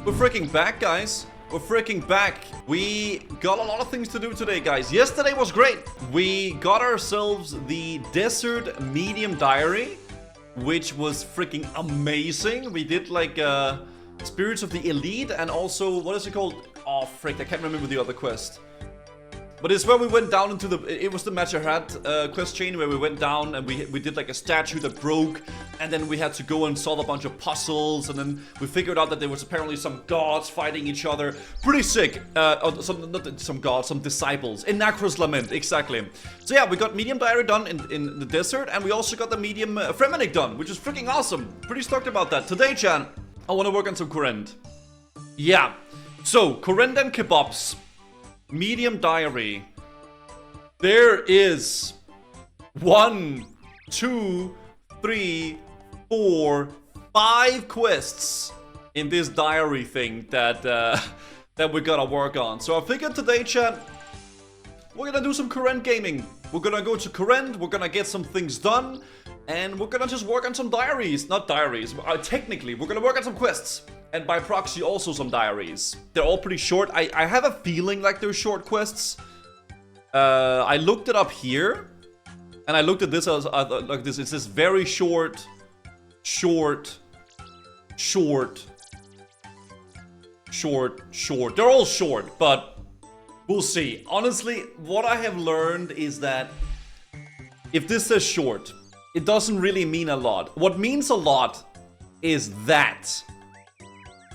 We're freaking back, guys. We're freaking back. We got a lot of things to do today, guys. Yesterday was great. We got ourselves the Desert Medium Diary, which was freaking amazing. We did like Spirits of the Elite and also, what is it called? Oh, frick, I can't remember the other quest. But it's where we went down into the... It was the Macharat quest chain where we went down and we did like a statue that broke. And then we had to go and solve a bunch of puzzles. And then we figured out that there was apparently some gods fighting each other. Pretty sick. Not some gods, some disciples. In Nacro's Lament, exactly. So yeah, we got Medium Diary done in the desert. And we also got the Medium Fremenic done, which is freaking awesome. Pretty stoked about that. Today, Chan, I want to work on some Kurend. Yeah. So, Kurend and Kebabs. Medium Diary. There is 1, 2, 3, 4, 5 quests in this diary thing that that we gotta work on. So I figured today, chat, we're gonna do some Kurend gaming. We're gonna go to Kurend, we're gonna get some things done, and we're gonna just work on some diaries. Not diaries, technically, we're gonna work on some quests. And by proxy, also some diaries. They're all pretty short. I have a feeling like they're short quests. I looked it up here. And I looked at this as like this. It's this very short. They're all short, but we'll see. Honestly, what I have learned is that if this says short, it doesn't really mean a lot. What means a lot is that.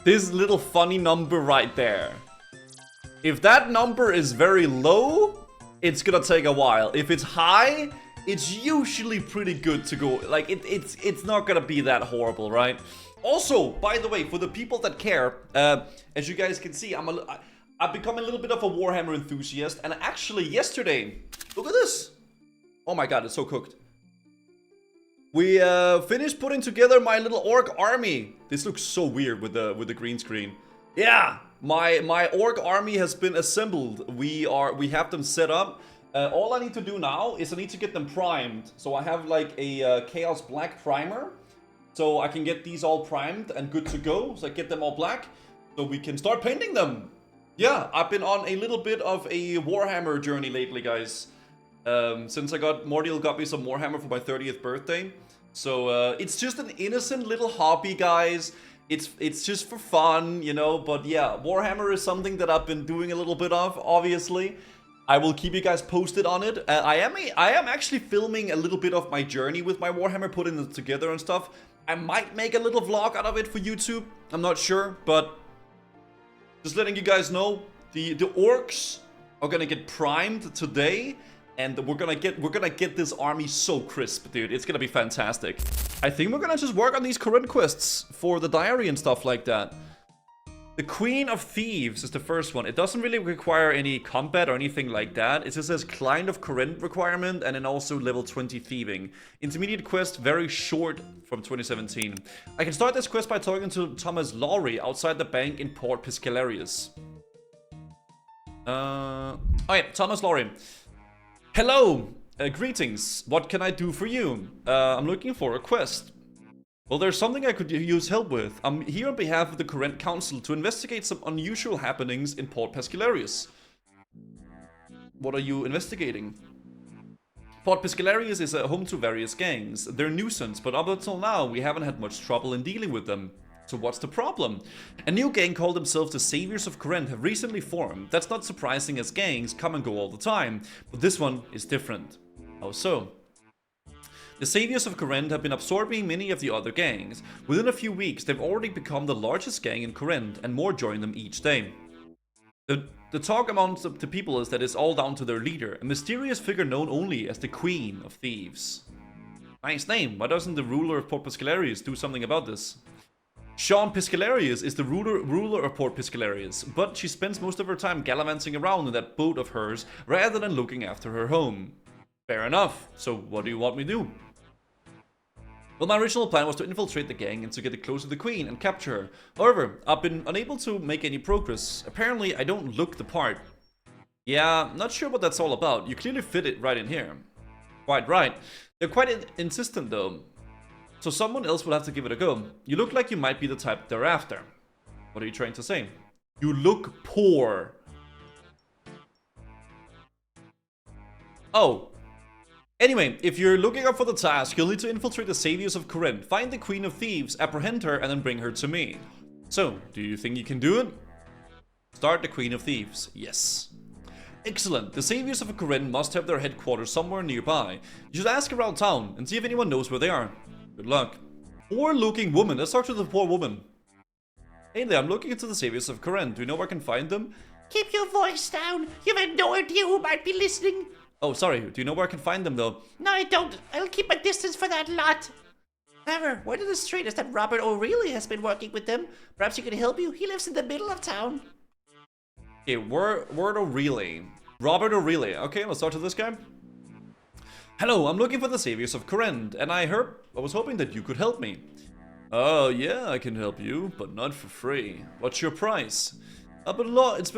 This little funny number right there. If that number is very low, it's gonna take a while. If it's high, it's usually pretty good to go. Like, it's not gonna be that horrible, right? Also, by the way, for the people that care, as you guys can see, I've become a little bit of a Warhammer enthusiast. And actually, yesterday, look at this. Oh my god, it's so cooked. We finished putting together my little orc army. This looks so weird with the green screen. Yeah, my orc army has been assembled. We have them set up. All I need to do now is I need to get them primed. So I have like a Chaos Black primer. So I can get these all primed and good to go. So I get them all black. So we can start painting them. Yeah, I've been on a little bit of a Warhammer journey lately, guys. Since Mordial got me some Warhammer for my 30th birthday. So it's just an innocent little hobby, guys. It's just for fun, you know. But yeah, Warhammer is something that I've been doing a little bit of, obviously. I will keep you guys posted on it. I am actually filming a little bit of my journey with my Warhammer, putting it together and stuff. I might make a little vlog out of it for YouTube. I'm not sure, but just letting you guys know, the orcs are gonna get primed today. And we're gonna get this army so crisp, dude. It's gonna be fantastic. I think we're gonna just work on these current quests for the diary and stuff like that. The Queen of Thieves is the first one. It doesn't really require any combat or anything like that. It just says Client of Current requirement and then also level 20 thieving. Intermediate quest, very short from 2017. I can start this quest by talking to Thomas Lowry outside the bank in Port Piscalarius. Oh yeah, Thomas Lowry. Hello, greetings. What can I do for you? I'm looking for a quest. Well, there's something I could use help with. I'm here on behalf of the Current Council to investigate some unusual happenings in Port Pescalarius. What are you investigating? Port Pescalarius is a home to various gangs. They're a nuisance, but up until now, we haven't had much trouble in dealing with them. So what's the problem? A new gang called themselves the Saviors of Kurend have recently formed. That's not surprising as gangs come and go all the time, but this one is different. How so? The Saviors of Kurend have been absorbing many of the other gangs. Within a few weeks, they've already become the largest gang in Kurend, and more join them each day. The talk amongst the people is that it's all down to their leader, a mysterious figure known only as the Queen of Thieves. Nice name. Why doesn't the ruler of Port Piscalarius do something about this? Sean Piscalarius is the ruler of Port Piscalarius, but she spends most of her time gallivanting around in that boat of hers rather than looking after her home. Fair enough. So what do you want me to do? Well, my original plan was to infiltrate the gang and to get close to the Queen and capture her. However, I've been unable to make any progress. Apparently, I don't look the part. Yeah, not sure what that's all about. You clearly fit it right in here. Quite right. They're quite insistent though. So someone else will have to give it a go. You look like you might be the type they're after. What are you trying to say? You look poor. Oh. Anyway, if you're looking up for the task, you'll need to infiltrate the saviors of Corinth, find the Queen of Thieves, apprehend her, and then bring her to me. So, do you think you can do it? Start the Queen of Thieves. Yes. Excellent. The saviors of Corinth must have their headquarters somewhere nearby. You should ask around town and see if anyone knows where they are. Good luck. Poor-looking woman. Let's start with the poor woman. Hey there, I'm looking into the saviors of Corinth. Do you know where I can find them? Keep your voice down. You have no idea who might be listening. Oh, sorry. Do you know where I can find them, though? No, I don't. I'll keep my distance for that lot. However, word on the street is that Robert O'Reilly has been working with them. Perhaps he can help you. He lives in the middle of town. Okay, word O'Reilly. Robert O'Reilly. Okay, let's start with this guy. Hello, I'm looking for the saviors of Corinth, and I was hoping that you could help me. Oh, yeah, I can help you, but not for free. What's your price? It's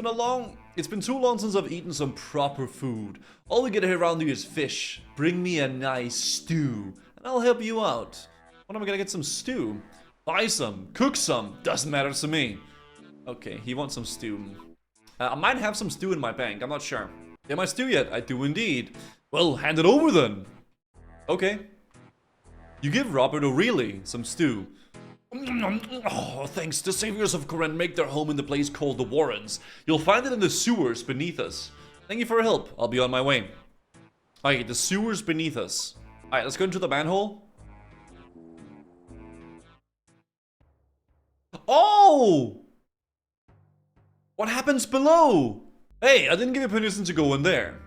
been too long since I've eaten some proper food. All we get here around here is fish. Bring me a nice stew, and I'll help you out. When am I gonna get some stew? Buy some, cook some, doesn't matter to me. Okay, he wants some stew. I might have some stew in my bank, I'm not sure. Am I stew yet? I do indeed. Well, hand it over then. Okay. You give Robert O'Reilly some stew. Oh, thanks. The saviors of Corinth make their home in the place called the Warrens. You'll find it in the sewers beneath us. Thank you for your help. I'll be on my way. Alright, the sewers beneath us. Alright, let's go into the manhole. Oh! What happens below? Hey, I didn't give you permission to go in there.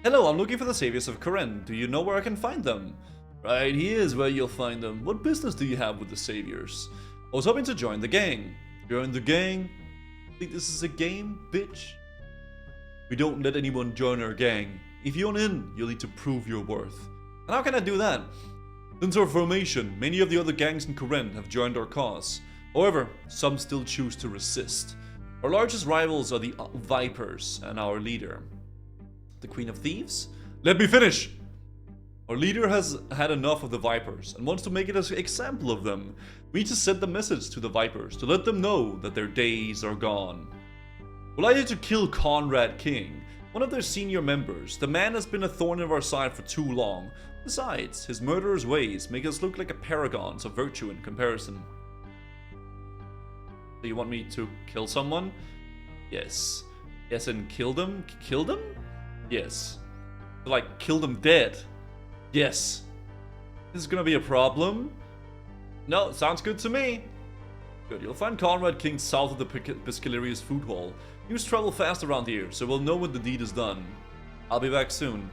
Hello, I'm looking for the saviors of Corinth. Do you know where I can find them? Right here's where you'll find them. What business do you have with the saviors? I was hoping to join the gang. Join the gang? Think this is a game, bitch? We don't let anyone join our gang. If you want in, you'll need to prove your worth. And how can I do that? Since our formation, many of the other gangs in Corinth have joined our cause. However, some still choose to resist. Our largest rivals are the Vipers and our leader, the Queen of Thieves. Let me finish! Our leader has had enough of the Vipers and wants to make it an example of them. We need to send the message to the Vipers to let them know that their days are gone. We'll like you to kill Conrad King, one of their senior members. The man has been a thorn in our side for too long. Besides, his murderous ways make us look like a paragons of virtue in comparison. So you want me to kill someone? Yes. Yes, and kill them? Kill them? Yes. Like, kill them dead? Yes. This is gonna be a problem? No, sounds good to me. Good, you'll find Conrad King south of the Piscalerius food hall. News travel fast around here, so we'll know when the deed is done. I'll be back soon.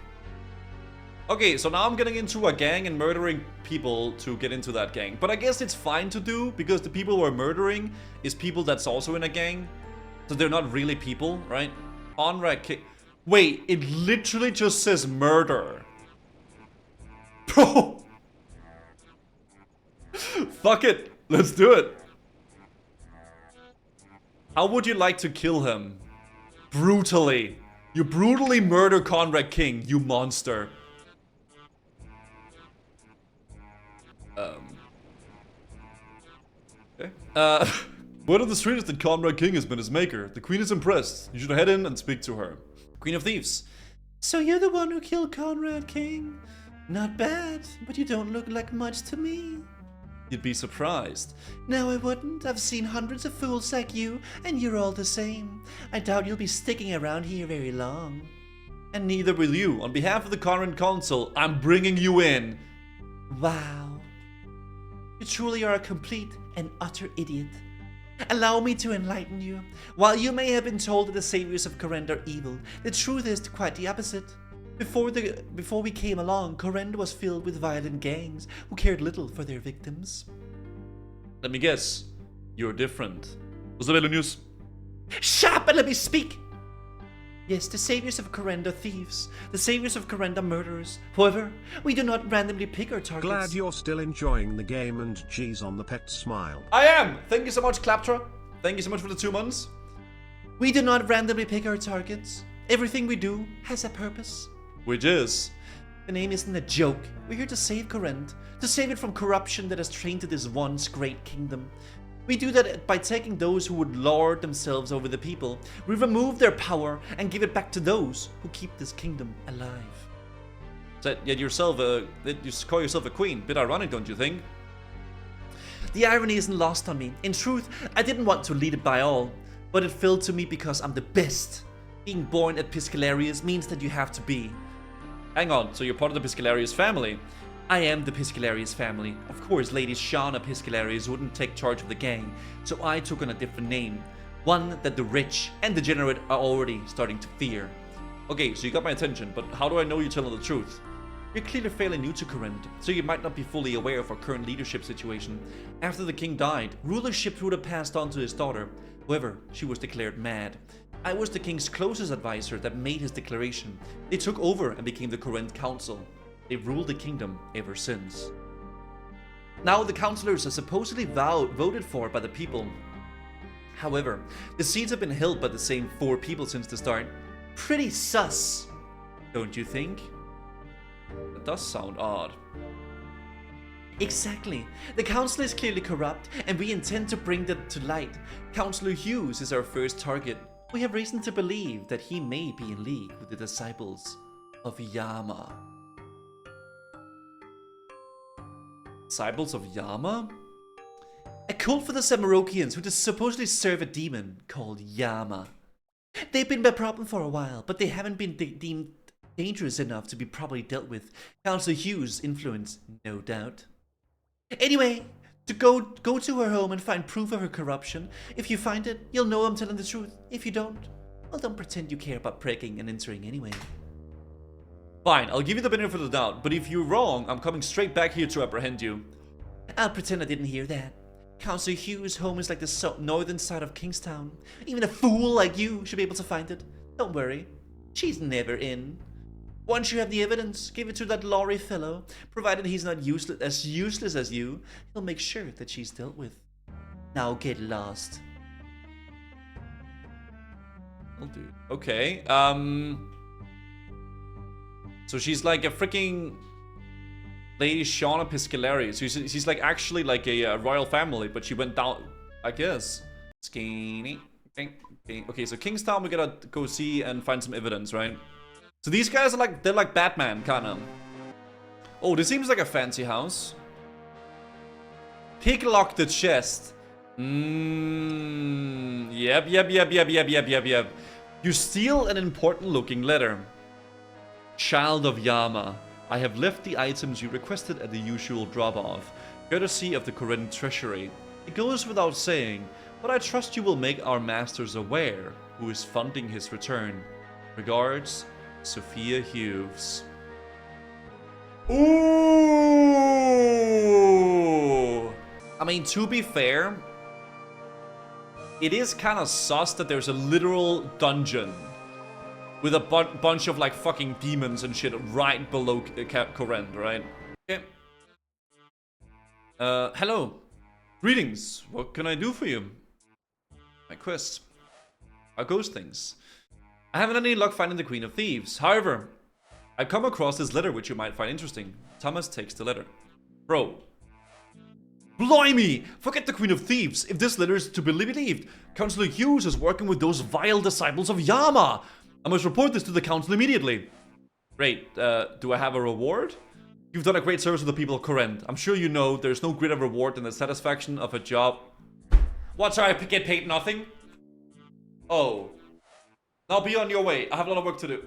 Okay, so now I'm getting into a gang and murdering people to get into that gang. But I guess it's fine to do, because the people we're murdering is people that's also in a gang. So they're not really people, right? Conrad King... Wait, it literally just says murder. Bro! Fuck it, let's do it. How would you like to kill him? Brutally. You brutally murder Conrad King, you monster. Okay. Word on the street is that Conrad King has been his maker. The queen is impressed. You should head in and speak to her. Queen of Thieves. So you're the one who killed Conrad King? Not bad, but you don't look like much to me. You'd be surprised. No, I wouldn't. I've seen hundreds of fools like you, and you're all the same. I doubt you'll be sticking around here very long. And neither will you. On behalf of the current council, I'm bringing you in. Wow. You truly are a complete and utter idiot. Allow me to enlighten you. While you may have been told that the saviors of Corinth are evil, the truth is quite the opposite. Before we came along, Corinth was filled with violent gangs who cared little for their victims. Let me guess. You're different. What's the bello news? Shut up and let me speak! Yes, the saviors of Corinth are thieves. The saviors of Corinth are murderers. However, we do not randomly pick our targets. Glad you're still enjoying the game and G's on the pet smile. I am! Thank you so much, Claptra. Thank you so much for the 2 months. We do not randomly pick our targets. Everything we do has a purpose. Which is? The name isn't a joke. We're here to save Corinth. To save it from corruption that has tainted this once great kingdom. We do that by taking those who would lord themselves over the people. We remove their power and give it back to those who keep this kingdom alive. So yet you call yourself a queen. Bit ironic, don't you think? The irony isn't lost on me. In truth, I didn't want to lead it by all, but it fell to me because I'm the best. Being born at Piscalarius means that you have to be. Hang on, so you're part of the Piscalarius family? I am the Piscalarius family. Of course, Lady Shauna Piscalarius wouldn't take charge of the gang, so I took on a different name. One that the rich and degenerate are already starting to fear. Okay, so you got my attention, but how do I know you're telling the truth? You're clearly fairly new to Corinth, so you might not be fully aware of our current leadership situation. After the king died, rulership would have passed on to his daughter. However, she was declared mad. I was the king's closest advisor that made his declaration. They took over and became the Corinth Council. They've ruled the kingdom ever since. Now the councillors are supposedly voted for by the people. However, the seats have been held by the same 4 people since the start. Pretty sus, don't you think? That does sound odd. Exactly. The council is clearly corrupt, and we intend to bring that to light. Councillor Hughes is our first target. We have reason to believe that he may be in league with the disciples of Yama. Disciples of Yama? A cult for the Samarokians who supposedly serve a demon called Yama. They've been a problem for a while, but they haven't been deemed dangerous enough to be properly dealt with. Councillor Hughes' influence, no doubt. Anyway, to go to her home and find proof of her corruption. If you find it, you'll know I'm telling the truth. If you don't, well, don't pretend you care about breaking and entering anyway. Fine, I'll give you the benefit of the doubt, but if you're wrong, I'm coming straight back here to apprehend you. I'll pretend I didn't hear that. Councillor Hughes' home is like the northern side of Kingstown. Even a fool like you should be able to find it. Don't worry, she's never in. Once you have the evidence, give it to that Laurie fellow. Provided he's not useless as you, he'll make sure that she's dealt with. Now get lost. I'll do. Okay. So she's like a freaking Lady Shauna Piscalarius. She's like actually like a royal family, but she went down, I guess. Skinny. Okay, so Kingstown we gotta go see and find some evidence, right? So these guys are like, they're like Batman, kinda. Oh, this seems like a fancy house. Picklock the chest. Yep. You steal an important looking letter. Child of Yama, I have left the items you requested at the usual drop-off, courtesy of the Corinth treasury. It goes without saying, but I trust you will make our masters aware who is funding his return. Regards, Sophia Hughes. Ooh! I mean, to be fair, it is kind of sus that there's a literal dungeon with a bunch of like fucking demons and shit right below Corinth, right? Okay. Hello. Greetings. What can I do for you? My quest. How goes things? I haven't had any luck finding the Queen of Thieves. However, I come across this letter which you might find interesting. Thomas takes the letter. Bro. Blimey! Forget the Queen of Thieves. If this letter is to be believed, Councillor Hughes is working with those vile disciples of Yama. I must report this to the council immediately. Great. Do I have a reward? You've done a great service to the people of Corinth. I'm sure you know there's no greater reward than the satisfaction of a job. What, sorry, I get paid nothing? Oh. Now be on your way. I have a lot of work to do.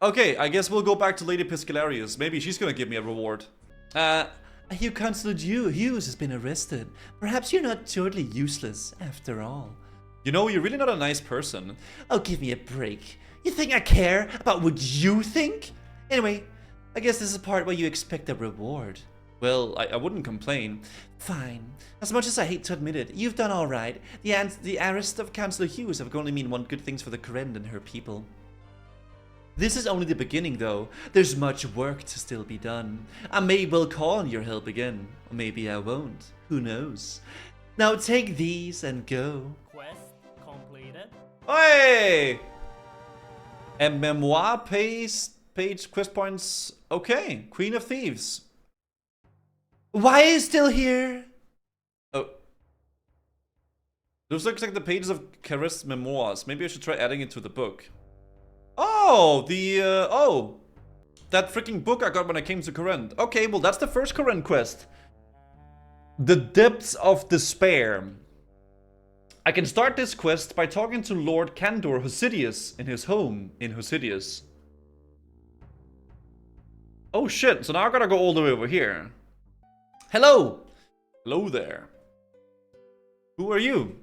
Okay, I guess we'll go back to Lady Piscalarius. Maybe she's gonna give me a reward. I hear Councillor Hughes has been arrested. Perhaps you're not totally useless after all. You know, you're really not a nice person. Oh, give me a break. You think I care about what you think? Anyway, I guess this is the part where you expect a reward. Well, I wouldn't complain. Fine. As much as I hate to admit it, you've done all right. The arrest of Councillor Hughes have only mean one good things for the Corinth and her people. This is only the beginning, though. There's much work to still be done. I may well call on your help again. Or maybe I won't. Who knows? Now take these and go. Quest completed. Hey! And memoir page quest points. Okay, Queen of Thieves. Why are you still here? Oh. Those looks like the pages of Caress's memoirs. Maybe I should try adding it to the book. Oh, that freaking book I got when I came to Corinth. Okay, well that's the first Corinth quest. The Depths of Despair. I can start this quest by talking to Lord Candor Hosidius in his home in Hosidius. Oh shit, so now I gotta go all the way over here. Hello! Hello there. Who are you?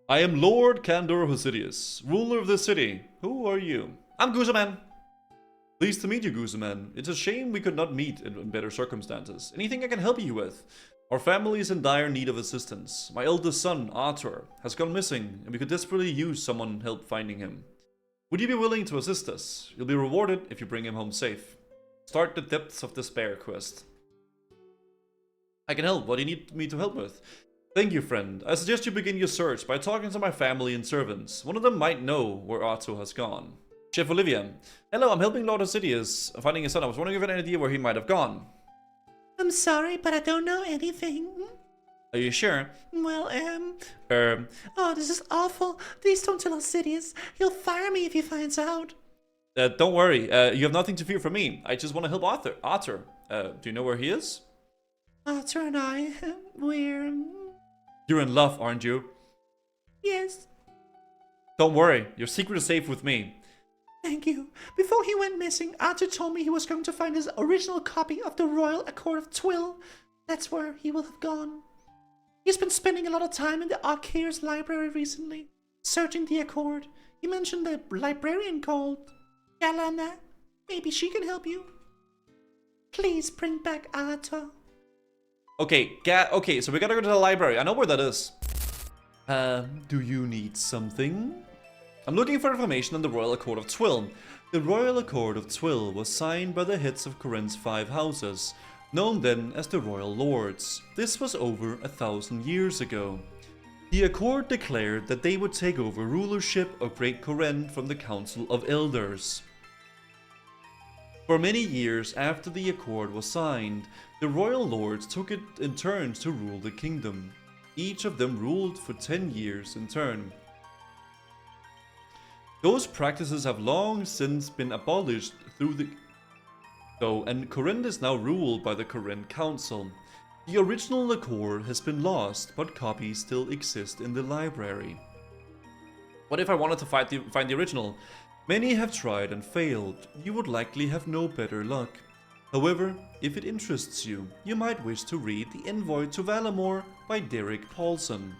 I am Lord Candor Hosidius, ruler of the city. Who are you? I'm Gooseman. Pleased to meet you, Gooseman. It's a shame we could not meet in better circumstances. Anything I can help you with? Our family is in dire need of assistance. My eldest son, Arthur, has gone missing, and we could desperately use someone help finding him. Would you be willing to assist us? You'll be rewarded if you bring him home safe. Start the Depths of Despair quest. I can help. What do you need me to help with? Thank you, friend. I suggest you begin your search by talking to my family and servants. One of them might know where Arthur has gone. Chef Olivia. Hello, I'm helping Lord Hosidius finding his son. I was wondering if you had any idea where he might have gone. I'm sorry, but I don't know anything. Are you sure? Well, oh, this is awful. Please don't tell Hosidius. He'll fire me if he finds out. Don't worry. You have nothing to fear from me. I just want to help Arthur. Do you know where he is? Arthur and I, we're... You're in love, aren't you? Yes. Don't worry. Your secret is safe with me. Thank you. Before he went missing, Arthur told me he was going to find his original copy of the Royal Accord of Twill. That's where he will have gone. He's been spending a lot of time in the Arceuus library recently, searching the Accord. He mentioned a librarian called Galana. Maybe she can help you. Please bring back Arthur. Okay, so we gotta go to the library. I know where that is. Do you need something? I'm looking for information on the Royal Accord of Twill. The Royal Accord of Twill was signed by the heads of Corinth's 5 houses, known then as the Royal Lords. This was over 1,000 years ago. The Accord declared that they would take over rulership of Great Corinth from the Council of Elders. For many years after the Accord was signed, the Royal Lords took it in turns to rule the kingdom. Each of them ruled for 10 years in turn. Those practices have long since been abolished and Corinth is now ruled by the Corinth Council. The original Accord has been lost, but copies still exist in the library. What if I wanted to find the original? Many have tried and failed. You would likely have no better luck. However, if it interests you, you might wish to read The Envoy to Valamor by Derek Paulson.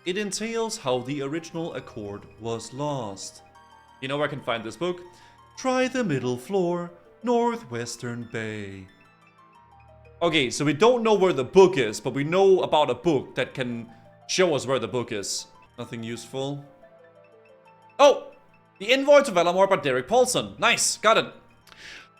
It entails how the original Accord was lost. You know where I can find this book? Try the middle floor, Northwestern Bay. Okay, so we don't know where the book is, but we know about a book that can show us where the book is. Nothing useful. Oh! The Envoy to Valamor by Derek Paulson. Nice, got it.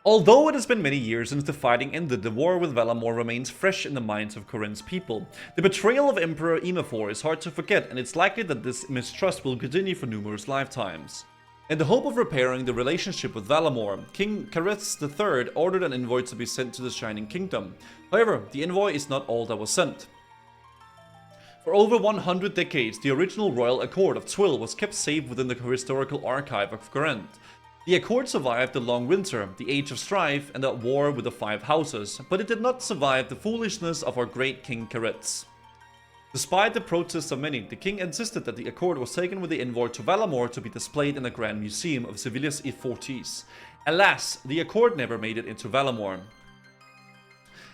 Although it has been many years since the fighting ended, the war with Valamor remains fresh in the minds of Corinth's people. The betrayal of Emperor Emaphor is hard to forget, and it's likely that this mistrust will continue for numerous lifetimes. In the hope of repairing the relationship with Valamor, King Caress III ordered an envoy to be sent to the Shining Kingdom. However, the envoy is not all that was sent. For over 100 decades, the original Royal Accord of Twill was kept safe within the historical archive of Corinth. The Accord survived the Long Winter, the Age of Strife, and the war with the 5 houses, but it did not survive the foolishness of our great King Caress. Despite the protests of many, the king insisted that the Accord was taken with the envoy to Valamor to be displayed in the Grand Museum of Sevilla's Fortis. Alas, the Accord never made it into Valamor.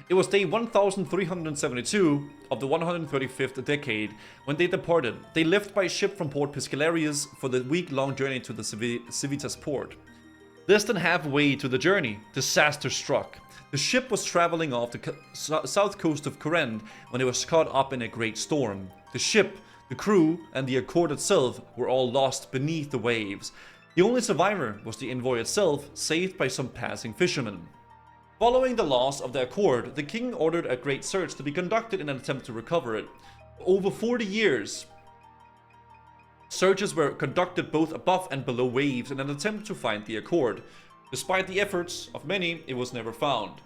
It was day 1372 of the 135th decade when they departed. They left by ship from Port Piscalarius for the week-long journey to the Civitas port. Less than halfway to the journey, disaster struck. The ship was traveling off the south coast of Corinth when it was caught up in a great storm. The ship, the crew, and the Accord itself were all lost beneath the waves. The only survivor was the envoy itself, saved by some passing fishermen. Following the loss of the Accord, the king ordered a great search to be conducted in an attempt to recover it. For over 40 years, searches were conducted both above and below waves in an attempt to find the Accord. Despite the efforts of many, it was never found.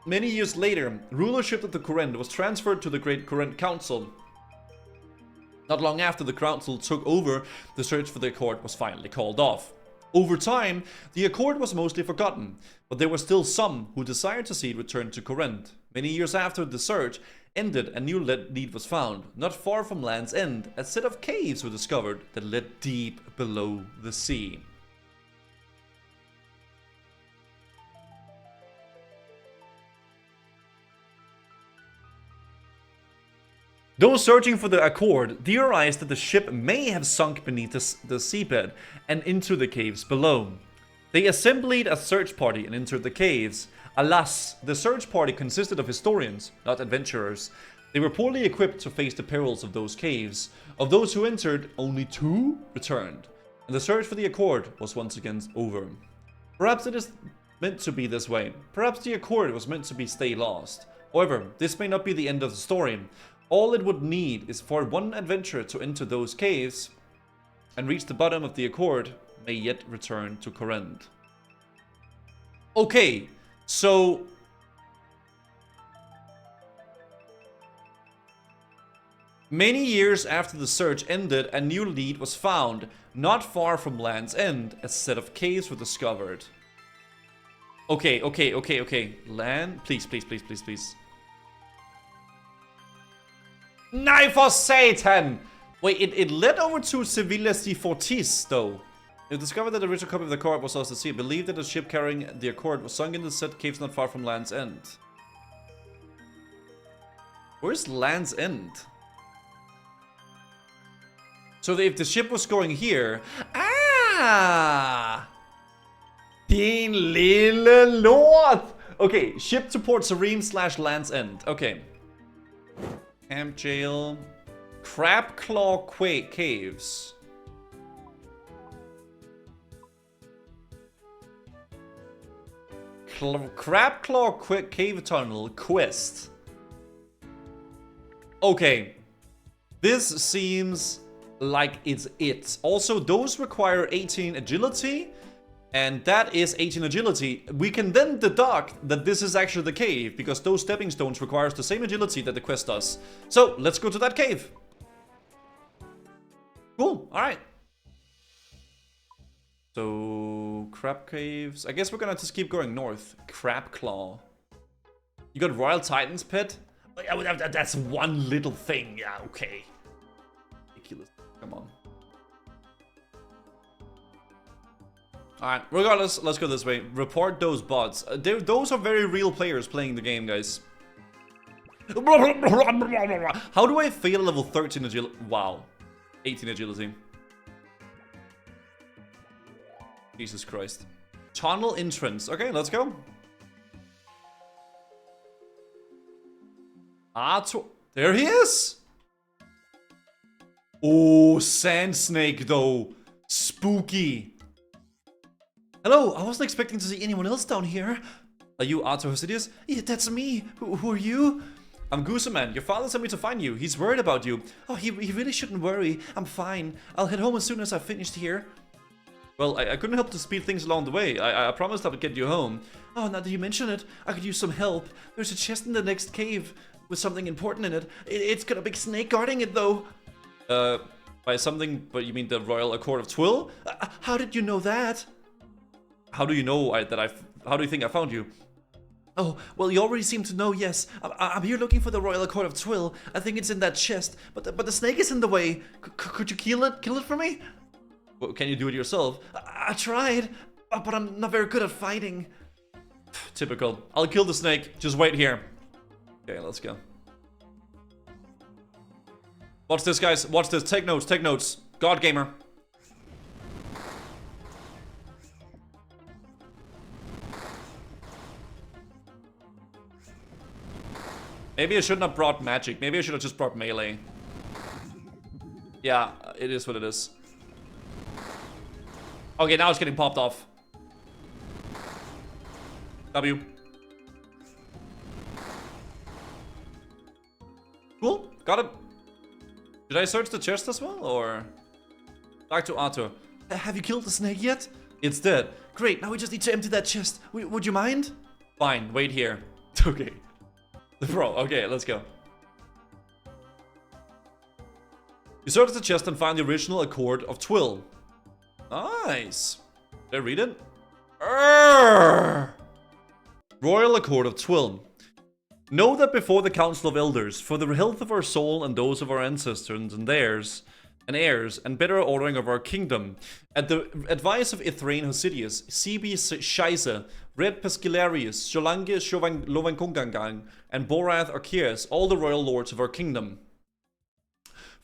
Many years later, rulership of the Courant was transferred to the Great Courant Council. Not long after the council took over, the search for the Accord was finally called off. Over time, the Accord was mostly forgotten, but there were still some who desired to see it return to Courant. Many years after the search ended, a new lead was found. Not far from Land's End, a set of caves were discovered that led deep below the sea. Those searching for the Accord theorized that the ship may have sunk beneath the seabed and into the caves below. They assembled a search party and entered the caves. Alas, the search party consisted of historians, not adventurers. They were poorly equipped to face the perils of those caves. Of those who entered, only 2 returned, and the search for the Accord was once again over. Perhaps it is meant to be this way. Perhaps the Accord was meant to stay lost. However, this may not be the end of the story. All it would need is for one adventurer to enter those caves and reach the bottom of the Accord, may yet return to Courant. Okay, so many years after the search ended, a new lead was found. Not far from Land's End, a set of caves were discovered. Okay. Land, please. Nay, for Satan! Wait, it led over to Sevilla's de Fortis, though. It discovered that the original copy of the Accord was lost at sea. It believed that a ship carrying the Accord was sunk in the set caves not far from Land's End. Where's Land's End? So if the ship was going here... Ah! Din lille lort! Okay, ship to Port Serene / Land's End. Okay. Camp Jail. Crab Claw Caves. Crab Claw Cave Tunnel Quest. Okay. This seems like it's it. Also, those require 18 agility. And that is 18 agility. We can then deduct that this is actually the cave, because those stepping stones requires the same agility that the quest does. So, let's go to that cave. Cool, alright. So, crab caves. I guess we're gonna just keep going north. Crab Claw. You got Royal Titan's Pit? That's one little thing, yeah, okay. Ridiculous, come on. Alright, regardless, let's go this way. Report those bots. Those are very real players playing the game, guys. How do I fail level 13 agility? Wow. 18 agility. Jesus Christ. Tunnel entrance. Okay, let's go. There he is! Oh, Sand Snake, though. Spooky. Hello, I wasn't expecting to see anyone else down here. Are you Arthur Hosidius? Yeah, that's me. Who are you? I'm Gooseman. Your father sent me to find you. He's worried about you. Oh, he really shouldn't worry. I'm fine. I'll head home as soon as I've finished here. Well, I couldn't help to speed things along the way. I promised I would get you home. Oh, now that you mention it, I could use some help. There's a chest in the next cave with something important in it. It's got a big snake guarding it, though. By something, but you mean the Royal Accord of Twill? How did you know that? How do you know how do you think I found you? Oh, well, you already seem to know, yes. I'm here looking for the Royal Accord of Twill. I think it's in that chest, but the snake is in the way. Could you kill it for me? Well, can you do it yourself? I tried, but I'm not very good at fighting. Typical. I'll kill the snake. Just wait here. Okay, let's go. Watch this, guys. Watch this. Take notes. Take notes. God Gamer. Maybe I shouldn't have brought magic. Maybe I should have just brought melee. Yeah, it is what it is. Okay, now it's getting popped off. W. Cool, got it. Did I search the chest as well, or? Back to Arthur. Have you killed the snake yet? It's dead. Great, now we just need to empty that chest. Would you mind? Fine, wait here. Okay. Bro, okay, let's go. You search the chest and find the original Accord of Twill. Nice. Did I read it? Urgh. Royal Accord of Twill. Know that before the Council of Elders, for the health of our soul and those of our ancestors and theirs, and heirs, and better ordering of our kingdom, at the advice of Ithrain Hosidius, Sibi Scheise, Red Pescilarius, Jolange Lovankungangang, and Borath Arceuus, all the royal lords of our kingdom.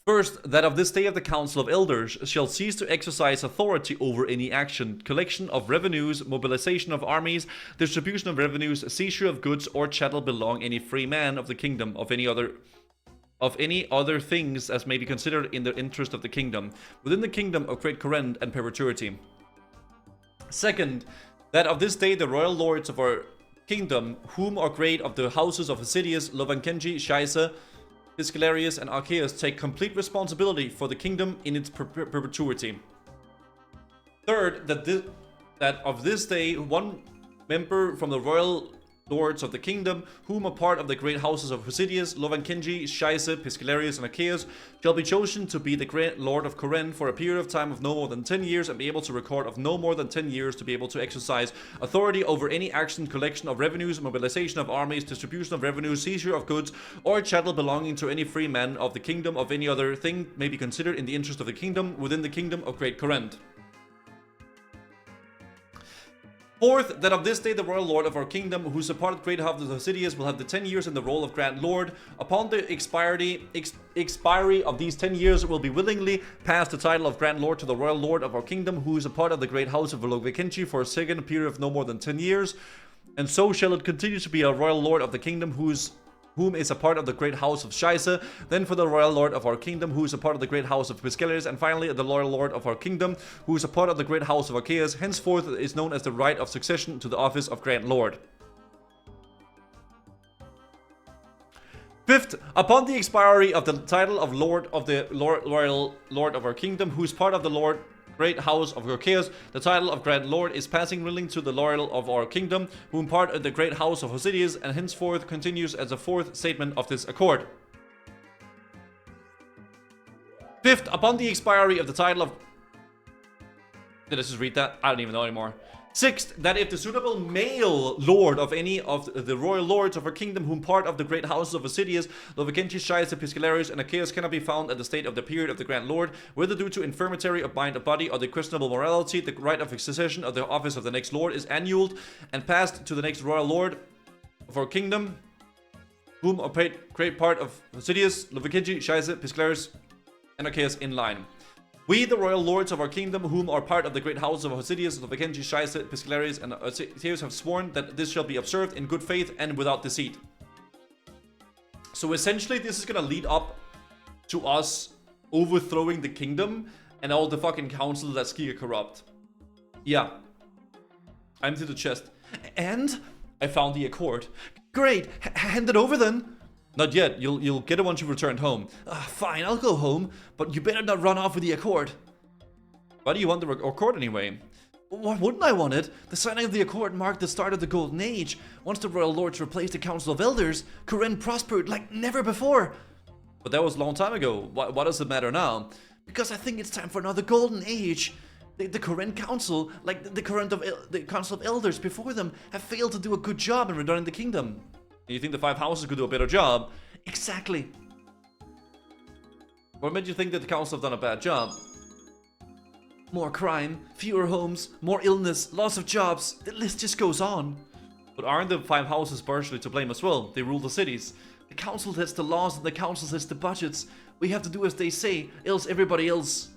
First, that of this day of the Council of Elders shall cease to exercise authority over any action, collection of revenues, mobilization of armies, distribution of revenues, seizure of goods or chattel belong any free man of the kingdom of any other things as may be considered in the interest of the kingdom, within the kingdom of Great Corrend and perpetuity. Second, that of this day the royal lords of our kingdom, whom are great of the houses of Hosidius, Lovankenji, Scheise, Piscalarius, and Arceuus, take complete responsibility for the kingdom in its perpetuity. Third, that of this day one member from the royal lords of the kingdom, whom are part of the great houses of Hosidius, Lovankenji, Scheise, Piscalarius, and Arceuus, shall be chosen to be the great lord of Corrend for a period of time of no more than 10 years and be able to record of no more than 10 years to be able to exercise authority over any action, collection of revenues, mobilization of armies, distribution of revenues, seizure of goods, or chattel belonging to any free man of the kingdom of any other thing may be considered in the interest of the kingdom within the kingdom of Great Corrend. Fourth, that of this day the royal lord of our kingdom, whose appointed great house of Hosidius, will have the 10 years in the role of Grand Lord. Upon the expiry of these 10 years, will be willingly pass the title of Grand Lord to the royal lord of our kingdom, who is a part of the great house of Volovikenchi for a second period of no more than 10 years. And so shall it continue to be a royal lord of the kingdom, whom is a part of the great house of Scheise, then for the royal lord of our kingdom, who is a part of the great house of Piscalarius, and finally the royal lord of our kingdom, who is a part of the great house of Arceuus, henceforth is known as the right of succession to the office of Grand Lord. Fifth, upon the expiry of the title of Lord of the royal lord of our kingdom, who is part of the great house of Arceuus, the title of Grand Lord is passing willing to the loyal of our kingdom, whom part of the great house of Hosidius, and henceforth continues as a fourth statement of this accord. Fifth, upon the expiry of the title of... Did I just read that? I don't even know anymore. Sixth, that if the suitable male lord of any of the royal lords of our kingdom, whom part of the great houses of Hosidius, Lovikenchi, Scheise, Piscalarius, and Arceuus cannot be found at the state of the period of the Grand Lord, whether due to infirmity of mind or body or the questionable morality, the right of succession of the office of the next lord is annulled and passed to the next royal lord of our kingdom, whom are paid great part of Hosidius, Lovikenchi, Scheise, Piscalarius, and Arceuus in line. We, the royal lords of our kingdom, whom are part of the great house of Hosidius, Lovikenchi, Scheise, Piscalarius, and Arceuus, have sworn that this shall be observed in good faith and without deceit. So essentially, this is gonna lead up to us overthrowing the kingdom and all the fucking council that's giga corrupt. Yeah. I'm to the chest. And I found the accord. Great, hand it over then. Not yet. You'll get it once you've returned home. Fine, I'll go home, but you better not run off with the accord. Why do you want the accord anyway? Why wouldn't I want it? The signing of the accord marked the start of the Golden Age. Once the royal lords replaced the Council of Elders, Corrend prospered like never before. But that was a long time ago. Why does it matter now? Because I think it's time for another Golden Age. The Corrend Council, like the Council of Elders before them, have failed to do a good job in running the kingdom. And you think the five houses could do a better job? Exactly. What made you think that the council have done a bad job? More crime, fewer homes, more illness, loss of jobs. The list just goes on. But aren't the five houses partially to blame as well? They rule the cities. The council sets the laws and the council sets the budgets. We have to do as they say, else everybody else.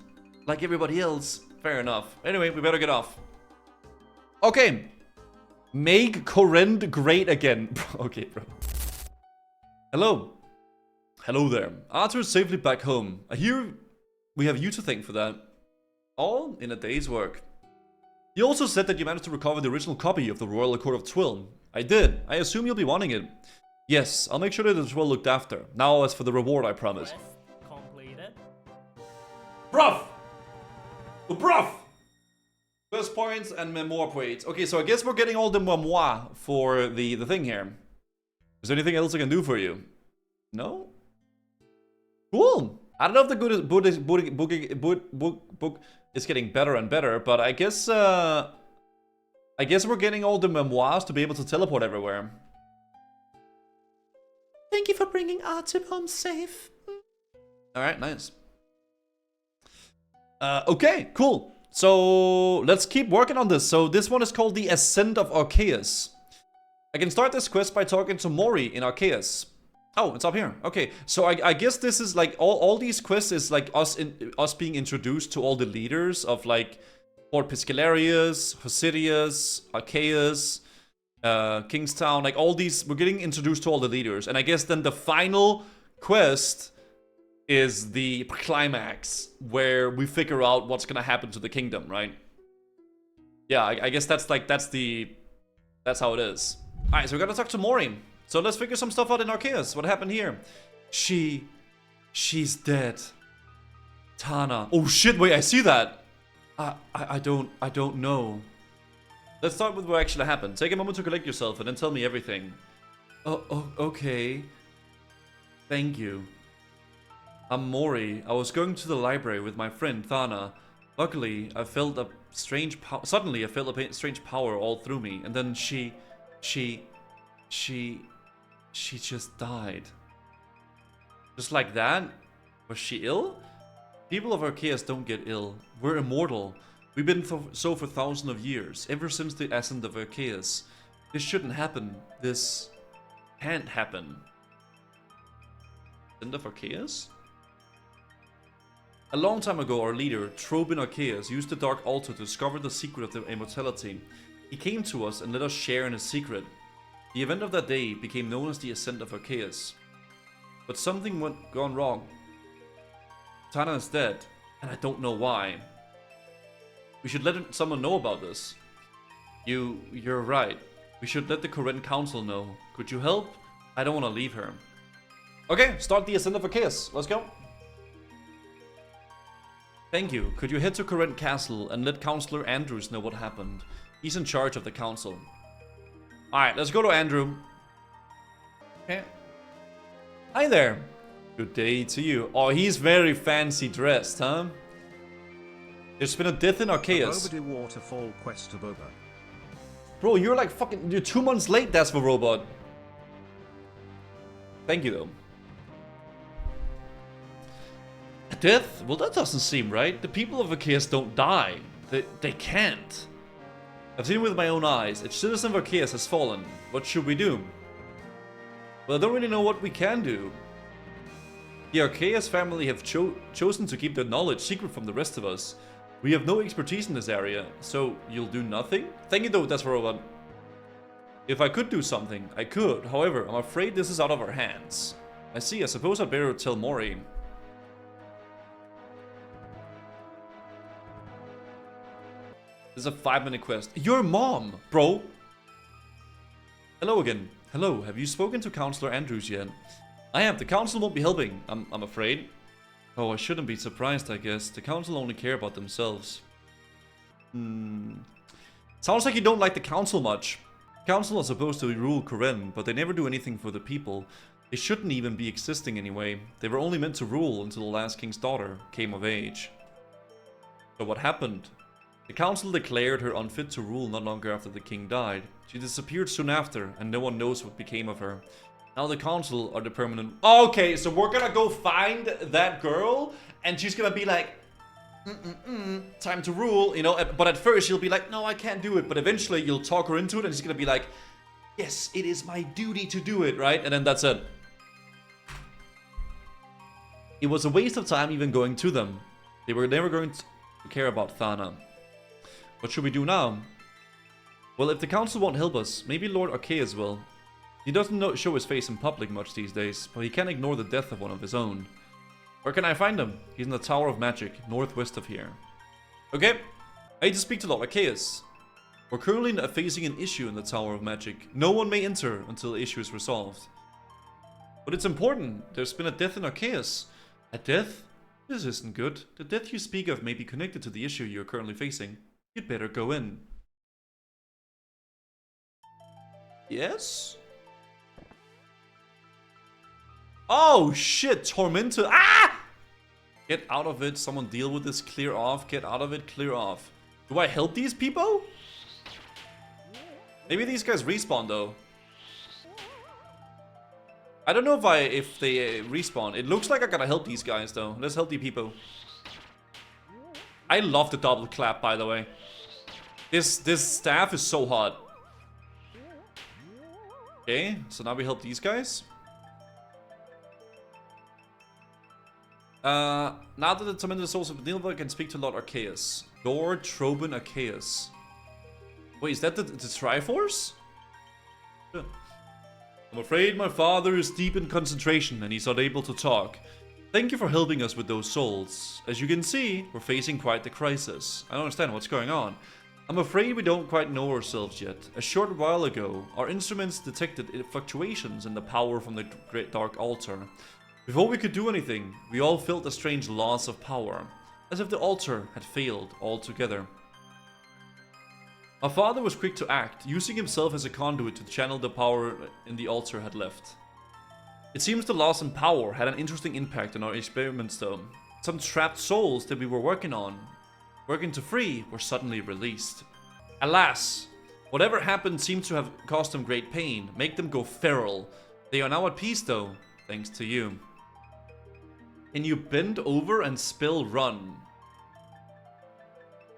Like everybody else. Fair enough. Anyway, we better get off. Okay. Make Corrend great again. Okay, bro. Hello. Hello there. Arthur's safely back home. I hear we have you to thank for that. All in a day's work. You also said that you managed to recover the original copy of the Royal Accord of Twill. I did. I assume you'll be wanting it. Yes, I'll make sure that it's well looked after. Now as for the reward, I promise. Quest completed. Bruv! Bruv! Plus points and memoir points. Okay, so I guess we're getting all the memoir for the thing here. Is there anything else I can do for you? No? Cool. I don't know if the good book is getting better and better, but I guess we're getting all the memoirs to be able to teleport everywhere. Thank you for bringing Artib home safe. Alright, nice. Okay, cool. So let's keep working on this. So this one is called the Ascent of Arceuus. I can start this quest by talking to Mori in Arceuus. Oh, it's up here. Okay, so I guess this is like all these quests is like us being introduced to all the leaders of like Fort Piscalarius, Hosidius, Arceuus, Kingstown, like all these. We're getting introduced to all the leaders, and I guess then the final quest is the climax where we figure out what's gonna happen to the kingdom, right? Yeah, I guess that's how it is. All right, so we gotta talk to Mori. So let's figure some stuff out in Arceuus. What happened here? She's dead. Tana. Oh shit! Wait, I see that. I don't know. Let's start with what actually happened. Take a moment to collect yourself and then tell me everything. Oh, okay. Thank you. I'm Mori. I was going to the library with my friend Thana. Luckily, I felt a strange suddenly I felt a strange power all through me, and then she just died. Just like that? Was she ill? People of Arceuus don't get ill. We're immortal. We've been so for thousands of years, ever since the Ascent of Arceuus. This shouldn't happen. This can't happen. Ascent of Arceuus? A long time ago, our leader, Trobin Arceuus, used the Dark Altar to discover the secret of the immortality. He came to us and let us share in his secret. The event of that day became known as the Ascent of Arceuus. But something gone wrong. Tana is dead, and I don't know why. We should let someone know about this. You're right. We should let the Koren Council know. Could you help? I don't want to leave her. Okay, start the Ascent of Arceuus. Let's go. Thank you. Could you head to Koren Castle and let Counselor Andrews know what happened? He's in charge of the council. Alright, let's go to Andrew. Okay. Hi there. Good day to you. Oh, he's very fancy dressed, huh? There's been a death in Arceuus. Robody Waterfall quest to Boba. Bro, you're like fucking... You're 2 months late, that's for Robot. Thank you, though. A death? Well, that doesn't seem right. The people of Arceuus don't die. They can't. I've seen it with my own eyes. A citizen of Arceuus has fallen. What should we do? Well, I don't really know what we can do. The Arceuus family have chosen to keep their knowledge secret from the rest of us. We have no expertise in this area, so you'll do nothing? Thank you though, Desperate. If I could do something, I could. However, I'm afraid this is out of our hands. I see, I suppose I'd better tell Mori. This is a 5-minute quest. Your mom, bro! Hello again. Hello, have you spoken to Counselor Andrews yet? I have. The council won't be helping, I'm afraid. Oh, I shouldn't be surprised, I guess. The council only care about themselves. Sounds like you don't like the council much. The council are supposed to rule Koren, but they never do anything for the people. They shouldn't even be existing anyway. They were only meant to rule until the last king's daughter came of age. So what happened? The council declared her unfit to rule not long after the king died. She disappeared soon after, and no one knows what became of her. Now the council are the permanent... Okay, so we're gonna go find that girl, and she's gonna be like, time to rule, you know, but at first she'll be like, no, I can't do it, but eventually you'll talk her into it, and she's gonna be like, yes, it is my duty to do it, right? And then that's it. It was a waste of time even going to them. They were never going to care about Thana. What should we do now? Well, if the council won't help us, maybe Lord Arceuus will. He doesn't show his face in public much these days, but he can't ignore the death of one of his own. Where can I find him? He's in the Tower of Magic, northwest of here. Okay, I need to speak to Lord Arceuus. We're currently facing an issue in the Tower of Magic. No one may enter until the issue is resolved. But it's important. There's been a death in Arceuus. A death? This isn't good. The death you speak of may be connected to the issue you're currently facing. You'd better go in. Yes? Oh shit, tormented. Ah! Get out of it. Someone deal with this. Clear off. Get out of it. Clear off. Do I help these people? Maybe these guys respawn though. I don't know if they respawn. It looks like I gotta help these guys though. Let's help the people. I love the double clap, by the way. This staff is so hot. Okay, so now we help these guys. Now that the tremendous souls of Nilva can speak to Lord Arceuus. Lord Troban Arceuus. Wait, is that the Triforce? Yeah. I'm afraid my father is deep in concentration and he's unable to talk. Thank you for helping us with those souls. As you can see, we're facing quite the crisis. I don't understand what's going on. I'm afraid we don't quite know ourselves yet. A short while ago, our instruments detected fluctuations in the power from the Great Dark Altar. Before we could do anything, we all felt a strange loss of power, as if the altar had failed altogether. Our father was quick to act, using himself as a conduit to channel the power in the altar had left. It seems the loss in power had an interesting impact on our experiments though. Some trapped souls that we were working to free, were suddenly released. Alas, whatever happened seems to have caused them great pain, make them go feral. They are now at peace though, thanks to you. Can you bend over and spill run?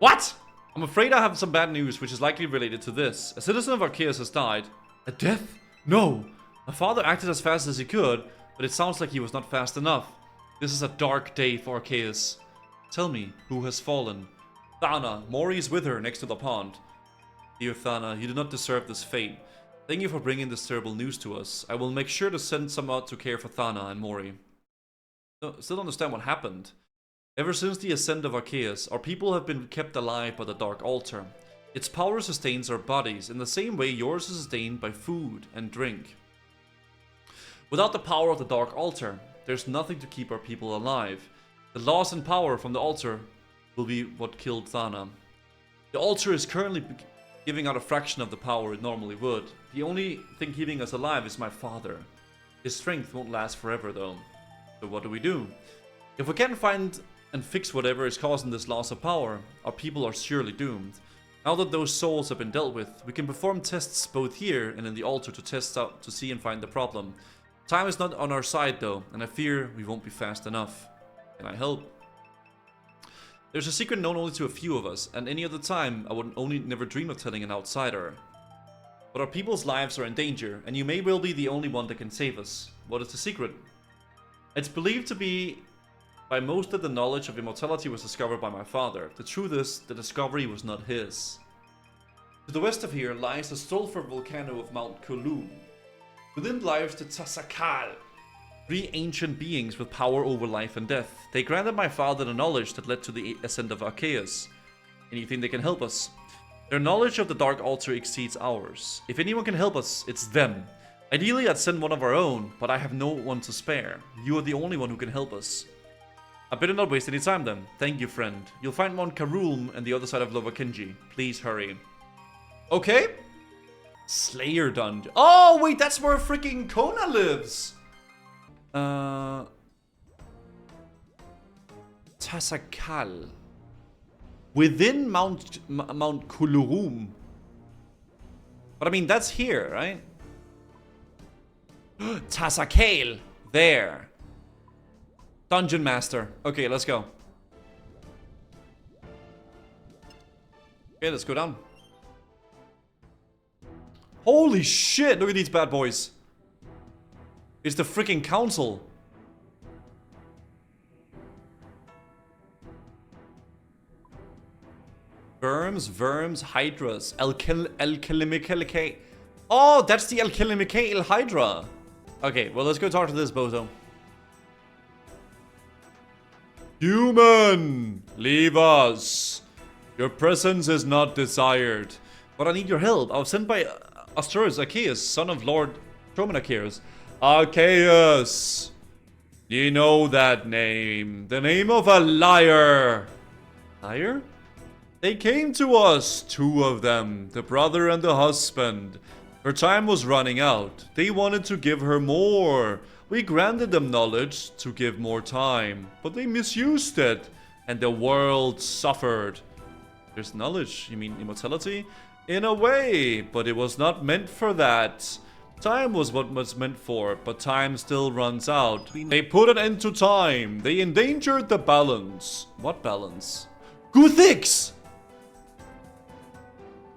What? I'm afraid I have some bad news, which is likely related to this. A citizen of Arceuus has died. A death? No! My father acted as fast as he could, but it sounds like he was not fast enough. This is a dark day for Arceuus. Tell me, who has fallen? Thana, Mori is with her next to the pond. Dear Thana, you do not deserve this fate. Thank you for bringing this terrible news to us. I will make sure to send some out to care for Thana and Mori. Still don't understand what happened. Ever since the Ascent of Arceuus, our people have been kept alive by the Dark Altar. Its power sustains our bodies in the same way yours is sustained by food and drink. Without the power of the Dark Altar, there's nothing to keep our people alive. The loss in power from the altar will be what killed Thana. The altar is currently giving out a fraction of the power it normally would. The only thing keeping us alive is my father. His strength won't last forever though. So what do? If we can't find and fix whatever is causing this loss of power, our people are surely doomed. Now that those souls have been dealt with, we can perform tests both here and in the altar to test out to see and find the problem. Time is not on our side though, and I fear we won't be fast enough. Can I help? There's a secret known only to a few of us, and any other time I would only never dream of telling an outsider. But our people's lives are in danger, and you may well be the only one that can save us. What is the secret? It's believed to be by most that the knowledge of immortality was discovered by my father. The truth is, the discovery was not his. To the west of here lies the sulfur volcano of Mount Kulum. Within lies the Tasakal, 3 ancient beings with power over life and death. They granted my father the knowledge that led to the Ascent of Arceuus. Anything that can help us. Their knowledge of the Dark Altar exceeds ours. If anyone can help us, it's them. Ideally, I'd send one of our own, but I have no one to spare. You are the only one who can help us. I better not waste any time then. Thank you, friend. You'll find Mount Karulm and the other side of Lovakinji. Please hurry. Okay. Slayer Dungeon. Oh, wait, that's where freaking Kona lives. Tasakal. Within Mount Kulurum. But I mean, that's here, right? Tasakale. There. Dungeon Master. Okay, let's go. Okay, let's go down. Holy shit, look at these bad boys. It's the freaking council. Verms, hydras, alchemical. Oh, that's the alchemical hydra. Okay, well, let's go talk to this bozo. Human, leave us. Your presence is not desired. But I need your help. I was sent by Arceuus, son of Lord Arceuus. Arceuus. You know that name. The name of a liar. Liar? They came to us, 2 of them, the brother and the husband. Her time was running out. They wanted to give her more. We granted them knowledge to give more time, but they misused it, and the world suffered. There's knowledge, you mean immortality? In a way, but it was not meant for that. Time was what was meant for, but time still runs out. They put an end to time. They endangered the balance. What balance? Guthix!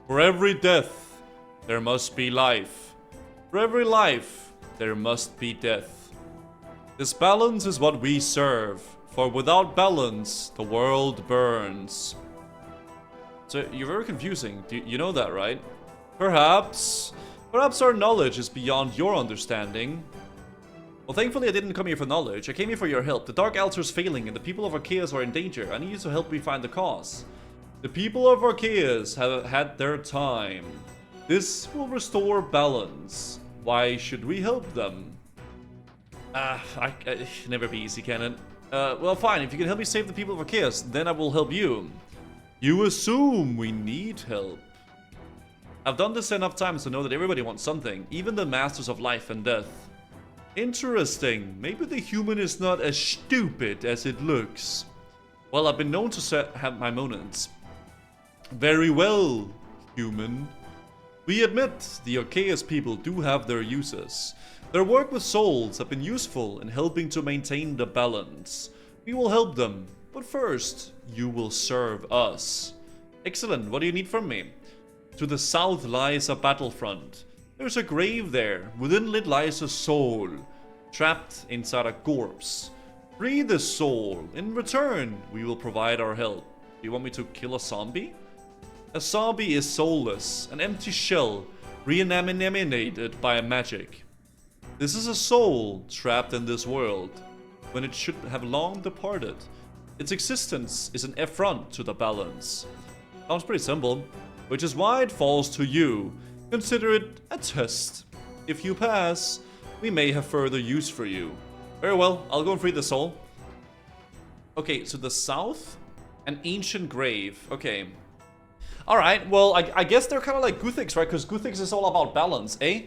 For every death, there must be life. For every life, there must be death. This balance is what we serve, for without balance, the world burns. So, you're very confusing. You know that, right? Perhaps our knowledge is beyond your understanding. Well, thankfully I didn't come here for knowledge. I came here for your help. The Dark Altar is failing and the people of Arceuus are in danger. I need you to help me find the cause. The people of Arceuus have had their time. This will restore balance. Why should we help them? I never be easy, can it? Well, fine. If you can help me save the people of Arceuus, then I will help you. You assume we need help. I've done this enough times to know that everybody wants something, even the masters of life and death. Interesting. Maybe the human is not as stupid as it looks. Well, I've been known to have my moments. Very well, human. We admit the Arceuus people do have their uses. Their work with souls have been useful in helping to maintain the balance. We will help them, but first, you will serve us. Excellent. What do you need from me? To the south lies a battlefront. There's a grave there. Within it lies a soul, trapped inside a corpse. Free the soul. In return, we will provide our help. Do you want me to kill a zombie? A zombie is soulless, an empty shell, reanimated by a magic. This is a soul trapped in this world, when it should have long departed. Its existence is an affront to the balance. Sounds pretty simple. Which is why it falls to you. Consider it a test. If you pass, we may have further use for you. Very well, I'll go and free the soul. Okay, so the south? An ancient grave. Okay. Alright, well, I guess they're kind of like Guthix, right? Because Guthix is all about balance, eh?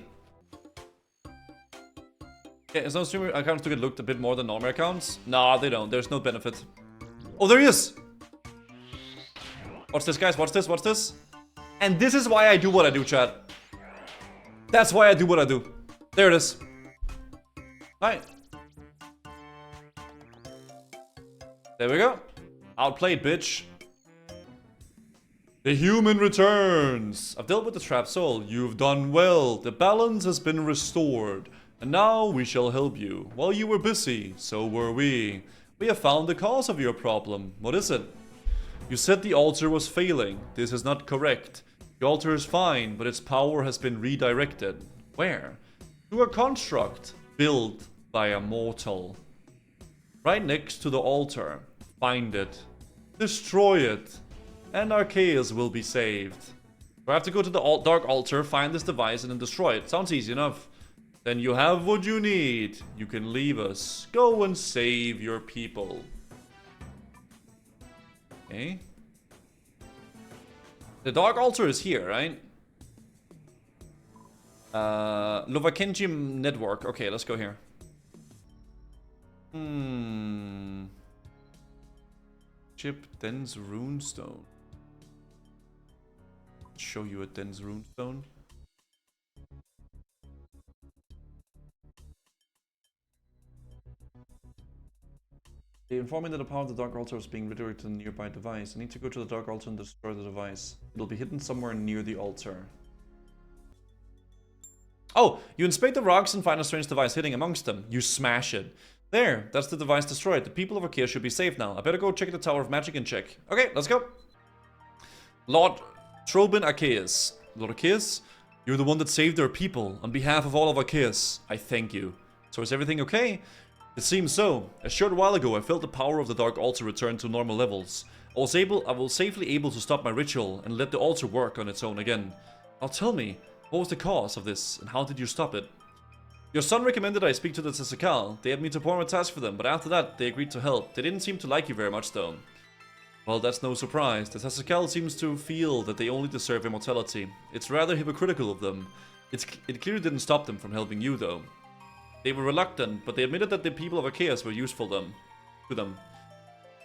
Okay, as no streamer accounts do get looked a bit more than normal accounts? Nah, they don't. There's no benefit. Oh, there he is! Watch this, guys. Watch this, watch this. And this is why I do what I do, chat. That's why I do what I do. There it is. Alright. There we go. Outplayed, bitch. The human returns. I've dealt with the trapped soul. You've done well. The balance has been restored. And now we shall help you. While you were busy, so were we. We have found the cause of your problem. What is it? You said the altar was failing. This is not correct. The altar is fine, but its power has been redirected. Where? To a construct built by a mortal. Right next to the altar. Find it. Destroy it. And Arceuus will be saved. So I have to go to the Dark Altar, find this device, and then destroy it. Sounds easy enough. Then you have what you need. You can leave us. Go and save your people. Okay. The Dark Altar is here, right? Lovakenji Network. Okay, let's go here. Chip Den's Runestone. Show you a Den's Runestone. They informed me that the power of the Dark Altar is being redirected to a nearby device. I need to go to the Dark Altar and destroy the device. It'll be hidden somewhere near the altar. Oh, you inspect the rocks and find a strange device hidden amongst them. You smash it. There, that's the device destroyed. The people of Arceuus should be safe now. I better go check the Tower of Magic and check. Okay, let's go. Lord Trobin Arceuus. Lord Arceuus, you're the one that saved our people. On behalf of all of Arceuus, I thank you. So is everything okay? It seems so. A short while ago, I felt the power of the Dark Altar return to normal levels. I was safely able to stop my ritual and let the altar work on its own again. Now tell me, what was the cause of this and how did you stop it? Your son recommended I speak to the Tessakal. They had me to perform a task for them, but after that, they agreed to help. They didn't seem to like you very much, though. Well, that's no surprise. The Tessakal seems to feel that they only deserve immortality. It's rather hypocritical of them. It clearly didn't stop them from helping you, though. They were reluctant, but they admitted that the people of Arceuus were useful to them.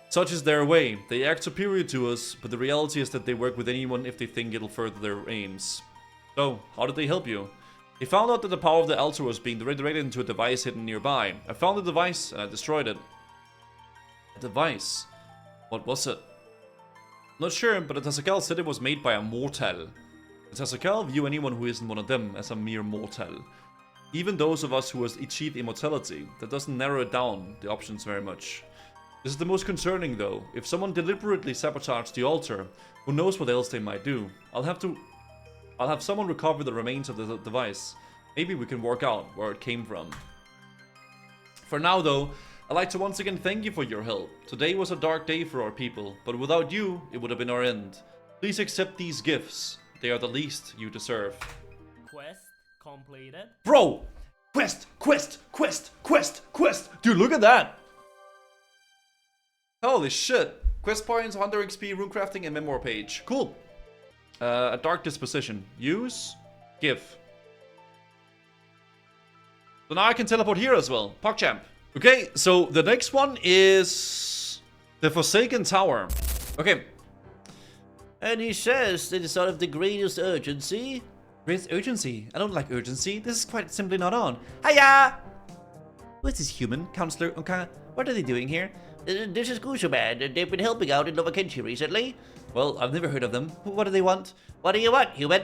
Such is their way. They act superior to us, but the reality is that they work with anyone if they think it'll further their aims. So, how did they help you? They found out that the power of the altar was being redirected into a device hidden nearby. I found the device and I destroyed it. A device? What was it? Not sure, but the Tazakal said it was made by a mortal. The Tazakal view anyone who isn't one of them as a mere mortal. Even those of us who has achieved immortality. That doesn't narrow it down, the options very much. This is the most concerning though. If someone deliberately sabotaged the altar, who knows what else they might do. I'll have someone recover the remains of the device. Maybe we can work out where it came from. For now though, I'd like to once again thank you for your help. Today was a dark day for our people, but without you, it would have been our end. Please accept these gifts. They are the least you deserve. Quest completed. Bro! Quest! Dude, look at that! Holy shit. Quest points, Hunter XP, runecrafting, and memoir page. Cool. A dark disposition. Use. Give. So now I can teleport here as well. PogChamp. Okay, so the next one is the Forsaken Tower. Okay. And he says that it's out of the greatest urgency. Greatest urgency? I don't like urgency. This is quite simply not on. Hiya! Who is this human? Counselor Unka? What are they doing here? This is Gusuman. They've been helping out in Nova Kenshi recently. Well, I've never heard of them. What do they want? What do you want, human?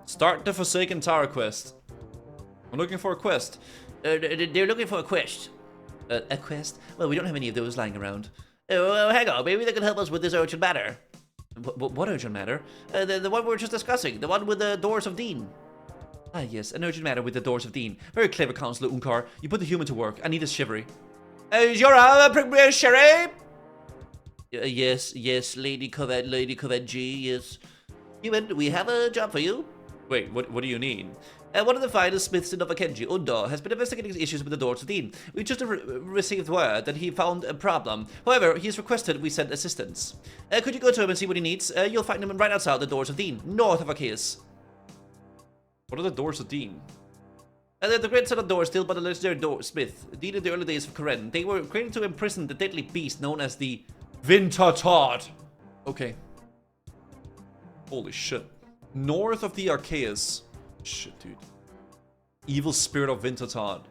Start the Forsaken Tower quest. I'm looking for a quest. They're looking for a quest. A quest? Well, we don't have any of those lying around. Well, hang on. Maybe they can help us with this urgent matter. What urgent matter? The one we were just discussing. The one with the Doors of Dean. Ah, yes. An urgent matter with the Doors of Dean. Very clever, Counselor Unkar. You put the human to work. I need a shivery. You're a Sherry? Yes, Lady Covet G, yes. Human, we have a job for you. Wait, what do you need? One of the finest smiths in Nova Kenshi, Undor, has been investigating issues with the Doors of Dean. We just received word that he found a problem. However, he's requested we send assistance. Could you go to him and see what he needs? You'll find him right outside the Doors of Dean, north of Arceuus. What are the Doors of Dean? The great set of doors still by the legendary smith. Dean in the early days of Karen. They were created to imprison the deadly beast known as the Vintertod. Okay. Holy shit. North of the Arceuus. Shit, dude. Evil spirit of Vintertod.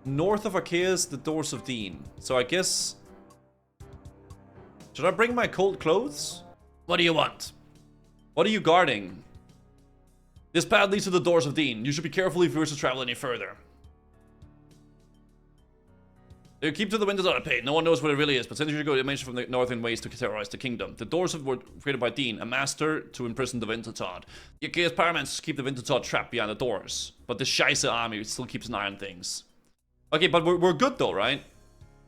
North of Arceuus, the Doors of Dean. So I guess... Should I bring my cold clothes? What do you want? What are you guarding? This path leads to the Doors of Dean. You should be careful if you wish to travel any further. You keep to the windows unpaid. No one knows what it really is, but since you should go dimension from the northern ways to terrorize the kingdom. The doors were created by Dean, a master to imprison the Vintertod. The Arceuus paraments keep the Vintertod trapped behind the doors, but the Scheisse army still keeps an eye on things. Okay, but we're good though, right?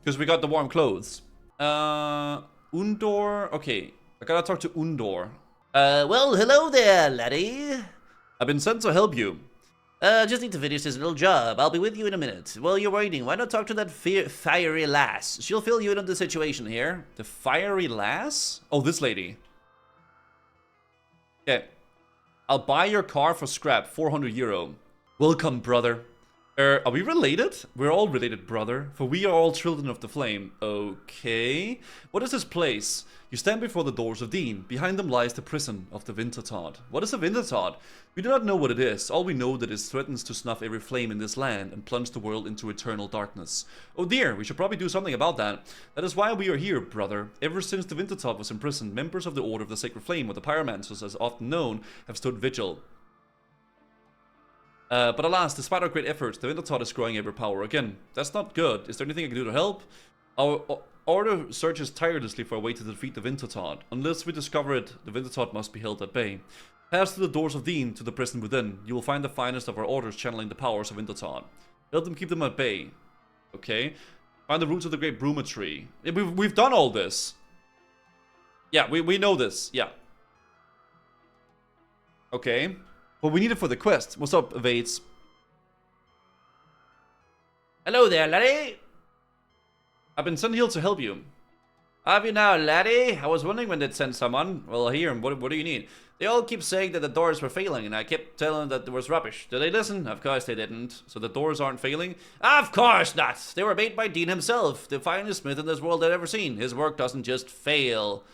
Because we got the warm clothes. Undor. Okay, I gotta talk to Undor. Well, hello there, laddie. I've been sent to help you. Just need to finish this little job. I'll be with you in a minute. While you're waiting, why not talk to that fiery lass? She'll fill you in on the situation here. The fiery lass? Oh, this lady. Okay. I'll buy your car for scrap, 400 euro. Welcome, brother. Are we related? We're all related, brother. For we are all children of the flame. Okay. What is this place? You stand before the Doors of Dean. Behind them lies the prison of the Vintertod. What is a Vintertod? We do not know what it is. All we know that it threatens to snuff every flame in this land and plunge the world into eternal darkness. Oh dear, we should probably do something about that. That is why we are here, brother. Ever since the Vintertod was imprisoned, members of the Order of the Sacred Flame, or the Pyromancers as often known, have stood vigil. But alas, despite our great efforts, the Vintertod is growing ever power again. That's not good. Is there anything I can do to help? Our Order searches tirelessly for a way to defeat the Vintertod. Unless we discover it, the Vintertod must be held at bay. Pass through the Doors of Dean to the prison within. You will find the finest of our orders channeling the powers of Vintertod. Help them keep them at bay. Okay. Find the roots of the great Bruma tree. We've done all this. Yeah, we know this. Yeah. Okay. But we need it for the quest. What's up, Vates? Hello there, laddie. I've been sent here to help you. Have you now, laddie? I was wondering when they'd send someone. Well, here, what do you need? They all keep saying that the doors were failing, and I kept telling them that it was rubbish. Did they listen? Of course they didn't. So the doors aren't failing? Of course not! They were made by Dean himself, the finest smith in this world I'd ever seen. His work doesn't just fail.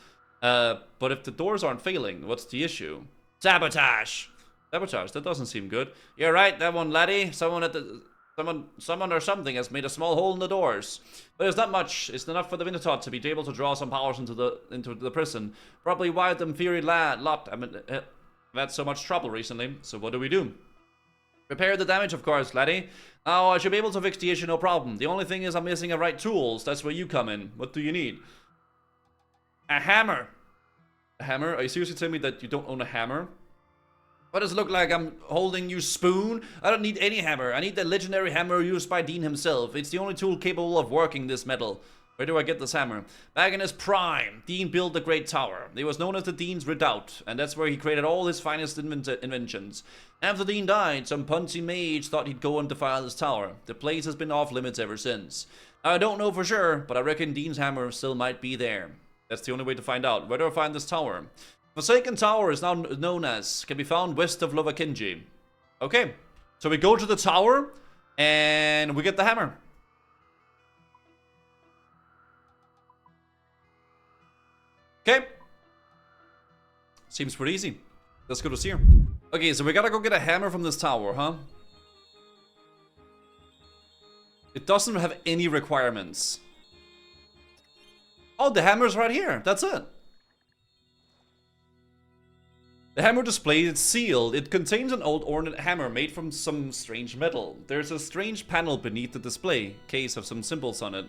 But if the doors aren't failing, what's the issue? Sabotage! Sabotage, that doesn't seem good. You're right, that one, laddie. Someone or something has made a small hole in the doors. But it's not much. It's enough for the Minotaur to be able to draw some powers into the prison. Probably why the inferior lot. I mean, I've had so much trouble recently. So what do we do? Repair the damage, of course, laddie. Now, I should be able to fix the issue, no problem. The only thing is I'm missing the right tools. That's where you come in. What do you need? A hammer. A hammer? Are you seriously telling me that you don't own a hammer? Why does it look like I'm holding you spoon? I don't need any hammer. I need the legendary hammer used by Dean himself. It's the only tool capable of working this metal. Where do I get this hammer? Back in his prime, Dean built the Great Tower. It was known as the Dean's Redoubt, and that's where he created all his finest inventions. After Dean died, some punsy mage thought he'd go and defile his tower. The place has been off limits ever since. I don't know for sure, but I reckon Dean's hammer still might be there. That's the only way to find out. Where do I find this tower? Forsaken Tower is now known as, can be found west of Lovakinji. Okay, so we go to the tower, and we get the hammer. Okay. Seems pretty easy. Let's go to Seer. Okay, so we gotta go get a hammer from this tower, huh? It doesn't have any requirements. Oh, the hammer's right here. That's it. The hammer display is sealed. It contains an old ornate hammer made from some strange metal. There's a strange panel beneath the display case of some symbols on it.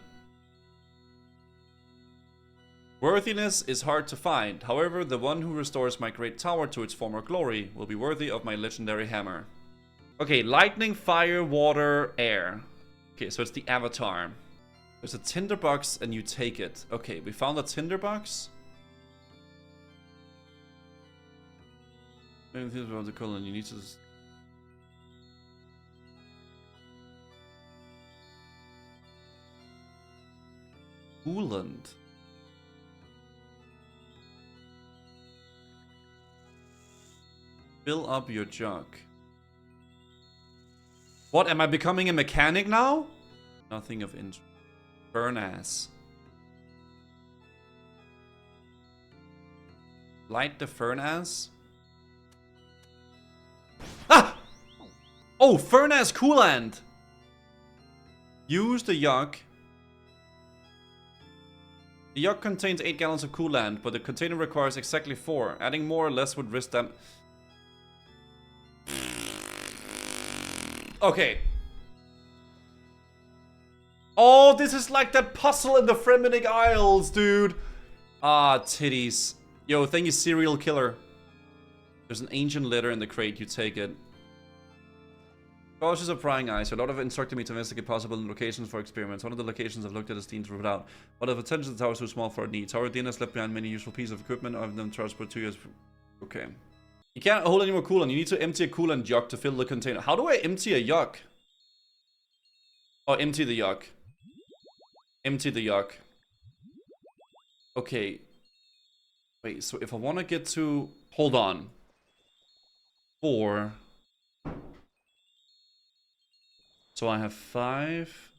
Worthiness is hard to find. However, the one who restores my great tower to its former glory will be worthy of my legendary hammer. Okay, lightning, fire, water, air. Okay, so it's the avatar. There's a tinderbox and you take it. Okay, we found a tinderbox. Anything about the colon, you need to... Coolant. Fill up your jug. What, am I becoming a mechanic now? Nothing of interest. Burn ass. Light the furnace. Ah! Oh, furnace coolant. Use the jug. The jug contains 8 gallons of coolant, but the container requires exactly 4. Adding more or less would risk them. Okay. Oh, this is like that puzzle in the Fremenic Isles, dude. Ah, titties. Yo, thank you, serial killer. There's an ancient letter in the crate. You take it. Cautious of prying eyes. A lot of instructed me to investigate possible locations for experiments. One of the locations I've looked at is Dean's Redoubt. But the potential of the tower is too small for our needs. Tower Dean has left behind many useful pieces of equipment. I've them transport 2 years. Okay. You can't hold any more coolant. You need to empty a coolant jug to fill the container. How do I empty a jug? Oh, empty the jug. Empty the jug. Okay. Wait, so if I want to get to... Hold on. 4. So I have 5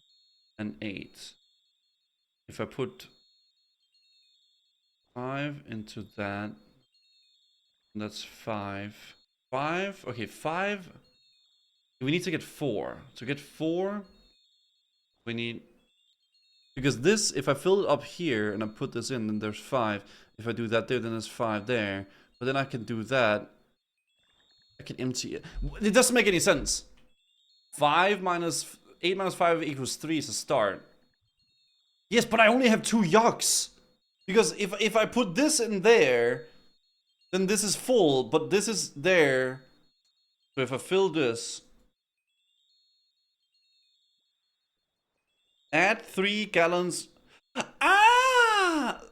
and 8. If I put 5 into that, that's 5. 5? Okay, 5. We need to get 4. To get 4, we need... Because this, if I fill it up here and I put this in, then there's 5. If I do that there, then there's 5 there. But then I can do that. I can empty it. It doesn't make any sense. 8 minus 5 equals 3 is a start. Yes, but I only have 2 yucks. Because if I put this in there, then this is full, but this is there. So if I fill this, add 3 gallons. Ah!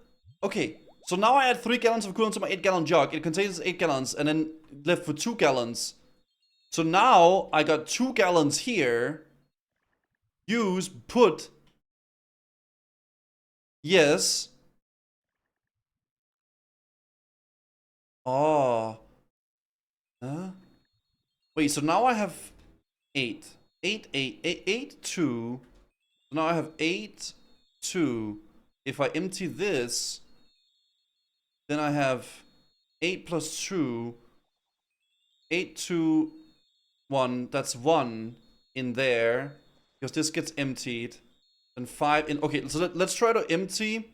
Okay, so now I add 3 gallons of coolant to my 8-gallon jug. It contains 8 gallons, and then left with 2 gallons. So now I got 2 gallons here. Use, put. Yes. Oh. Huh? Wait, so now I have 8. 8, 8, 8, 8, 2. So now I have 8, 2. If I empty this, then I have 8 plus 2. 8, 2, 1. That's 1 in there. Because this gets emptied. And 5 in... Okay, so let's try to empty...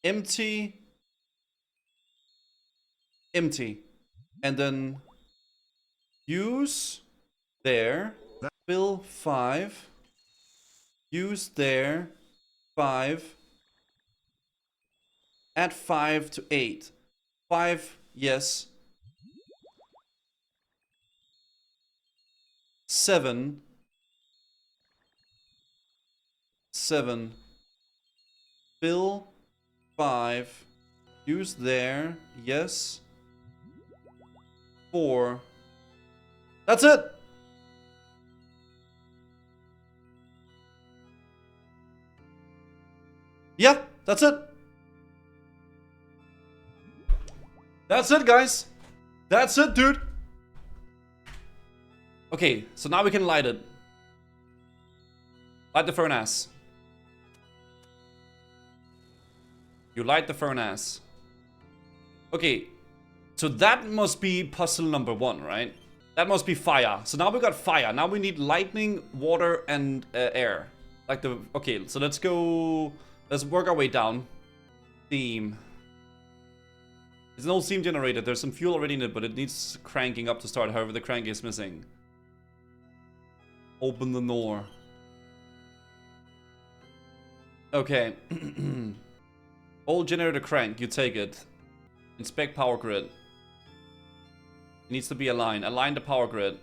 Empty... Empty. And then... Use... There. Fill 5. Use there. 5. Add 5 to 8. 5, yes. 7. 7. Fill 5. Use there, yes. 4. That's it! Yeah, that's it. That's it, guys. That's it, dude. Okay, so now we can light it. Light the furnace. You light the furnace. Okay, so that must be puzzle number 1, right? That must be fire. So now we got fire. Now we need lightning, water, and air. Like the... Okay, so let's go... Let's work our way down. Steam. It's an old steam generator. There's some fuel already in it, but it needs cranking up to start. However, the crank is missing. Open the door. Okay. Old generator crank. You take it. Inspect power grid. It needs to be aligned. Align the power grid.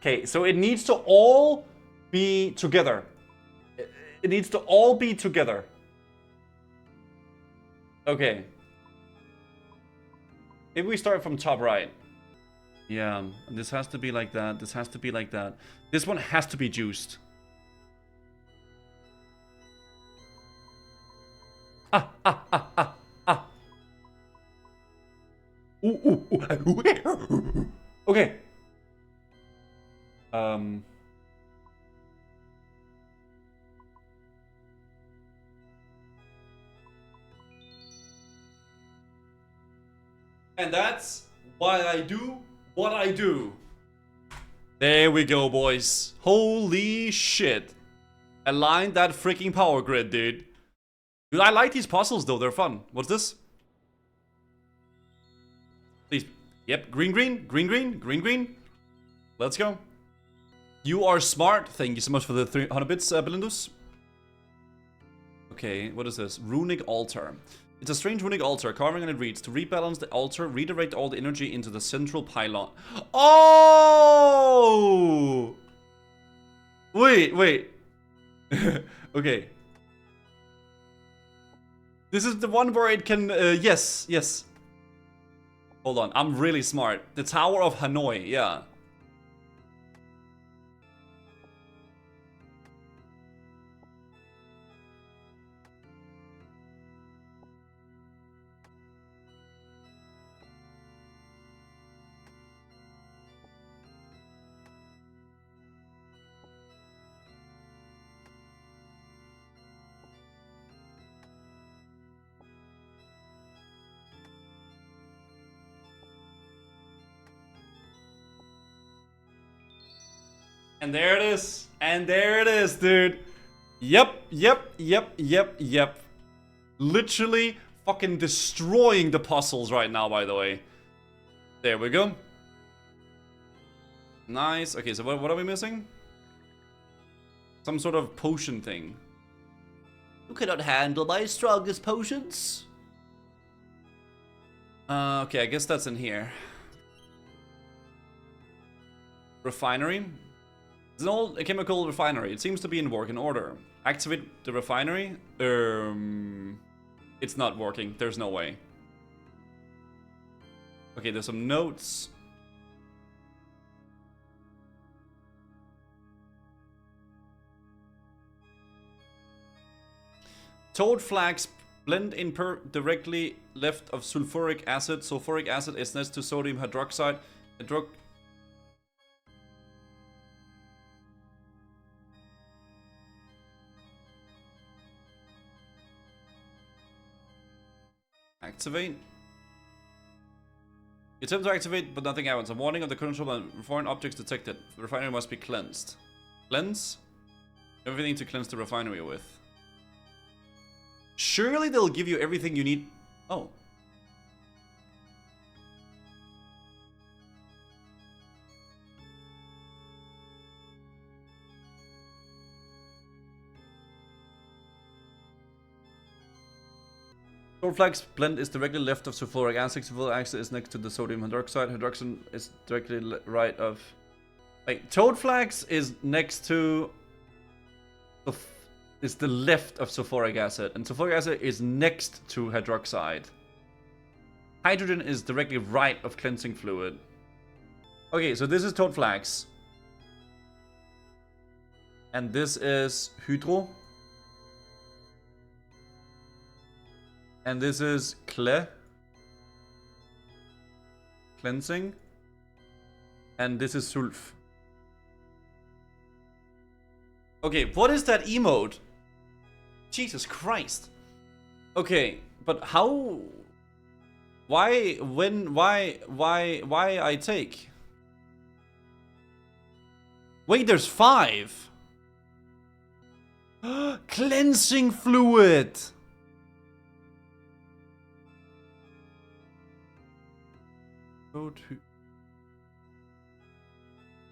Okay, so it needs to all be together. It needs to all be together. Okay. Maybe we start from top right. Yeah, this has to be like that. This has to be like that. This one has to be juiced. Ah, ah, ah, ah, ah. Ooh, ooh, ooh. Okay. And that's why I do what I do. There we go, boys. Holy shit. Align that freaking power grid, dude. Dude, I like these puzzles, though. They're fun. What's this? Please. Yep. Green, green. Green, green. Green, green. Let's go. You are smart. Thank you so much for the 300 bits, Belindus. Okay, what is this? Runic altar. It's a strange runic altar. Carving on it reads, to rebalance the altar, redirect all the energy into the central pylon. Oh! Wait, wait. Okay. This is the one where it can... yes, yes. Hold on, I'm really smart. The Tower of Hanoi, yeah. And there it is. And there it is, dude. Yep, yep, yep, yep, yep. Literally fucking destroying the puzzles right now, by the way. There we go. Nice. Okay, so what are we missing? Some sort of potion thing. You cannot handle my strongest potions. Okay, I guess that's in here. Refinery. It's an old chemical refinery. It seems to be in working order. Activate the refinery. It's not working. There's no way. Okay, there's some notes. Toad flags blend in directly left of sulfuric acid. Sulfuric acid is next to sodium hydroxide. Activate. You attempt to activate, but nothing happens. A warning of the control and foreign objects detected. The refinery must be cleansed. Cleanse? Everything to cleanse the refinery with. Surely they'll give you everything you need. Oh. Toad flags blend is directly left of sulfuric acid. Sulfuric acid is next to the sodium hydroxide. Hydroxide is directly right of... Wait, toad flags is next to... is the left of sulfuric acid. And sulfuric acid is next to hydroxide. Hydrogen is directly right of cleansing fluid. Okay, so this is toad flags. And this is hydro. And this is cleansing. And this is sulf. Okay, what is that emote? Jesus Christ. Okay, but how... Why I take? Wait, there's 5. Cleansing fluid. Go to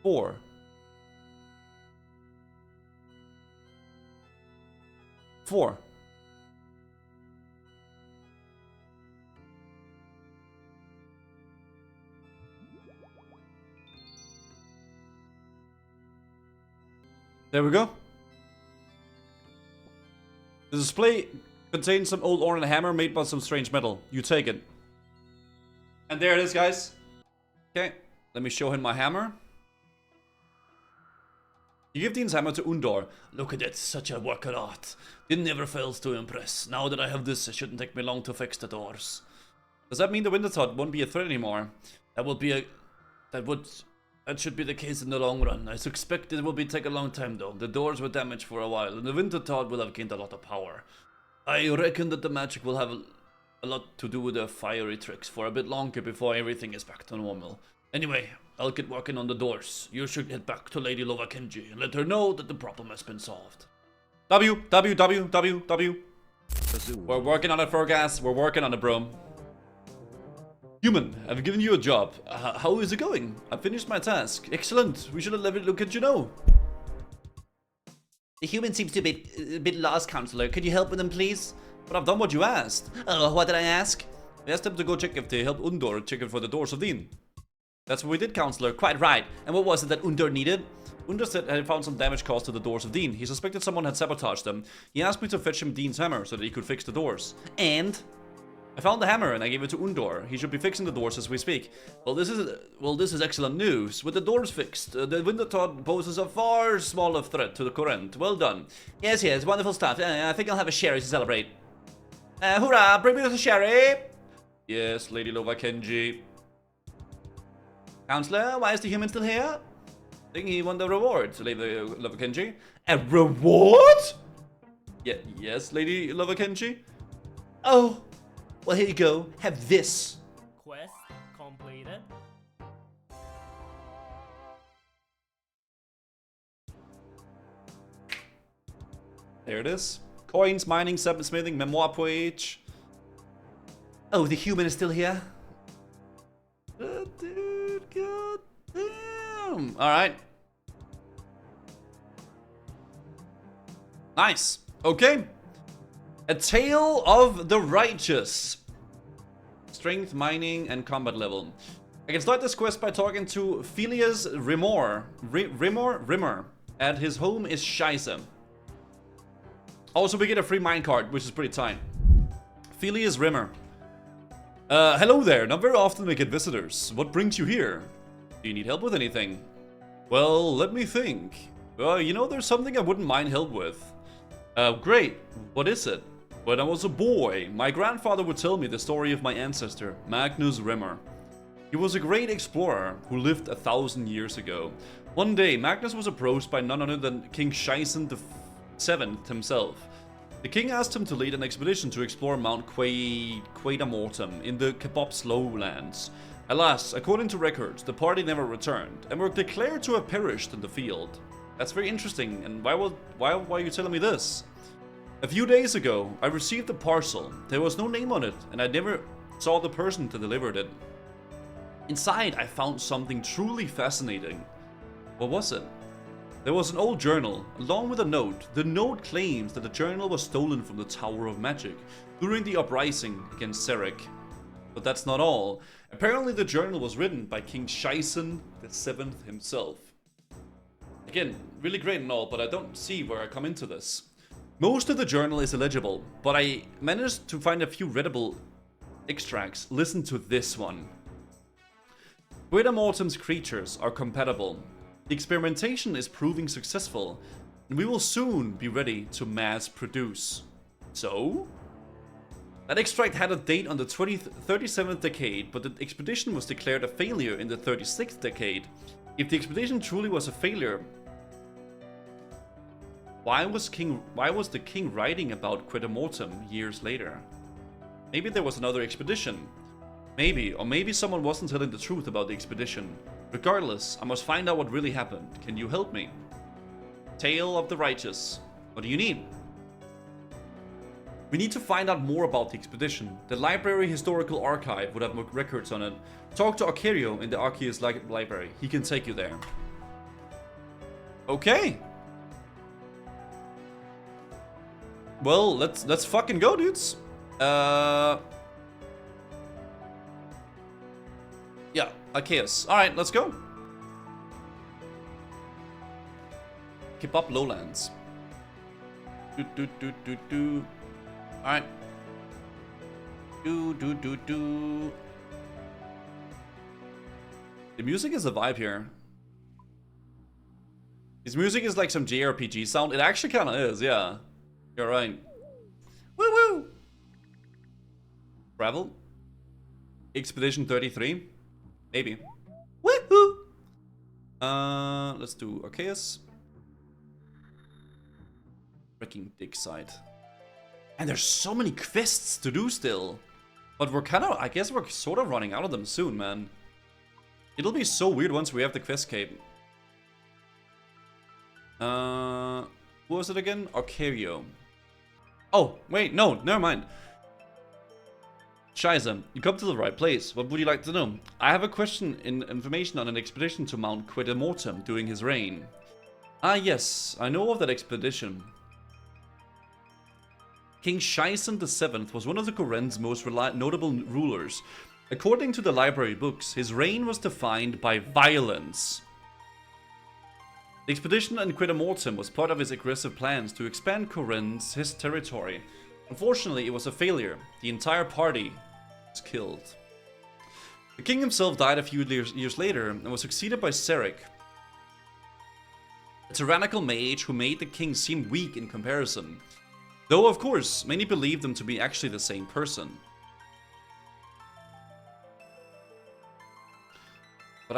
4. There we go. The display contains some old ore and a hammer made by some strange metal. You take it. And there it is, guys. Okay, let me show him my hammer. You give Dean's hammer to Undor. Look at it, such a work of art. It never fails to impress. Now that I have this, it shouldn't take me long to fix the doors. Does that mean the Wintertodt won't be a threat anymore? That should be the case in the long run. I suspect it will take a long time though. The doors were damaged for a while, and the Wintertodt will have gained a lot of power. I reckon that the magic will have a lot to do with the fiery tricks for a bit longer before everything is back to normal. Anyway, I'll get working on the doors. You should head back to Lady Lovakenji and let her know that the problem has been solved. W. We're working on it, Fergas. We're working on it, bro. Human, I've given you a job. How is it going? I finished my task. Excellent. We should have let Lovakenji know. The human seems to be a bit lost, Counselor. Could you help with him, please? But I've done what you asked. Oh, what did I ask? I asked them to go check if they helped Undor check it for the doors of Dean. That's what we did, Counselor. Quite right. And what was it that Undor needed? Undor said he found some damage caused to the doors of Dean. He suspected someone had sabotaged them. He asked me to fetch him Dean's hammer so that he could fix the doors. And I found the hammer and I gave it to Undor. He should be fixing the doors as we speak. Well, this is excellent news. With the doors fixed, the Wintertodt poses a far smaller threat to the current. Well done. Yes, wonderful stuff. I think I'll have a sherry to celebrate. Hurrah! Bring me the sherry! Yes, Lady Lovakenji. Counselor, why is the human still here? I think he won the reward, Lady Lovakenji. A reward? Yeah, yes, Lady Lovakenji. Oh, well, here you go. Have this. Quest completed. There it is. Coins, mining, smithing, memoir page. Oh, the human is still here? Dude, god damn. Alright. Nice. Okay. A Tale of the Righteous. Strength, mining, and combat level. I can start this quest by talking to Phileas Rimmer. Rimmer. And his home is Scheisse. Also, we get a free minecart, which is pretty tight. Phileas Rimmer. Hello there. Not very often we get visitors. What brings you here? Do you need help with anything? Well, let me think. You know, there's something I wouldn't mind help with. Great. What is it? When I was a boy, my grandfather would tell me the story of my ancestor, Magnus Rimmer. He was a great explorer who lived 1,000 years ago. One day, Magnus was approached by none other than King Shaisen VII himself. The king asked him to lead an expedition to explore Mount Quaidamortem in the Kebob's lowlands. Alas, according to records, the party never returned and were declared to have perished in the field. That's very interesting, and why are you telling me this? A few days ago, I received a parcel. There was no name on it, and I never saw the person that delivered it. Inside, I found something truly fascinating. What was it? There was an old journal, along with a note. The note claims that the journal was stolen from the Tower of Magic during the uprising against Serek. But that's not all. Apparently the journal was written by King Shaisen VII himself. Again, really great and all, but I don't see where I come into this. Most of the journal is illegible, but I managed to find a few readable extracts. Listen to this one. Quaidamortem's creatures are compatible. The experimentation is proving successful, and we will soon be ready to mass produce. So? That extract had a date on the 37th decade, but the expedition was declared a failure in the 36th decade. If the expedition truly was a failure, why was the king writing about Quaidamortem years later? Maybe there was another expedition. Maybe, or maybe someone wasn't telling the truth about the expedition. Regardless, I must find out what really happened. Can you help me? Tale of the Righteous. What do you need? We need to find out more about the expedition. The Library Historical Archive would have more records on it. Talk to Arceuus in the Arceuus library. He can take you there. Okay. Well, let's fucking go, dudes. Yeah, Arceuus. Alright, let's go. Keep up lowlands. Alright. The music is a vibe here. This music is like some JRPG sound. It actually kind of is, yeah. You're right. Woo woo! Travel? Expedition 33? Maybe. Woohoo! Let's do Arceuus. Freaking dig site. And there's so many quests to do still. But we're kind of, I guess we're sort of running out of them soon, man. It'll be so weird once we have the quest cape. Who was it again? Arceuus. Oh, wait, no, never mind. Shaisen, you come to the right place. What would you like to know? I have a question in information on an expedition to Mount Quaidamortem during his reign. Ah yes, I know of that expedition. King Shaisen VII was one of the Koren's most notable rulers. According to the library books, his reign was defined by violence. The expedition in Quaidamortem was part of his aggressive plans to expand his territory. Unfortunately, it was a failure. The entire party was killed. The king himself died a few years later and was succeeded by Serek, a tyrannical mage who made the king seem weak in comparison. Though, of course, many believed them to be actually the same person. But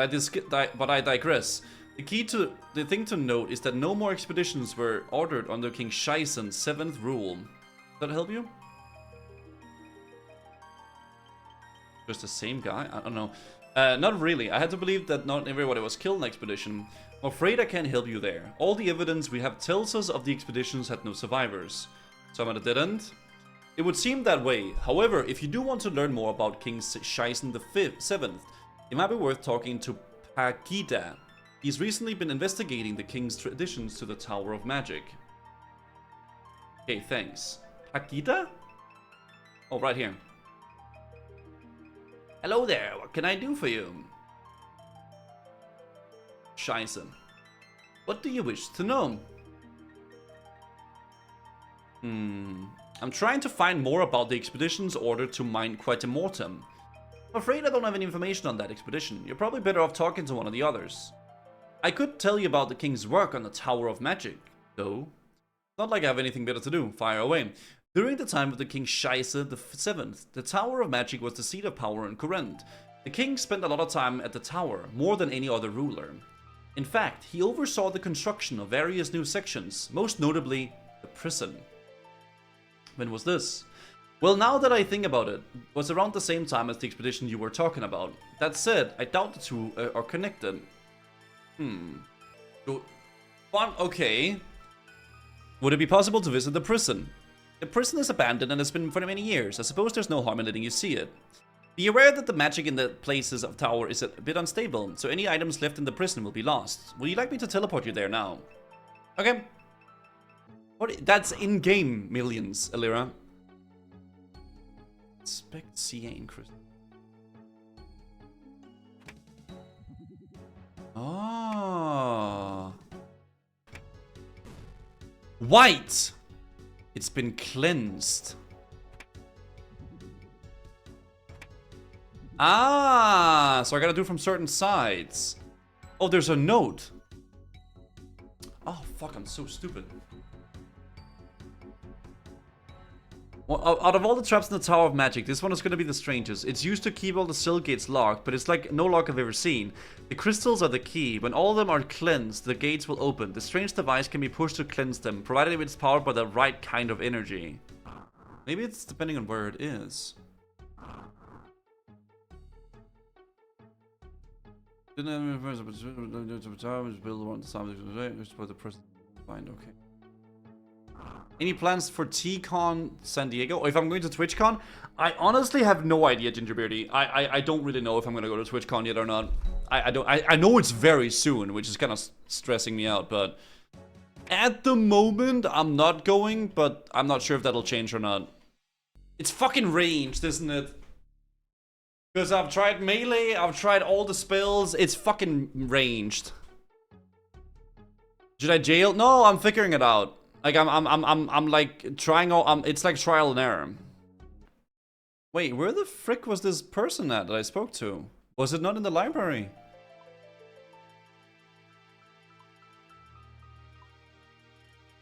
I digress. The thing to note is that no more expeditions were ordered under King Shaisen's 7th rule. Does that help you? Just the same guy? I don't know. Not really. I had to believe that not everybody was killed in the expedition. I'm afraid I can't help you there. All the evidence we have tells us of the expeditions had no survivors. So I'm at a dead end? It would seem that way. However, if you do want to learn more about King Shaisen VII, it might be worth talking to Pagida. He's recently been investigating the king's traditions to the Tower of Magic. Okay, thanks. Pagida? Oh, right here. Hello there, what can I do for you? Shaisen. What do you wish to know? I'm trying to find more about the expedition's order to mine Quaidamortem. I'm afraid I don't have any information on that expedition. You're probably better off talking to one of the others. I could tell you about the king's work on the Tower of Magic, though. Not like I have anything better to do. Fire away. During the time of the King Scheisse the Seventh, the Tower of Magic was the seat of power in Corinth. The king spent a lot of time at the tower, more than any other ruler. In fact, he oversaw the construction of various new sections, most notably the prison. When was this? Well, now that I think about it, it was around the same time as the expedition you were talking about. That said, I doubt the two are connected. Okay. Would it be possible to visit the prison? The prison is abandoned and has been for many years. I suppose there's no harm in letting you see it. Be aware that the magic in the places of tower is a bit unstable, so any items left in the prison will be lost. Would you like me to teleport you there now? Okay. That's in-game millions, Alira. Inspect CA increase. Ah. White! It's been cleansed. Ah, so I gotta do it from certain sides. Oh, there's a note. Oh, fuck, I'm so stupid. Well, out of all the traps in the Tower of Magic, this one is gonna be the strangest. It's used to keep all the cell gates locked, but it's like no lock I've ever seen. The crystals are the key. When all of them are cleansed, the gates will open. The strange device can be pushed to cleanse them, provided it's powered by the right kind of energy. Maybe it's depending on where it is. Okay. Any plans for TCon San Diego? Or if I'm going to TwitchCon? I honestly have no idea, Gingerbeardy. I don't really know if I'm going to go to TwitchCon yet or not. I know it's very soon, which is kind of stressing me out, but at the moment I'm not going, but I'm not sure if that'll change or not. It's fucking ranged, isn't it? Because I've tried melee, I've tried all the spells, it's fucking ranged. Should I jail? No, I'm figuring it out. Like I'm like trying all it's like trial and error. Wait, where the frick was this person at that I spoke to? Was it not in the library?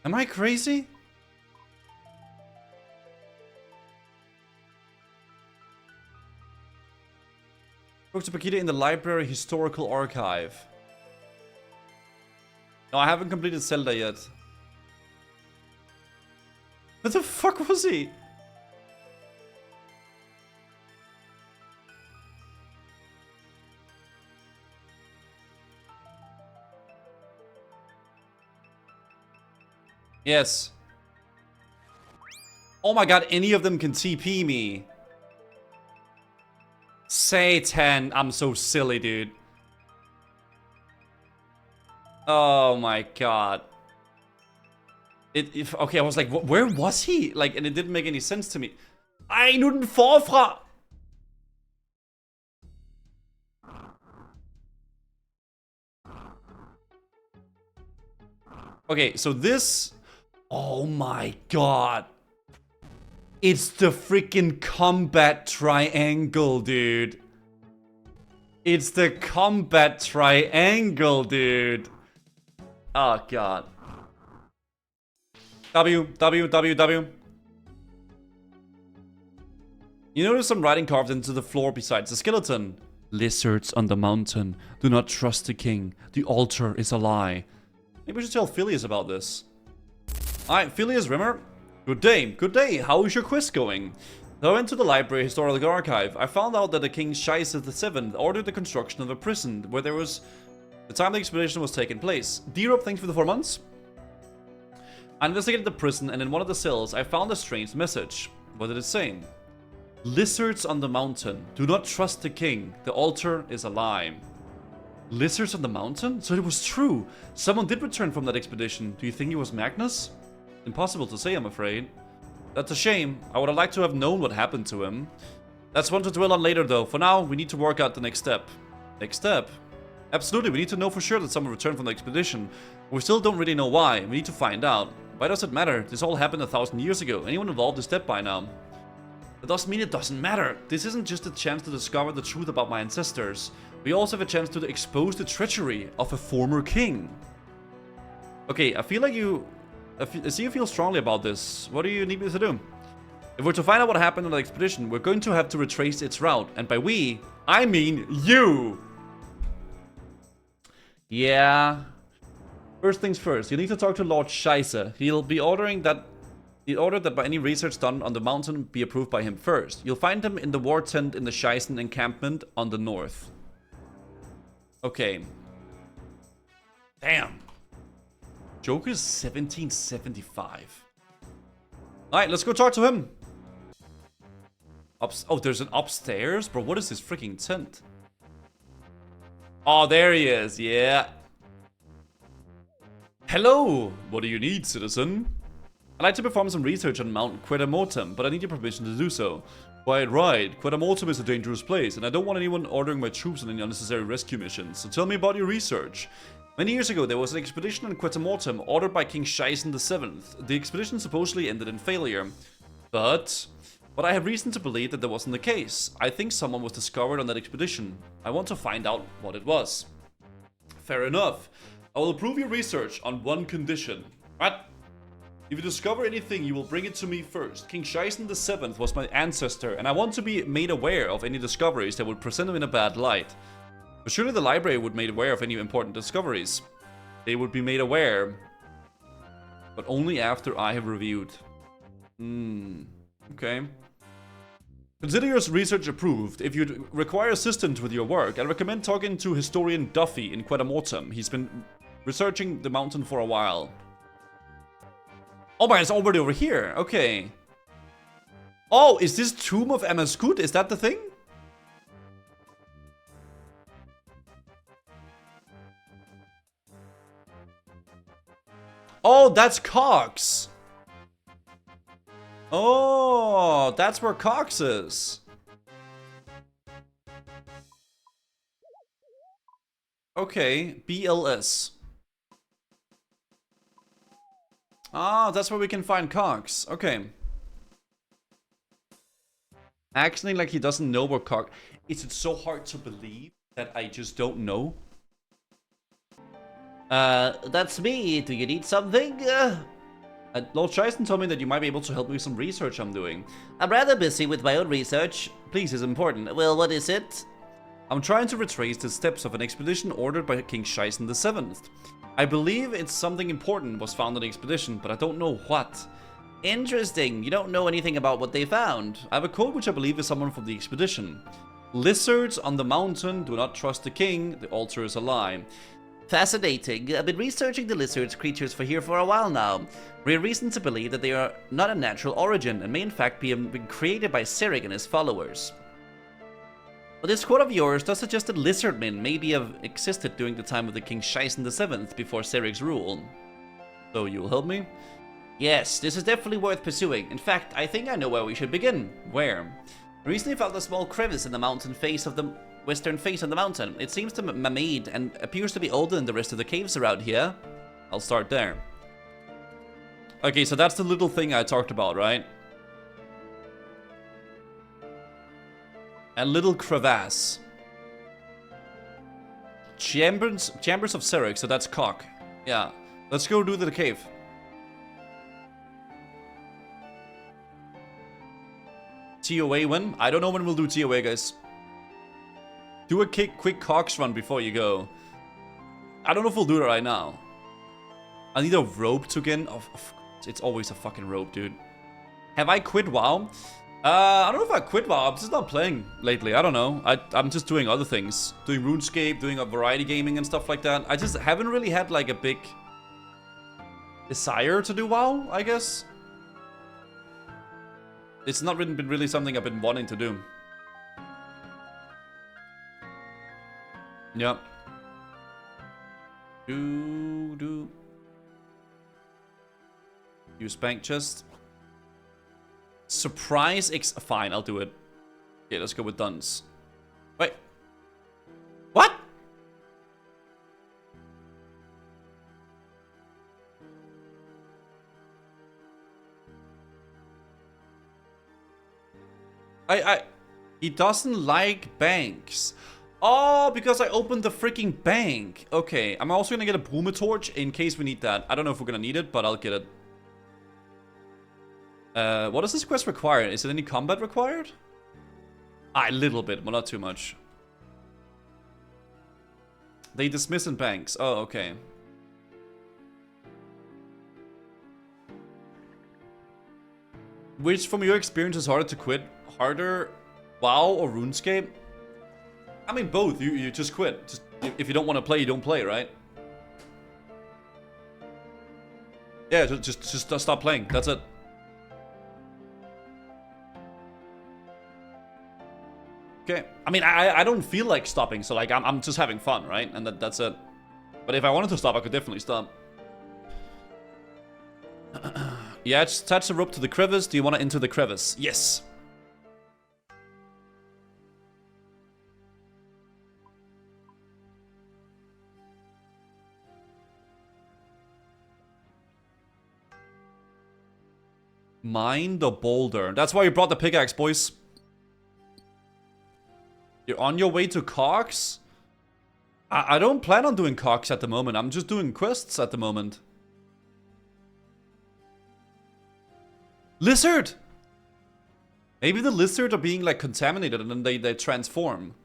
Am I crazy? Spoke to Paquita in the library historical archive. No, I haven't completed Zelda yet. Where the fuck was he? Yes. Oh my god, any of them can TP me. Satan, I'm so silly, dude. Oh my god. Okay, I was like, where was he? Like, and it didn't make any sense to me. Ej, nu er den forfra! Okay, so this... Oh my god. It's the freaking combat triangle, dude. It's the combat triangle, dude. Oh god. W. You notice some writing carved into the floor besides the skeleton. Lizards on the mountain. Do not trust the king. The altar is a lie. Maybe we should tell Phileas about this. Alright, Phileas Rimmer. Good day. Good day. How is your quest going? I went to the library historical archive. I found out that the King Scheisse VII ordered the construction of a prison where there was... the time the expedition was taking place. D-Rob, thanks for the 4 months. I investigated the prison, and in one of the cells, I found a strange message. What did it say? Lizards on the mountain. Do not trust the king. The altar is a lie. Lizards on the mountain? So it was true. Someone did return from that expedition. Do you think it was Magnus? Impossible to say, I'm afraid. That's a shame. I would have liked to have known what happened to him. That's one to dwell on later, though. For now, we need to work out the next step. Next step? Absolutely, we need to know for sure that someone returned from the expedition. We still don't really know why. We need to find out. Why does it matter? This all happened 1,000 years ago. Anyone involved is dead by now. That doesn't mean it doesn't matter. This isn't just a chance to discover the truth about my ancestors. We also have a chance to expose the treachery of a former king. Okay, I feel like you... I see you feel strongly about this. What do you need me to do? If we're to find out what happened on the expedition, we're going to have to retrace its route. And by we, I mean you! Yeah. First things first, you need to talk to Lord Scheisse. He ordered that by any research done on the mountain be approved by him first. You'll find him in the war tent in the Scheissen encampment on the north. Okay. Damn. Joker's 1775. Alright, let's go talk to him. Oh, there's an upstairs? Bro, what is this freaking tent? Oh, there he is. Yeah. Hello. What do you need, citizen? I'd like to perform some research on Mount Quedamortem, but I need your permission to do so. Quite right. Quedamortem is a dangerous place, and I don't want anyone ordering my troops on any unnecessary rescue missions. So tell me about your research. Many years ago, there was an expedition on Quedamortem ordered by King Scheissen VII. The expedition supposedly ended in failure. But I have reason to believe that wasn't the case. I think someone was discovered on that expedition. I want to find out what it was. Fair enough. I will approve your research on one condition. What? If you discover anything, you will bring it to me first. King Scheissen VII was my ancestor, and I want to be made aware of any discoveries that would present him in a bad light. But surely the library would be made aware of any important discoveries. They would be made aware, but only after I have reviewed. Okay. Consider your research approved. If you require assistance with your work, I recommend talking to historian Duffy in Quedamortem. He's been researching the mountain for a while. Oh my, it's already over here. Okay. Oh, is this Tomb of Amascut? Is that the thing? Oh, that's Cox. Oh, that's where Cox is. Okay, BLS. Ah, that's where we can find Cox. Okay. Acting like he doesn't know where Cox... Is it so hard to believe that I just don't know? That's me. Do you need something? Lord Scheissen told me that you might be able to help me with some research I'm doing. I'm rather busy with my own research. Please, it's important. Well, what is it? I'm trying to retrace the steps of an expedition ordered by King Scheissen VII. I believe it's something important was found on the expedition, but I don't know what. Interesting. You don't know anything about what they found. I have a quote which I believe is someone from the expedition. Lizards on the mountain do not trust the king. The altar is a lie. Fascinating. I've been researching the lizards creatures for a while now. We have reason to believe that they are not a natural origin and may in fact be been created by Serig and his followers. But this quote of yours does suggest that lizardmen maybe have existed during the time of the King Scheissen VII before Serig's rule. So you'll help me? Yes, this is definitely worth pursuing. In fact, I think I know where we should begin. Where? I recently found a small crevice in the mountain face of the western face of the mountain. It seems to be made and appears to be older than the rest of the caves around here. I'll start there. Okay, so that's the little thing I talked about, right? A little crevasse. Chambers of Serig, so that's cock. Yeah, let's go do the cave. TOA when? I don't know when we'll do TOA, guys. Do a quick Cox run before you go. I don't know if we'll do it right now. I need a rope to get in. Oh, it's always a fucking rope, dude. Have I quit WoW? I don't know if I quit WoW. I'm just not playing lately. I don't know. I'm just doing other things. Doing RuneScape, doing a variety gaming and stuff like that. I just haven't really had like a big desire to do WoW, I guess. It's not been really something I've been wanting to do. Yep. Do. Use bank chest. Surprise fine, I'll do it. Okay, let's go with Duns. Wait. What? He doesn't like banks. Oh, because I opened the freaking bank. Okay, I'm also gonna get a boomer torch in case we need that. I don't know if we're gonna need it, but I'll get it. What does this quest require? Is it any combat required? A little bit, but not too much. They dismiss in banks. Oh, okay. Which, from your experience, is harder to quit? Harder, WoW or RuneScape? I mean, both. You just quit. Just, if you don't want to play, you don't play, right? Yeah, just stop playing. That's it. Okay. I mean, I don't feel like stopping, so like I'm just having fun, right? And that's it. But if I wanted to stop, I could definitely stop. Yeah, just attach the rope to the crevice. Do you want to enter the crevice? Yes. Mine the boulder. That's why you brought the pickaxe, boys. You're on your way to Cox? I don't plan on doing Cox at the moment. I'm just doing quests at the moment. Lizard! Maybe the lizard are being like contaminated and then they transform.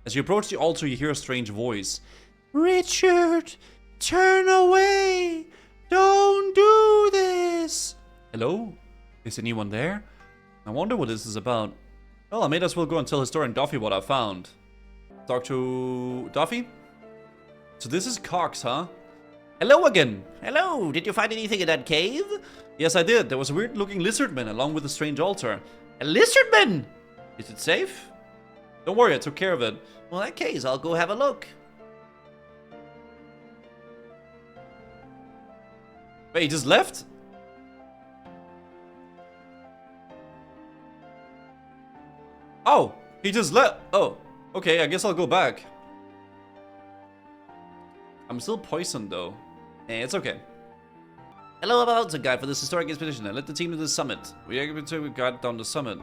As you approach the altar, you hear a strange voice. Richard, turn away! Don't do this! Hello? Is anyone there? I wonder what this is about. Well, I may as well go and tell historian Duffy what I found. Talk to Duffy? So this is Cox, huh? Hello again! Hello, did you find anything in that cave? Yes, I did. There was a weird-looking lizardman along with a strange altar. A lizardman? Is it safe? Don't worry, I took care of it. Well, in that case, I'll go have a look. Wait, he just left? Oh, he just left. Oh, okay, I guess I'll go back. I'm still poisoned though. It's okay. Hello, I'm about to guide for this historic expedition. I led the team to the summit. We are going to guide down the summit.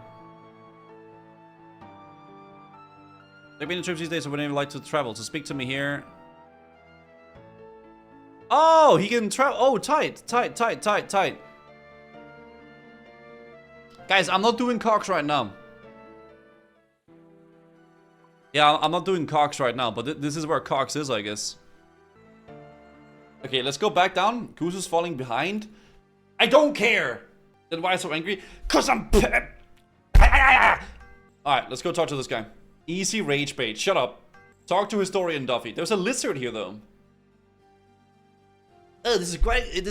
There have been trips these days, so whenever you like to travel, so speak to me here. Oh, he can travel. Oh, tight. Guys, I'm not doing Cox right now. Yeah, I'm not doing Cox right now, but this is where Cox is, I guess. Okay, let's go back down. Goose is falling behind. I don't care. Then why so angry? Cause I'm... Alright, let's go talk to this guy. Easy rage bait. Shut up. Talk to historian Duffy. There's a lizard here, though. Oh, this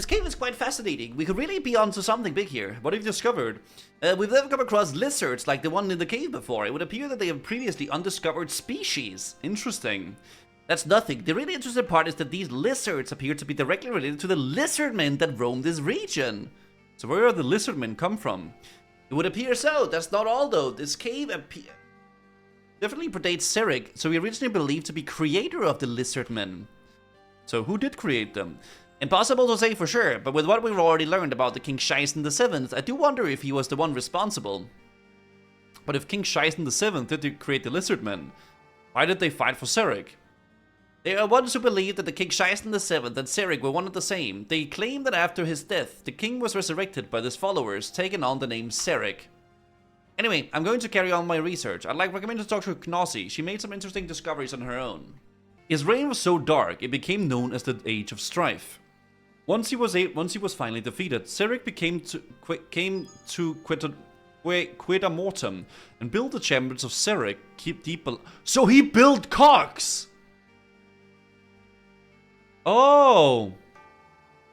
cave is quite fascinating. We could really be onto something big here. What have you discovered? We've never come across lizards like the one in the cave before. It would appear that they have previously undiscovered species. Interesting. That's nothing. The really interesting part is that these lizards appear to be directly related to the lizardmen that roam this region. So where are the lizardmen come from? It would appear so. That's not all, though. This cave definitely predates Ceric, so we originally believed to be creator of the lizardmen. So who did create them? Impossible to say for sure, but with what we've already learned about the King Shaisen VII, I do wonder if he was the one responsible. But if King Shaisen VII did create the lizardmen, why did they fight for Ceric? There are ones who believe that the King Shaisen VII and Ceric were one and the same. They claim that after his death, the king was resurrected by his followers, taking on the name Ceric. Anyway, I'm going to carry on my research. I'd like to recommend to talk to Knossi. She made some interesting discoveries on her own. His reign was so dark, it became known as the Age of Strife. Once he was finally defeated, Ceric came to Quita Mortem and built the chambers of Ceric deep below. So he built Cox! Oh!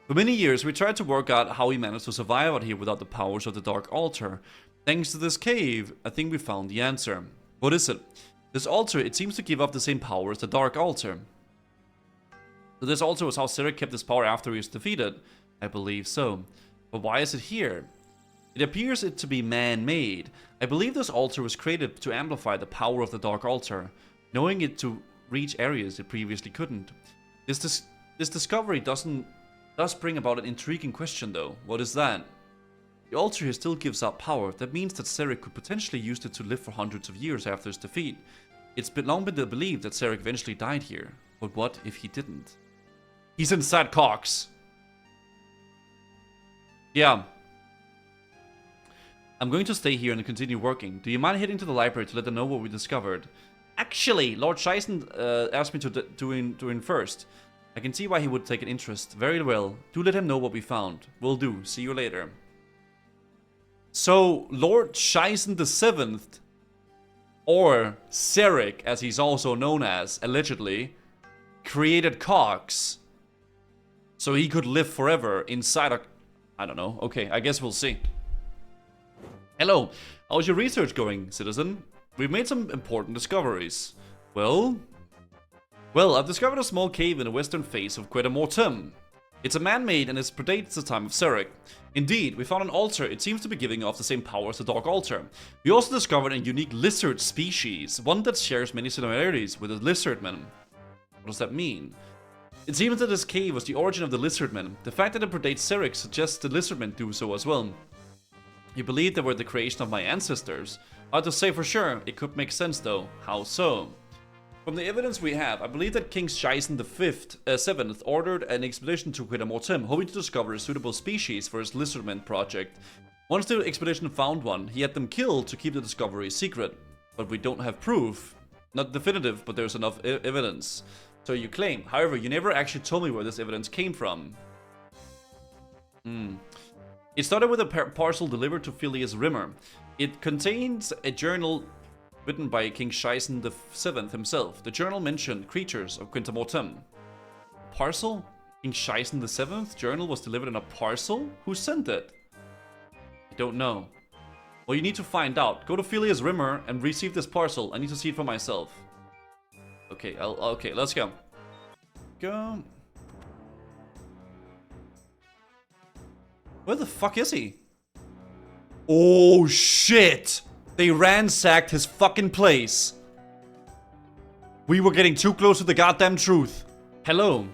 For many years, we tried to work out how he managed to survive out here without the powers of the Dark Altar. Thanks to this cave, I think we found the answer. What is it? This altar, it seems to give up the same power as the Dark Altar. So this altar was how Ceric kept his power after he was defeated? I believe so. But why is it here? It appears it to be man-made. I believe this altar was created to amplify the power of the Dark Altar, knowing it to reach areas it previously couldn't. This discovery does bring about an intriguing question though. What is that? The altar here still gives out power. That means that Ceric could potentially use it to live for hundreds of years after his defeat. It's long been believed that Ceric eventually died here. But what if he didn't? He's inside Cox. Yeah. I'm going to stay here and continue working. Do you mind heading to the library to let them know what we discovered? Actually, Lord Scheisen asked me to do in first. I can see why he would take an interest. Very well. Do let him know what we found. Will do. See you later. So, Lord Scheisen the 7th, or Seric, as he's also known as, allegedly, created Cox so he could live forever inside a... I don't know. Okay, I guess we'll see. Hello. How's your research going, citizen? We've made some important discoveries. Well, I've discovered a small cave in the western face of Quedamortem. It's a man-made and it predates the time of Seric. Indeed, we found an altar. It seems to be giving off the same power as the Dark Altar. We also discovered a unique lizard species, one that shares many similarities with the lizardmen. What does that mean? It seems that this cave was the origin of the lizardmen. The fact that it predates Seric suggests the lizardmen do so as well. You believe they were the creation of my ancestors. Hard to say for sure. It could make sense though. How so? From the evidence we have, I believe that King Scheisen the 7th ordered an expedition to Quedamortem, hoping to discover a suitable species for his lizardman project. Once the expedition found one, he had them killed to keep the discovery secret. But we don't have proof. Not definitive, but there's enough evidence. So you claim. However, you never actually told me where this evidence came from. It started with a parcel delivered to Phileas Rimmer. It contains a journal written by King Scheisen the 7th himself. The journal mentioned creatures of Quedamortem. Parcel? King Scheisen the 7th journal was delivered in a parcel? Who sent it? I don't know. Well, you need to find out. Go to Phileas Rimmer and receive this parcel. I need to see it for myself. Okay, okay, let's go. Go. Where the fuck is he? Oh shit! They ransacked his fucking place. We were getting too close to the goddamn truth. Hello.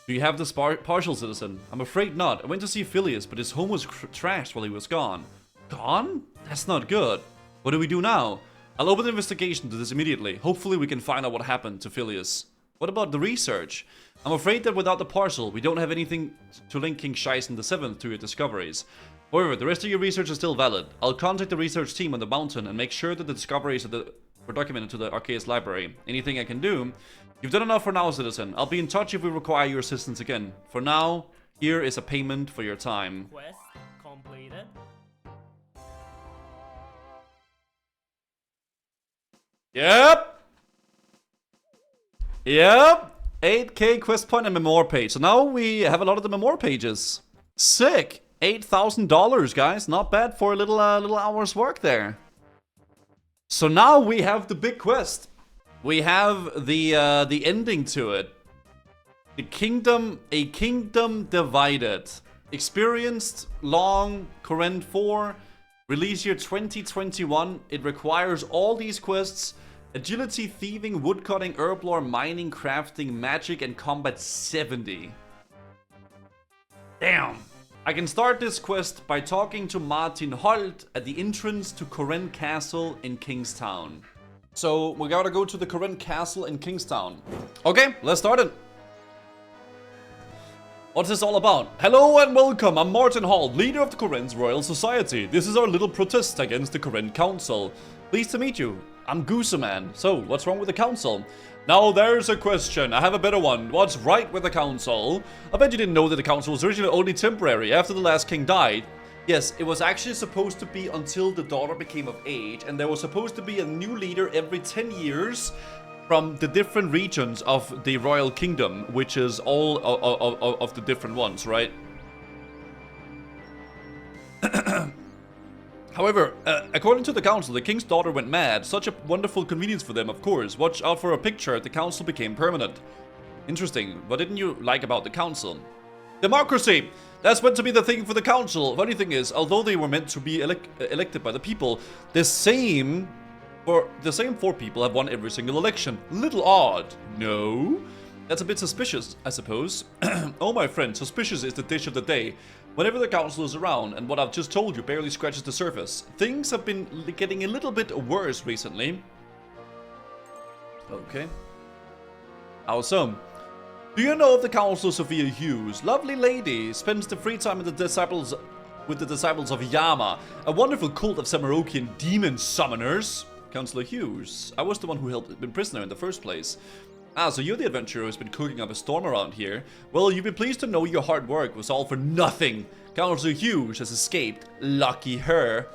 Do you have this partial, citizen? I'm afraid not. I went to see Phileas, but his home was trashed while he was gone. Gone? That's not good. What do we do now? I'll open an investigation to this immediately. Hopefully we can find out what happened to Phileas. What about the research? I'm afraid that without the parcel, we don't have anything to link King Scheisen the 7th to your discoveries. However, the rest of your research is still valid. I'll contact the research team on the mountain and make sure that the discoveries were documented to the Arceuus library. Anything I can do? You've done enough for now, citizen. I'll be in touch if we require your assistance again. For now, here is a payment for your time. Quest completed. Yep. 8k quest point and memoir page. So now we have a lot of the memoir pages. Sick. $8,000, guys. Not bad for a little hour's work there. So now we have the big quest. We have the ending to it. A kingdom divided. Experienced long Current 4. Release year 2021. It requires all these quests. Agility, thieving, woodcutting, herb lore, mining, crafting, magic, and combat 70. Damn. I can start this quest by talking to Martin Holt at the entrance to Koren Castle in Kingstown. So we gotta go to the Koren Castle in Kingstown. Okay, let's start it. What's this all about? Hello and welcome, I'm Martin Holt, leader of the Koren's Royal Society. This is our little protest against the Koren Council. Pleased to meet you. I'm Gooseman. So, what's wrong with the council? Now there's a question. I have a better one. What's right with the council? I bet you didn't know that the council was originally only temporary after the last king died. Yes, it was actually supposed to be until the daughter became of age, and there was supposed to be a new leader every 10 years from the different regions of the royal kingdom, which is all of the different ones, right? However, according to the council, the king's daughter went mad. Such a wonderful convenience for them, of course. Watch out for a picture. The council became permanent. Interesting. What didn't you like about the council? Democracy! That's meant to be the thing for the council. Funny thing is, although they were meant to be elected by the people, the same four people have won every single election. Little odd. No? That's a bit suspicious, I suppose. Oh, my friend, suspicious is the dish of the day. Whenever the council is around, and what I've just told you barely scratches the surface. Things have been getting a little bit worse recently. Okay. How so? Do you know of the Council Sophia Hughes? Lovely lady, spends the free time in the Disciples with the disciples of Yama, a wonderful cult of Samarokian demon summoners. Counselor Hughes, I was the one who helped him prisoner in the first place. Ah, so you're the adventurer who's been cooking up a storm around here. Well, you'll be pleased to know your hard work was all for nothing. Counselor Hughes has escaped. Lucky her.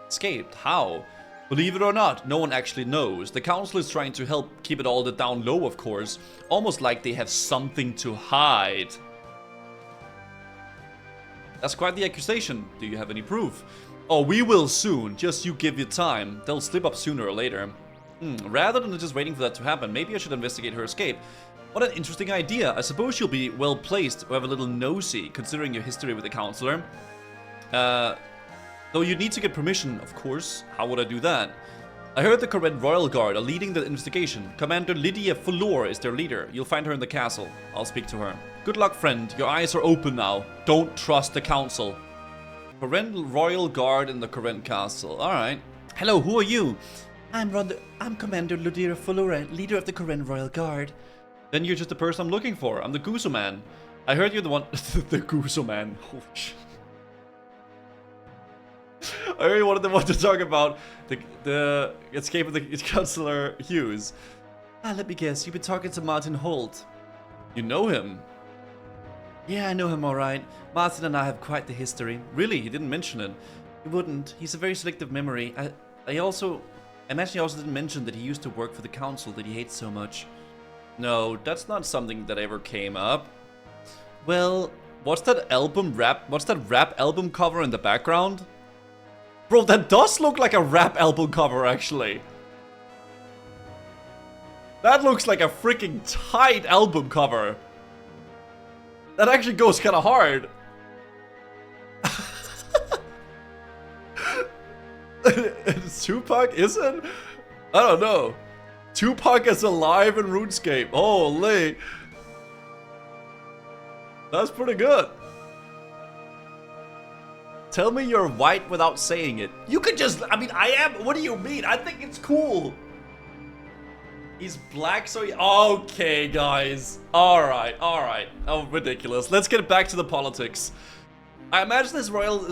Escaped? How? Believe it or not, no one actually knows. The council is trying to help keep it all down low, of course. Almost like they have something to hide. That's quite the accusation. Do you have any proof? Oh, we will soon. Just you give it time. They'll slip up sooner or later. Rather than just waiting for that to happen, maybe I should investigate her escape. What an interesting idea. I suppose you'll be well placed to have a little nosy, considering your history with the counselor. Though you need to get permission, of course. How would I do that? I heard the Correct Royal Guard are leading the investigation. Commander Lydia Fulor is their leader. You'll find her in the castle. I'll speak to her. Good luck, friend. Your eyes are open now. Don't trust the council. Correct Royal Guard in the Correct Castle. Alright. Hello, who are you? I'm Commander Lydia Fulor, leader of the Correct Royal Guard. Then you're just the person I'm looking for. I'm the Guzo Man. I heard you're the one... the Guzo Man. Holy shit. I really wanted the one to talk about the escape of the Counselor Hughes. Let me guess, you've been talking to Martin Holt. You know him? Yeah, I know him alright. Martin and I have quite the history. Really? He didn't mention it. He wouldn't. He's a very selective memory. I imagine he also didn't mention that he used to work for the council that he hates so much. No, that's not something that ever came up. Well, what's that rap album cover in the background? Bro, that does look like a rap album cover, actually. That looks like a freaking tight album cover. That actually goes kind of hard. Tupac isn't? I don't know. Tupac is alive in RuneScape. Holy. That's pretty good. Tell me you're white without saying it. You could just, I mean, I am. What do you mean? I think it's cool. He's black, so okay, guys. Alright. Oh, ridiculous. Let's get back to the politics. I imagine this royal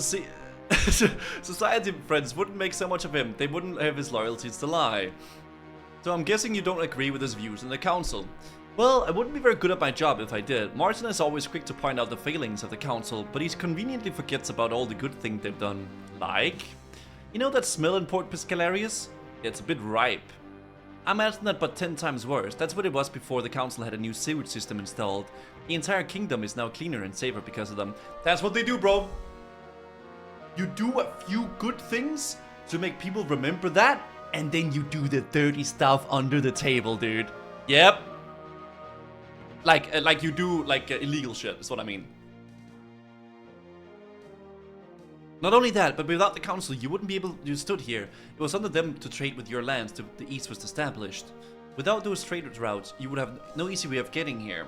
society friends wouldn't make so much of him. They wouldn't have his loyalties to lie. So I'm guessing you don't agree with his views in the council. Well, I wouldn't be very good at my job if I did. Martin is always quick to point out the failings of the council, but he conveniently forgets about all the good things they've done. Like? You know that smell in Port Piscalarius? It's a bit ripe. I imagine that but 10 times worse. That's what it was before the council had a new sewage system installed. The entire kingdom is now cleaner and safer because of them. That's what they do, bro. You do a few good things to make people remember that, and then you do the dirty stuff under the table, dude. Yep. Like you do illegal shit, is what I mean. Not only that, but without the council, you wouldn't be able to stood here. It was under them to trade with your lands to the east was established. Without those trade routes, you would have no easy way of getting here.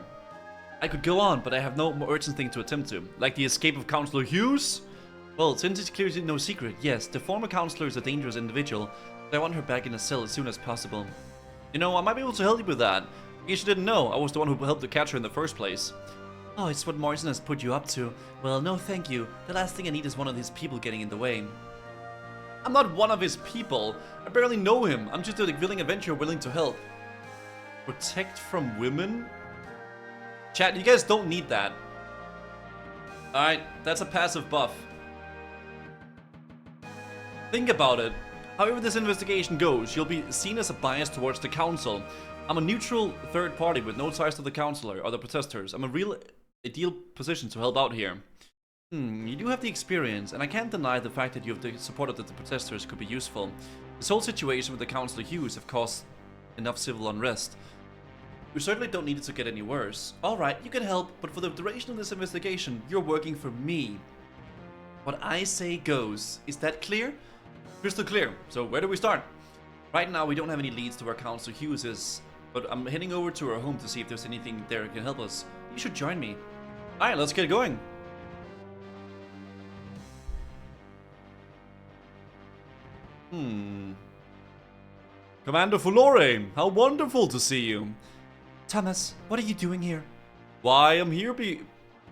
I could go on, but I have no more urgent thing to attempt to. Like the escape of Counselor Hughes? Well, since it's clearly no secret, yes, the former counselor is a dangerous individual, but I want her back in a cell as soon as possible. You know, I might be able to help you with that. In case you didn't know, I was the one who helped to catch her in the first place. Oh, it's what Morrison has put you up to. Well, no thank you. The last thing I need is one of these people getting in the way. I'm not one of his people. I barely know him. I'm just a willing adventurer willing to help. Protect from women? Chat, you guys don't need that. Alright, that's a passive buff. Think about it. However this investigation goes, you'll be seen as a bias towards the council. I'm a neutral third party with no ties to the councilor or the protesters. I'm a real ideal position to help out here. You do have the experience, and I can't deny the fact that you have the support of the protesters could be useful. This whole situation with the Counselor Hughes have caused enough civil unrest. We certainly don't need it to get any worse. Alright, you can help, but for the duration of this investigation, you're working for me. What I say goes. Is that clear? Crystal clear. So where do we start? Right now, we don't have any leads to where Counselor Hughes is, but I'm heading over to her home to see if there's anything there that can help us. You should join me. Alright, let's get going. Commander Fulore, how wonderful to see you. Thomas, what are you doing here? Why, I'm here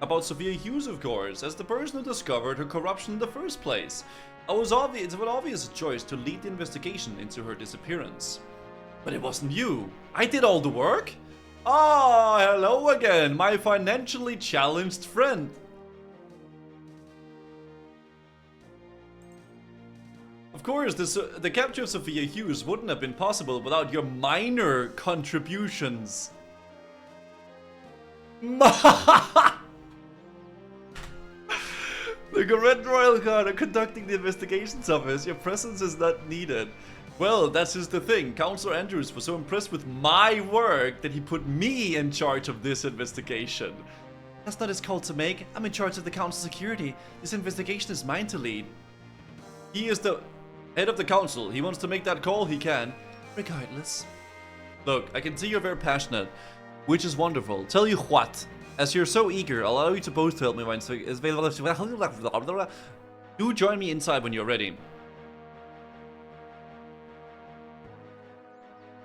About Sophia Hughes, of course, as the person who discovered her corruption in the first place. It's an obvious choice to lead the investigation into her disappearance. But it wasn't you. I did all the work. Ah, hello again, my financially challenged friend. Of course, the capture of Sophia Hughes wouldn't have been possible without your minor contributions. The Red Royal Guard are conducting the investigations office. Your presence is not needed. Well, that's just the thing. Counselor Andrews was so impressed with my work that he put me in charge of this investigation. That's not his call to make. I'm in charge of the council security. This investigation is mine to lead. He is the head of the council. He wants to make that call, he can. Regardless. Look, I can see you're very passionate, which is wonderful. Tell you what, as you're so eager, I'll allow you to both help me. Do join me inside when you're ready.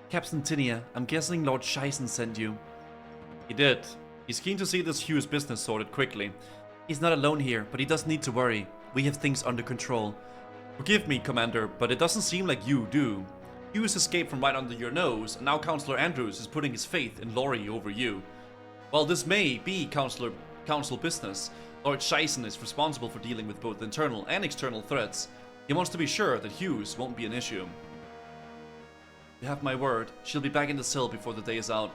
Captain Tinia, I'm guessing Lord Scheisen sent you. He did. He's keen to see this Hughes business sorted quickly. He's not alone here, but he doesn't need to worry. We have things under control. Forgive me, Commander, but it doesn't seem like you do. Hughes escaped from right under your nose, and now Counselor Andrews is putting his faith in Laurie over you. While this may be council business, Lord Scheisen is responsible for dealing with both internal and external threats. He wants to be sure that Hughes won't be an issue. You have my word. She'll be back in the cell before the day is out.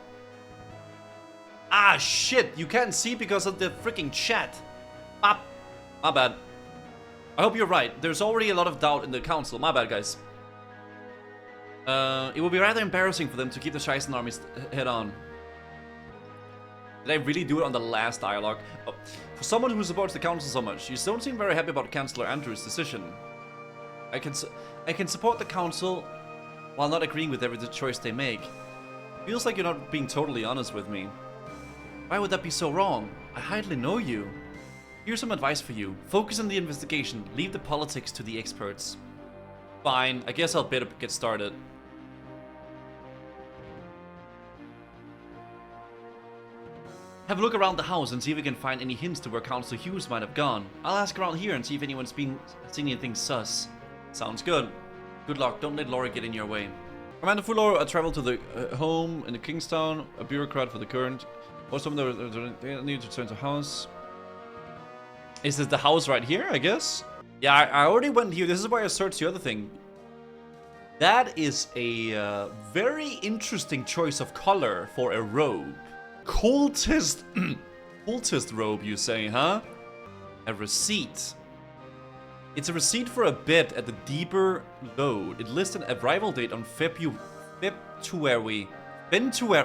Ah, shit! You can't see because of the freaking chat. Ah, my bad. I hope you're right. There's already a lot of doubt in the council. My bad, guys. It will be rather embarrassing for them to keep the Scheisen armies head on. Did I really do it on the last dialogue? Oh, for someone who supports the council so much, you don't seem very happy about Chancellor Andrews' decision. I can support the council while not agreeing with every choice they make. Feels like you're not being totally honest with me. Why would that be so wrong? I hardly know you. Here's some advice for you. Focus on the investigation. Leave the politics to the experts. Fine, I guess I'll better get started. Have a look around the house and see if we can find any hints to where Counselor Hughes might have gone. I'll ask around here and see if anyone's seen anything sus. Sounds good. Good luck, don't let Laura get in your way. Commander Fuller, traveled to the home in the Kingstown, a bureaucrat for the current. Or someone that need to return to house. Is this the house right here, I guess? Yeah, I already went here. This is why I searched the other thing. That is a very interesting choice of color for a robe. Cultist, cultist robe, you say, huh? A receipt. It's a receipt for a bed at the deeper load. It lists an arrival date on February.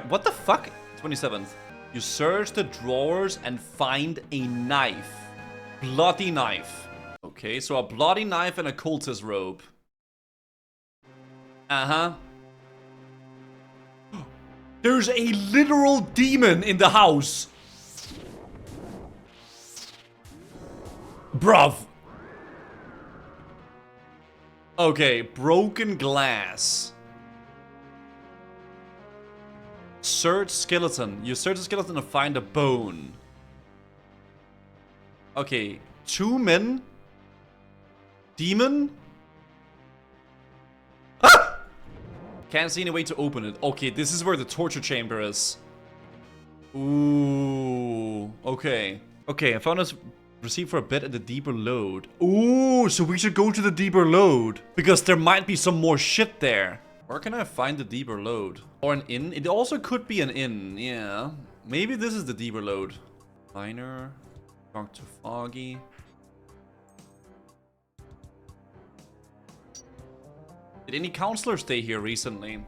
What the fuck? 27th. You search the drawers and find a knife. Bloody knife. Okay, so a bloody knife and a cultist robe. Uh-huh. There's a literal demon in the house. Bruv. Okay, broken glass. Search skeleton. You search the skeleton and find a bone. Okay, 2 men. Demon. Ah! Can't see any way to open it. Okay, this is where the torture chamber is. Ooh. Okay. Okay, I found this receipt for a bed at the deeper load. Ooh, so we should go to the deeper load. Because there might be some more shit there. Where can I find the deeper load? Or an inn? It also could be an inn, yeah. Maybe this is the deeper load. Miner. Dr. Foggy. Did any counselors stay here recently?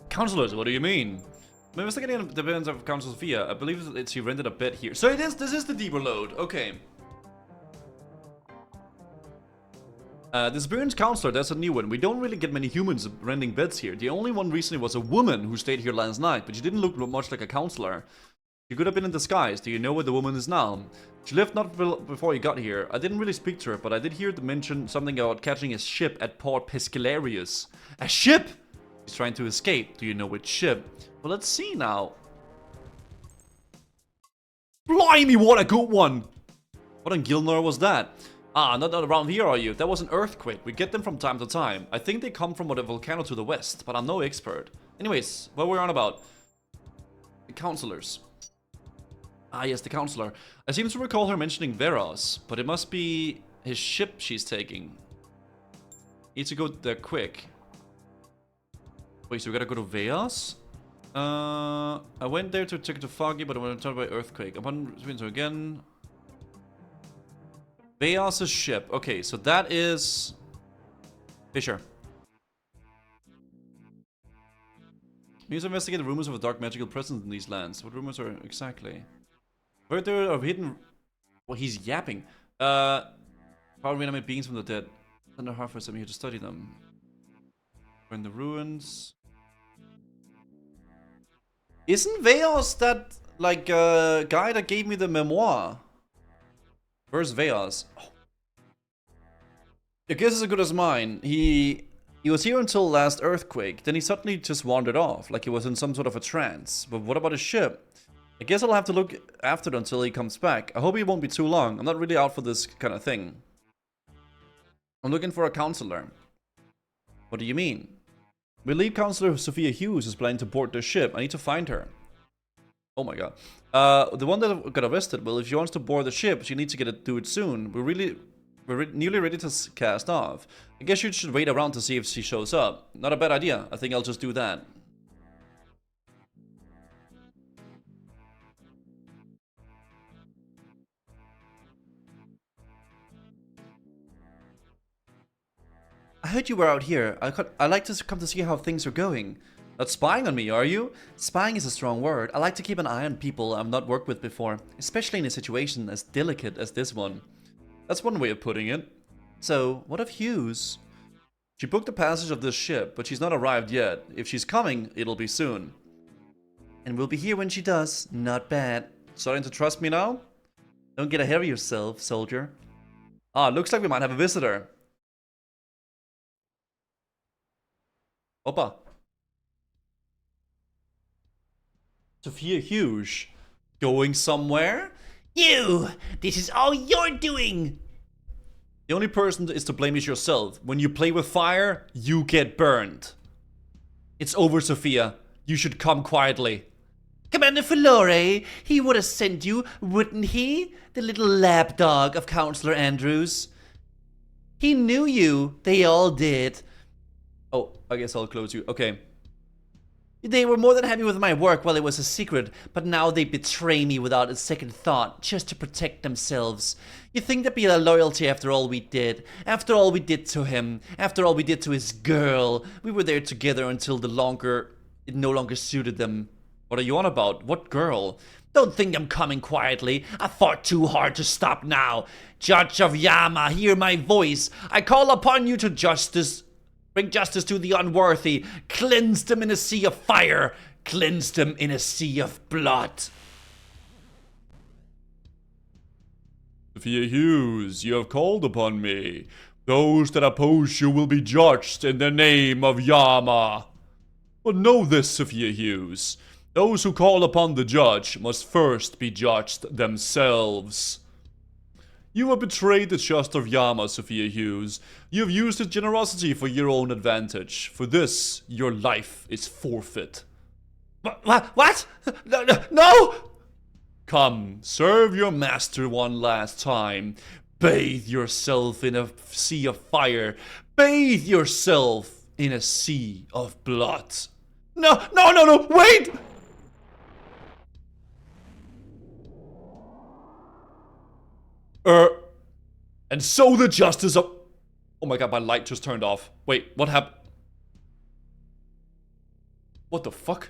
Counselors, what do you mean? I'm investigating the events of Council Sophia. I believe she rented a bed here. So this is the deeper load. Okay. This Burns counselor, that's a new one. We don't really get many humans renting beds here. The only one recently was a woman who stayed here last night, but she didn't look much like a counselor. She could have been in disguise. Do you know where the woman is now? She left not before you got here. I didn't really speak to her, but I did hear them mention something about catching a ship at Port Pescalarius. A ship? She's trying to escape. Do you know which ship? Well, let's see now. Blimey, what a good one! What in Gilnor was that? Ah, not around here, are you? That was an earthquake. We get them from time to time. I think they come from a volcano to the west, but I'm no expert. Anyways, what we're on about? The counselors. Ah, yes, the counselor. I seem to recall her mentioning Veros, but it must be his ship she's taking. Need to go there quick. Wait, so we gotta go to Veos? I went there to check the foggy, but I want to talk about earthquake. Upon so again. Veos' ship. Okay, so that is Fisher. We need to investigate the rumors of a dark magical presence in these lands. What rumors are exactly? Where there are hidden. Well, he's yapping. Power reanimate beings from the dead. Thunder Harvest, I'm here to study them. We're in the ruins. Isn't Veos that, like, guy that gave me the memoir? Where's Veos? Oh. Your guess is as good as mine. He was here until last earthquake. Then he suddenly just wandered off, like he was in some sort of a trance. But what about his ship? I guess I'll have to look after it until he comes back. I hope he won't be too long. I'm not really out for this kind of thing. I'm looking for a counselor. What do you mean? We leave Counselor Sophia Hughes is planning to board their ship. I need to find her. Oh my god. The one that got arrested, well, if she wants to board the ship, she needs to do it soon. We're nearly ready to cast off. I guess you should wait around to see if she shows up. Not a bad idea. I think I'll just do that. I heard you were out here. I'd like to come to see how things are going. Not spying on me, are you? Spying is a strong word. I like to keep an eye on people I've not worked with before, especially in a situation as delicate as this one. That's one way of putting it. So, what of Hughes? She booked the passage of this ship, but she's not arrived yet. If she's coming, it'll be soon. And we'll be here when she does. Not bad. Starting to trust me now? Don't get ahead of yourself, soldier. Ah, looks like we might have a visitor. Opa. Sophia Hughes. Going somewhere? You! This is all you're doing! The only person is to blame is yourself. When you play with fire, you get burned. It's over, Sophia. You should come quietly. Commander Filore, he would have sent you, wouldn't he? The little lapdog of Counselor Andrews. He knew you. They all did. Oh, I guess I'll close you. Okay. They were more than happy with my work while it was a secret, but now they betray me without a second thought, just to protect themselves. You think that'd be a loyalty after all we did? After all we did to him? After all we did to his girl? We were there together until it no longer suited them. What are you on about? What girl? Don't think I'm coming quietly. I fought too hard to stop now. Judge of Yama, hear my voice. I call upon you to justice. Bring justice to the unworthy. Cleanse them in a sea of fire. Cleanse them in a sea of blood. Sophia Hughes, you have called upon me. Those that oppose you will be judged in the name of Yama. But know this, Sophia Hughes. Those who call upon the judge must first be judged themselves. You have betrayed the trust of Yama, Sophia Hughes. You have used his generosity for your own advantage. For this, your life is forfeit. What? No! Come, serve your master one last time. Bathe yourself in a sea of fire. Bathe yourself in a sea of blood. No, wait! And so the justice of... Oh my god, my light just turned off. Wait, what happened? What the fuck?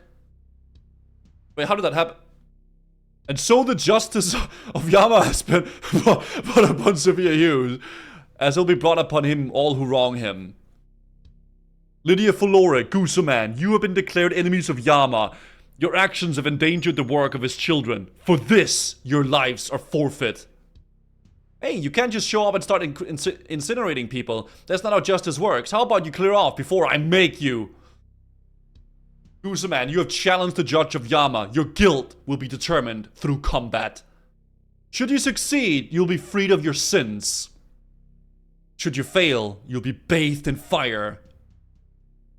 Wait, how did that happen? And so the justice of Yama has been put upon Sophia Hughes, as will be brought upon him all who wrong him. Lydia Folore, Gooseman, you have been declared enemies of Yama. Your actions have endangered the work of his children. For this, your lives are forfeit. Hey, you can't just show up and start incinerating people. That's not how justice works. How about you clear off before I make you? Gooseman, you have challenged the judge of Yama. Your guilt will be determined through combat. Should you succeed, you'll be freed of your sins. Should you fail, you'll be bathed in fire.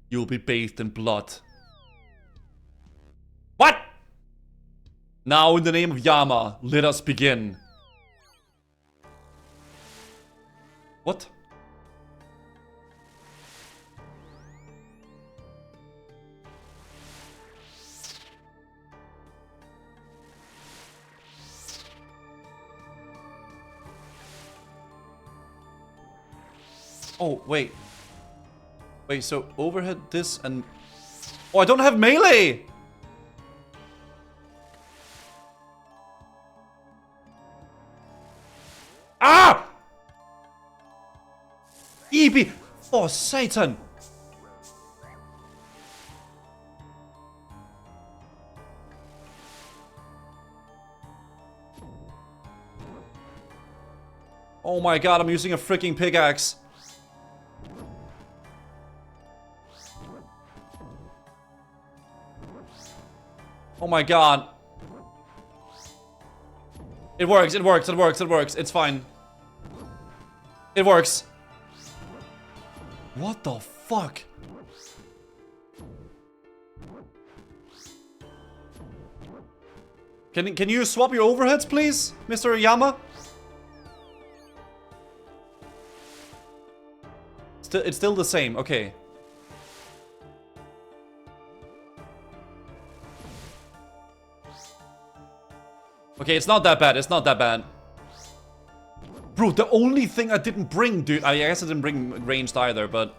You'll be bathed in blood. What? Now, in the name of Yama, let us begin. What? Oh, wait. Wait, so overhead this and... Oh, I don't have melee! Ah! EB! Oh, Satan! Oh my god, I'm using a freaking pickaxe. Oh my god. It works, it works, it works, it works. It's fine. It works. What the fuck? Can you swap your overheads, please, Mr. Yama? It's still the same, okay. Okay, it's not that bad, it's not that bad. Bro, the only thing I didn't bring, dude, I guess I didn't bring ranged either, but...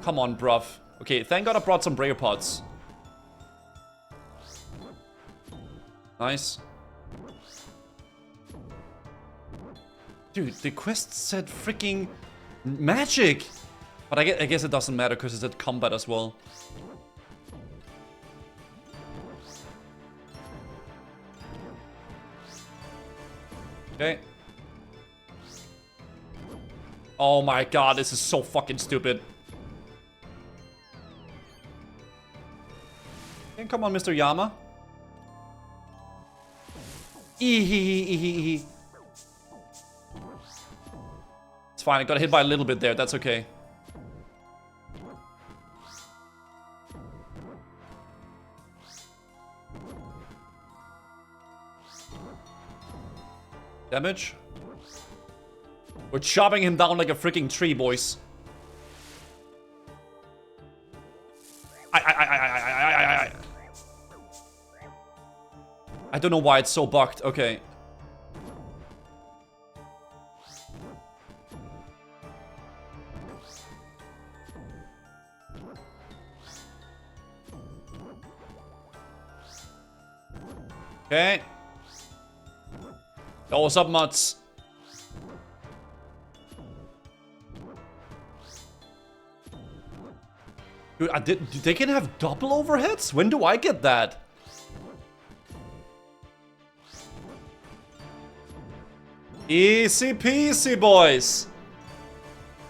Come on, bruv. Okay, thank god I brought some brayer pots. Nice. Dude, the quest said freaking magic! But I guess it doesn't matter because it's at combat as well. Okay. Oh my god, this is so fucking stupid. Okay, come on, Mr. Yama. It's fine, I got hit by a little bit there, that's okay. Damage. We're chopping him down like a freaking tree, boys. I don't know why it's so bugged. Okay. Okay. Yo, what's up, Mutts? Dude, they can have double overheads? When do I get that? Easy peasy, boys.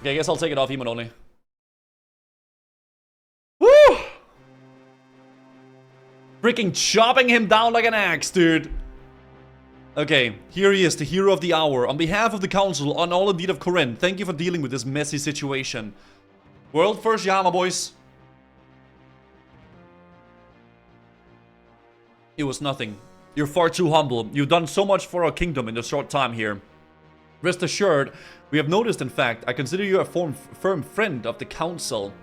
Okay, I guess I'll take it off emote only. Woo! Freaking chopping him down like an axe, dude. Okay, here he is, the hero of the hour. On behalf of the council, on all indeed of Corinth, thank you for dealing with this messy situation. World first Yama, boys. It was nothing. You're far too humble. You've done so much for our kingdom in a short time here. Rest assured, we have noticed, in fact, I consider you a firm friend of the council.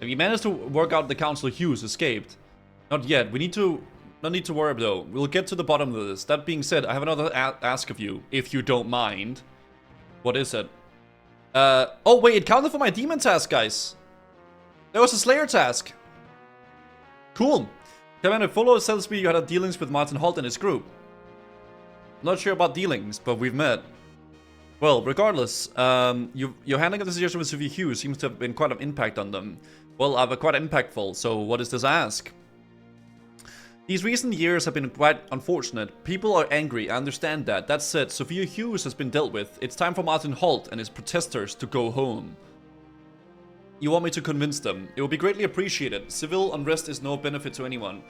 Have you managed to work out the council Hughes escaped? Not yet. No need to worry though. We'll get to the bottom of this. That being said, I have another ask of you, if you don't mind. What is it? Oh wait, it counted for my demon task, guys. There was a slayer task. Cool. Commander Follow tells me you had dealings with Martin Holt and his group. Not sure about dealings, but we've met. Well, regardless, your handling of the situation with Sophia Hughes seems to have been quite an impact on them. Well, I've quite impactful, so what is this ask? These recent years have been quite unfortunate. People are angry, I understand that. That said, Sophia Hughes has been dealt with. It's time for Martin Holt and his protesters to go home. You want me to convince them? It will be greatly appreciated. Civil unrest is no benefit to anyone.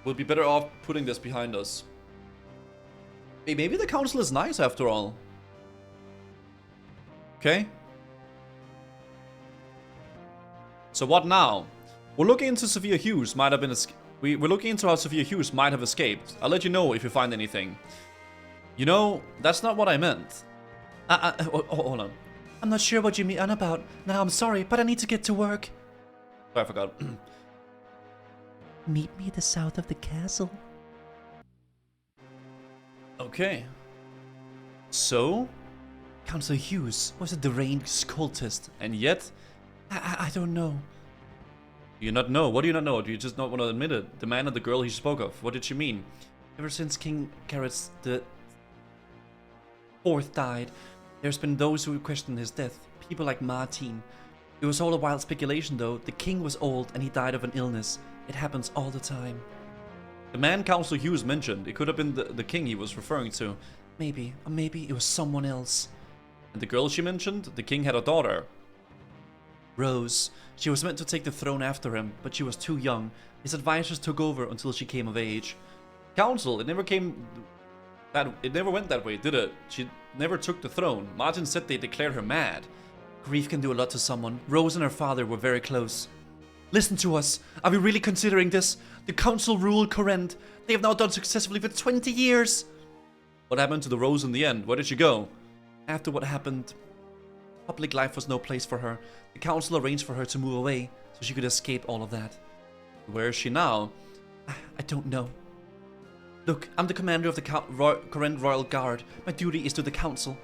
We'll be better off putting this behind us. Hey, maybe the council is nice after all. Okay. So what now? We're looking into Sophia Hughes might have been we're looking into how Sophia Hughes might have escaped. I'll let you know if you find anything. You know, that's not what I meant. Hold on. I'm not sure what you mean about. Now, I'm sorry, but I need to get to work. Oh, I forgot. Meet me at the south of the castle. Okay. So? Counselor Hughes was a deranged cultist, And yet? I don't know. Do you not know? What do you not know? Do you just not want to admit it? The man and the girl he spoke of. What did she mean? Ever since King Garrett's the fourth died, there's been those who questioned his death. People like Martin. It was all a wild speculation though. The king was old and he died of an illness. It happens all the time. The man Counselor Hughes mentioned, it could have been the king he was referring to. Maybe, or maybe it was someone else. And the girl she mentioned, the king had a daughter. Rose. She was meant to take the throne after him, but she was too young. His advisors took over until she came of age. Council, it never went that way, did it? She never took the throne. Martin said they declared her mad. Grief can do a lot to someone. Rose and her father were very close. Listen to us. Are we really considering this? The council ruled Corinth. They have now done successfully for 20 years. What happened to the Rose in the end? Where did she go? After what happened, public life was no place for her. The council arranged for her to move away so she could escape all of that. Where is she now? I don't know. Look, I'm the commander of the Corinth Royal Guard. My duty is to the council.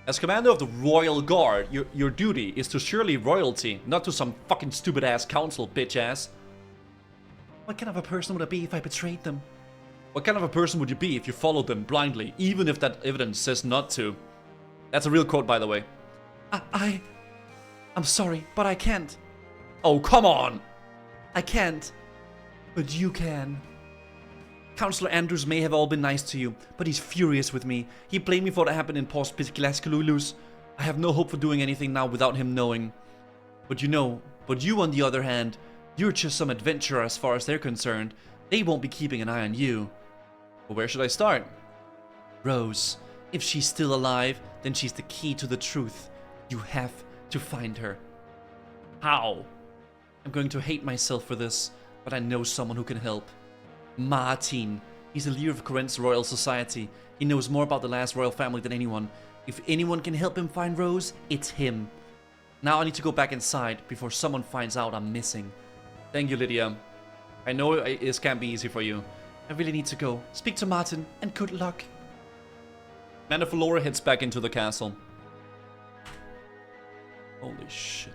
As commander of the Royal Guard, your duty is to surely royalty, not to some fucking stupid ass council, bitch ass. What kind of a person would I be if I betrayed them? What kind of a person would you be if you followed them blindly, even if that evidence says not to? That's a real quote, by the way. I'm sorry, but I can't. Oh, come on! I can't. But you can. Counselor Andrews may have all been nice to you, but he's furious with me. He blamed me for what happened in Post Piscasculus. I have no hope for doing anything now without him knowing. But you on the other hand, you're just some adventurer as far as they're concerned. They won't be keeping an eye on you. Well, where should I start? Rose. If she's still alive, then she's the key to the truth. You have to find her. How? I'm going to hate myself for this, but I know someone who can help. Martin. He's the leader of Corinth's Royal Society. He knows more about the last royal family than anyone. If anyone can help him find Rose, it's him. Now I need to go back inside before someone finds out I'm missing. Thank you, Lydia. I know this can't be easy for you. I really need to go. Speak to Martin, and good luck. Mandalore heads back into the castle. Holy shit.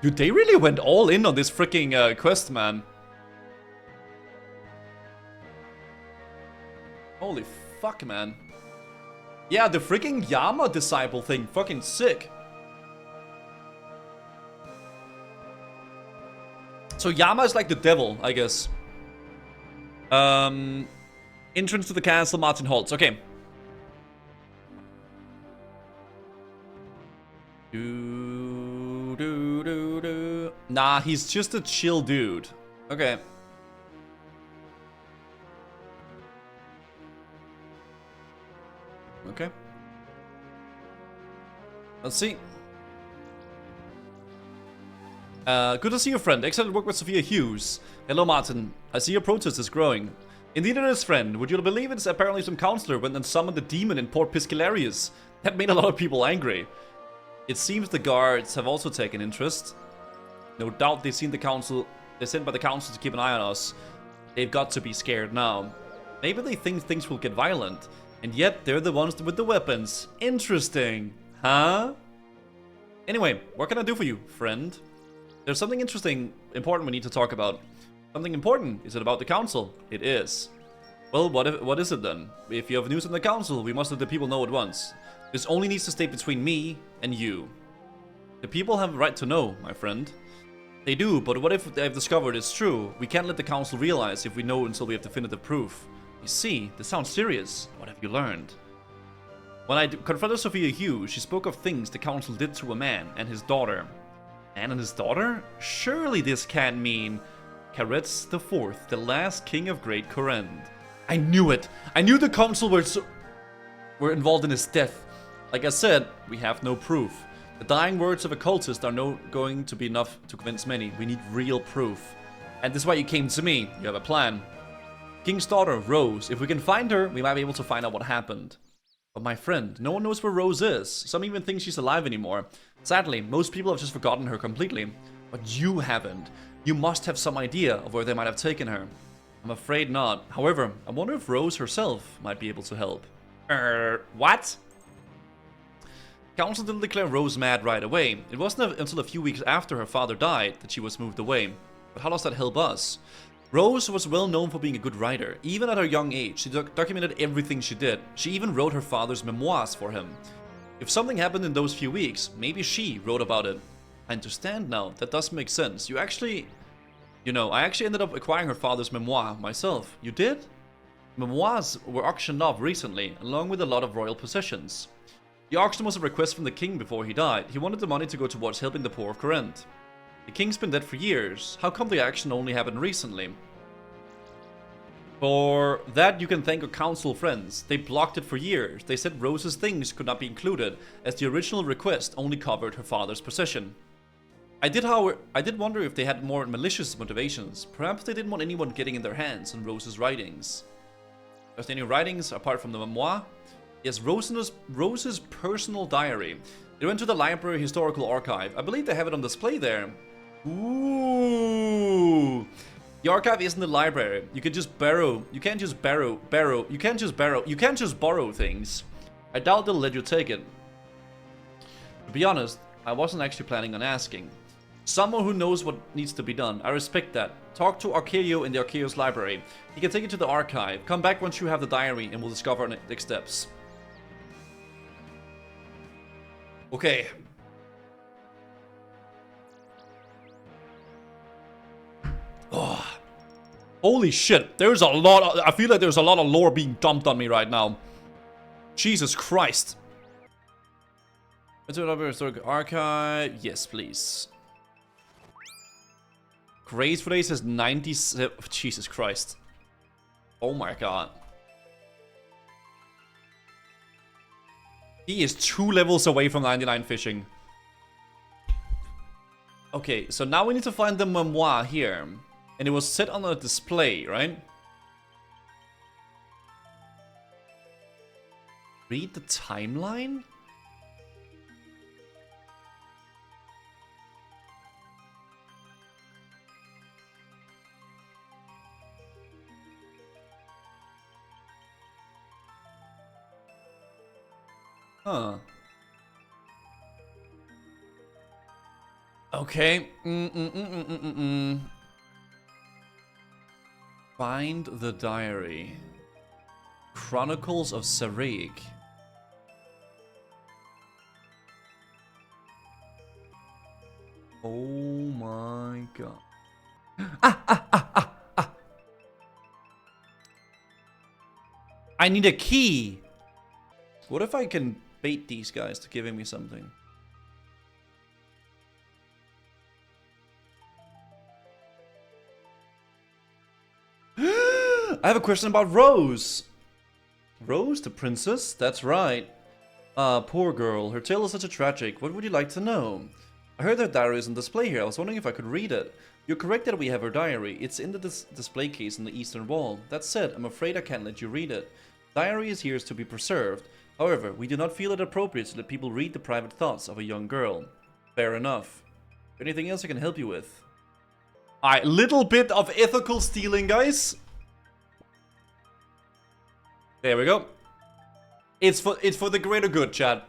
Dude, they really went all in on this freaking quest, man. Holy fuck, man. Yeah, the freaking Yama disciple thing. Fucking sick. So Yama is like the devil, I guess. Entrance to the castle, Martin Holtz. Okay. Nah, he's just a chill dude. Okay. Okay. Let's see. Good to see you, friend. Excellent work with Sophia Hughes. Hello, Martin. I see your protest is growing. Indeed it is, friend. Would you believe it's apparently some counselor went and summoned the demon in Port Piscalarius? That made a lot of people angry. It seems the guards have also taken interest. No doubt they've seen the council. They're sent by the council to keep an eye on us. They've got to be scared now. Maybe they think things will get violent. And yet they're the ones with the weapons. Interesting. Huh? Anyway, what can I do for you, friend? There's something interesting, important we need to talk about. Something important? Is it about the council? It is. Well, what is it then? If you have news on the council, we must let the people know at once. This only needs to stay between me and you. The people have a right to know, my friend. They do, but what if they've discovered it's true? We can't let the council realize if we know until we have definitive proof. You see, this sounds serious. What have you learned? When I confronted Sophia Hughes, she spoke of things the council did to a man and his daughter. And his daughter? Surely this can't mean Karetz IV, the last king of Great Kourend. I knew it! I knew the council were involved in his death. Like I said, we have no proof. The dying words of a cultist are not going to be enough to convince many. We need real proof. And this is why you came to me. You have a plan. King's daughter, Rose. If we can find her, we might be able to find out what happened. But my friend, no one knows where Rose is. Some even think she's alive anymore. Sadly, most people have just forgotten her completely. But you haven't. You must have some idea of where they might have taken her. I'm afraid not. However, I wonder if Rose herself might be able to help. What? Council didn't declare Rose mad right away. It wasn't until a few weeks after her father died that she was moved away. But how does that help us? Rose was well known for being a good writer. Even at her young age, she documented everything she did. She even wrote her father's memoirs for him. If something happened in those few weeks, maybe she wrote about it. I understand now. That does make sense. I actually ended up acquiring her father's memoir myself. You did? Memoirs were auctioned off recently, along with a lot of royal possessions. The auction was a request from the king before he died. He wanted the money to go towards helping the poor of Kourend. The king's been dead for years. How come the action only happened recently? For that, you can thank your council friends. They blocked it for years. They said Rose's things could not be included, as the original request only covered her father's possession. I did wonder if they had more malicious motivations. Perhaps they didn't want anyone getting in their hands on Rose's writings. Are there any writings apart from the memoir? Yes, Rose's personal diary. They went to the library historical archive. I believe they have it on display there. Ooh. The archive isn't the library. You can just borrow. You can't just borrow. You can't just borrow things. I doubt they'll let you take it. To be honest, I wasn't actually planning on asking. Someone who knows what needs to be done. I respect that. Talk to Arceo in the Arceus library. He can take it to the archive. Come back once you have the diary and we'll discover next steps. Okay. Oh. Holy shit. There's a lot. I feel like there's a lot of lore being dumped on me right now. Jesus Christ. Into another historic archive. Yes, please. Grace for days is 97. Jesus Christ. Oh my god. He is 2 levels away from 99 fishing. Okay, so now we need to find the memoir here. And it was set on a display, right? Read the timeline? Huh. Okay. Find the diary. Chronicles of Saraig. Oh my god. I need a key. What if I can bait these guys to giving me something? I have a question about Rose. Rose, the princess? That's right. Ah, poor girl. Her tale is such a tragic. What would you like to know? I heard her diary is on display here. I was wondering if I could read it. You're correct that we have her diary. It's in the display case on the eastern wall. That said, I'm afraid I can't let you read it. Diary is here to be preserved. However, we do not feel it appropriate to let people read the private thoughts of a young girl. Fair enough. Anything else I can help you with? Alright, little bit of ethical stealing, guys. There we go. It's for the greater good, Chad.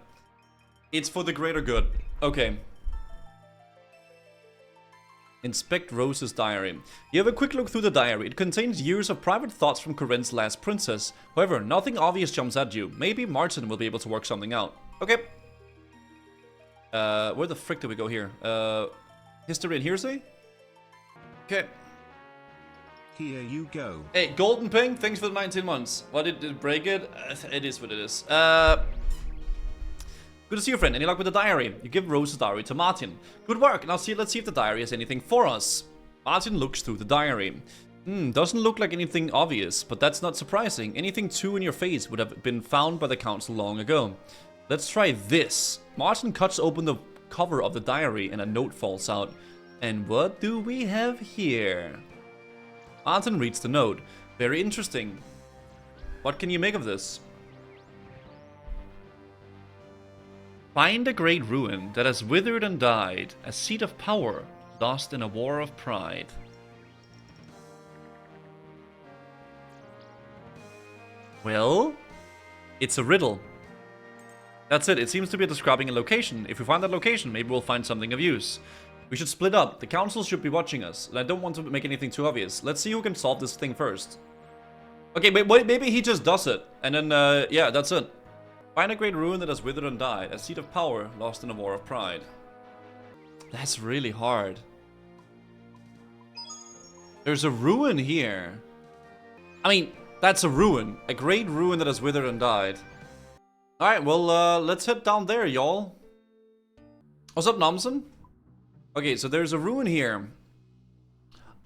It's for the greater good. Okay. Inspect Rose's diary. You have a quick look through the diary. It contains years of private thoughts from Kourend's last princess. However, nothing obvious jumps at you. Maybe Martin will be able to work something out. Okay. Where the frick do we go here? History and hearsay? Okay. Here you go. Hey, Golden Ping, thanks for the 19 months. Why did it break it? It is what it is. Good to see you, friend. Any luck with the diary? You give Rose's diary to Martin. Good work. Now let's see if the diary has anything for us. Martin looks through the diary. Doesn't look like anything obvious, but that's not surprising. Anything too in your face would have been found by the council long ago. Let's try this. Martin cuts open the cover of the diary and a note falls out. And what do we have here? Martin reads the note. Very interesting. What can you make of this? Find a great ruin that has withered and died, a seat of power, lost in a war of pride. Well, it's a riddle. That's it. It seems to be describing a location. If we find that location, maybe we'll find something of use. We should split up. The council should be watching us, and I don't want to make anything too obvious. Let's see who can solve this thing first. Okay, wait, maybe he just does it, and then, yeah, that's it. Find a great ruin that has withered and died, a seat of power lost in a war of pride. That's really hard. There's a ruin here. I mean, that's a ruin. A great ruin that has withered and died. Alright, well, let's head down there, y'all. What's up, Nomson? Okay, so there's a ruin here.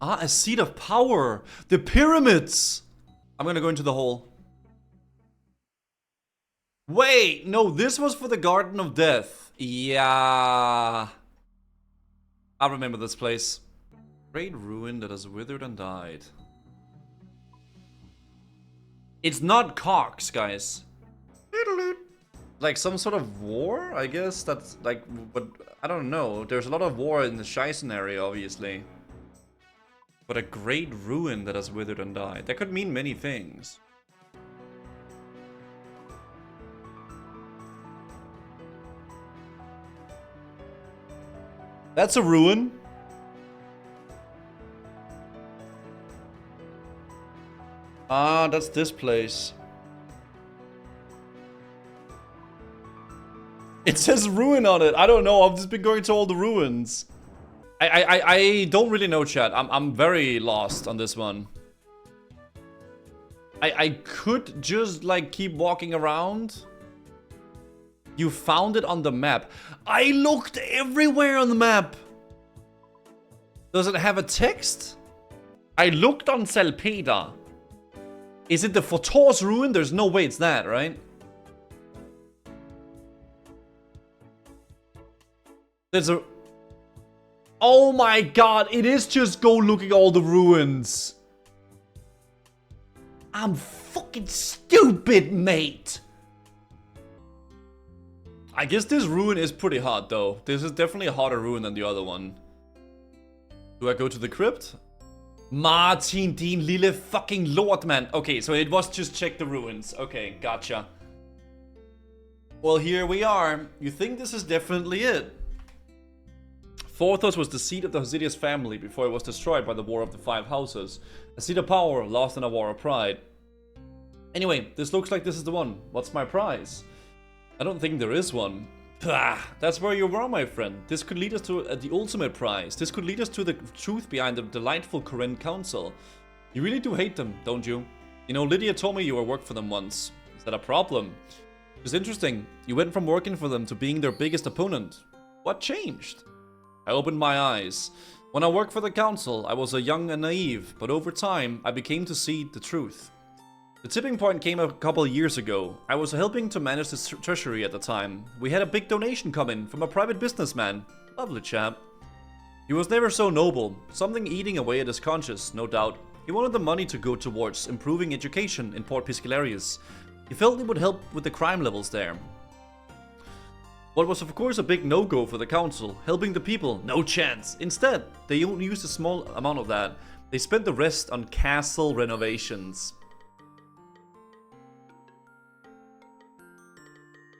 Ah, a seat of power. The pyramids. I'm gonna go into the hole. Wait, no, this was for the Garden of Death. Yeah. I remember this place. Great ruin that has withered and died. It's not Cox, guys. Like some sort of war, I guess. That's like, but I don't know. There's a lot of war in the Scheisen area, obviously. But a great ruin that has withered and died. That could mean many things. That's a ruin. Ah, that's this place. It says ruin on it. I don't know. I've just been going to all the ruins. I don't really know, chat. I'm very lost on this one. I could just like keep walking around. You found it on the map. I looked everywhere on the map. Does it have a text? I looked on Salpeter. Is it the Fortor's ruin? There's no way it's that, right? There's a... Oh my god, it is just go looking all the ruins. I'm fucking stupid, mate. I guess this ruin is pretty hard, though. This is definitely a harder ruin than the other one. Do I go to the crypt? Martin, din lille fucking lord, man. Okay, so it was just check the ruins. Okay, gotcha. Well, here we are. You think this is definitely it? Forthos was the seat of the Hosidius family before it was destroyed by the War of the Five Houses. A seat of power lost in a war of pride. Anyway, this looks like this is the one. What's my prize? I don't think there is one. Pah, that's where you were, my friend. This could lead us to the ultimate prize. This could lead us to the truth behind the delightful Corinne Council. You really do hate them, don't you? You know, Lydia told me you worked for them once. Is that a problem? It's interesting. You went from working for them to being their biggest opponent. What changed? I opened my eyes. When I worked for the council, I was a young and naive, but over time, I became to see the truth. The tipping point came a couple years ago. I was helping to manage the treasury at the time. We had a big donation come in from a private businessman. Lovely chap. He was never so noble. Something eating away at his conscience, no doubt. He wanted the money to go towards improving education in Port Piscalarius. He felt it would help with the crime levels there. What was of course a big no-go for the council, helping the people, no chance. Instead, they only used a small amount of that. They spent the rest on castle renovations.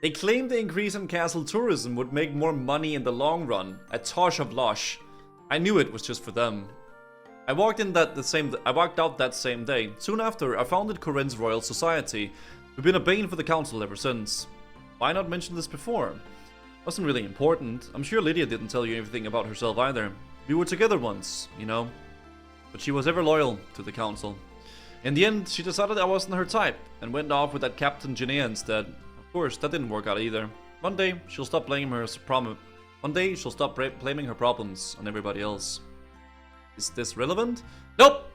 They claimed the increase in castle tourism would make more money in the long run. A tosh of lush. I knew it was just for them. I walked out that same day. Soon after, I founded Corinne's Royal Society. We've been a bane for the council ever since. Why not mention this before? Wasn't really important. I'm sure Lydia didn't tell you anything about herself either. We were together once, you know. But she was ever loyal to the council. In the end, she decided I wasn't her type and went off with that Captain Janaea instead. Of course, that didn't work out either. One day, she'll stop blaming her problem. One day, she'll stop blaming her problems on everybody else. Is this relevant? Nope!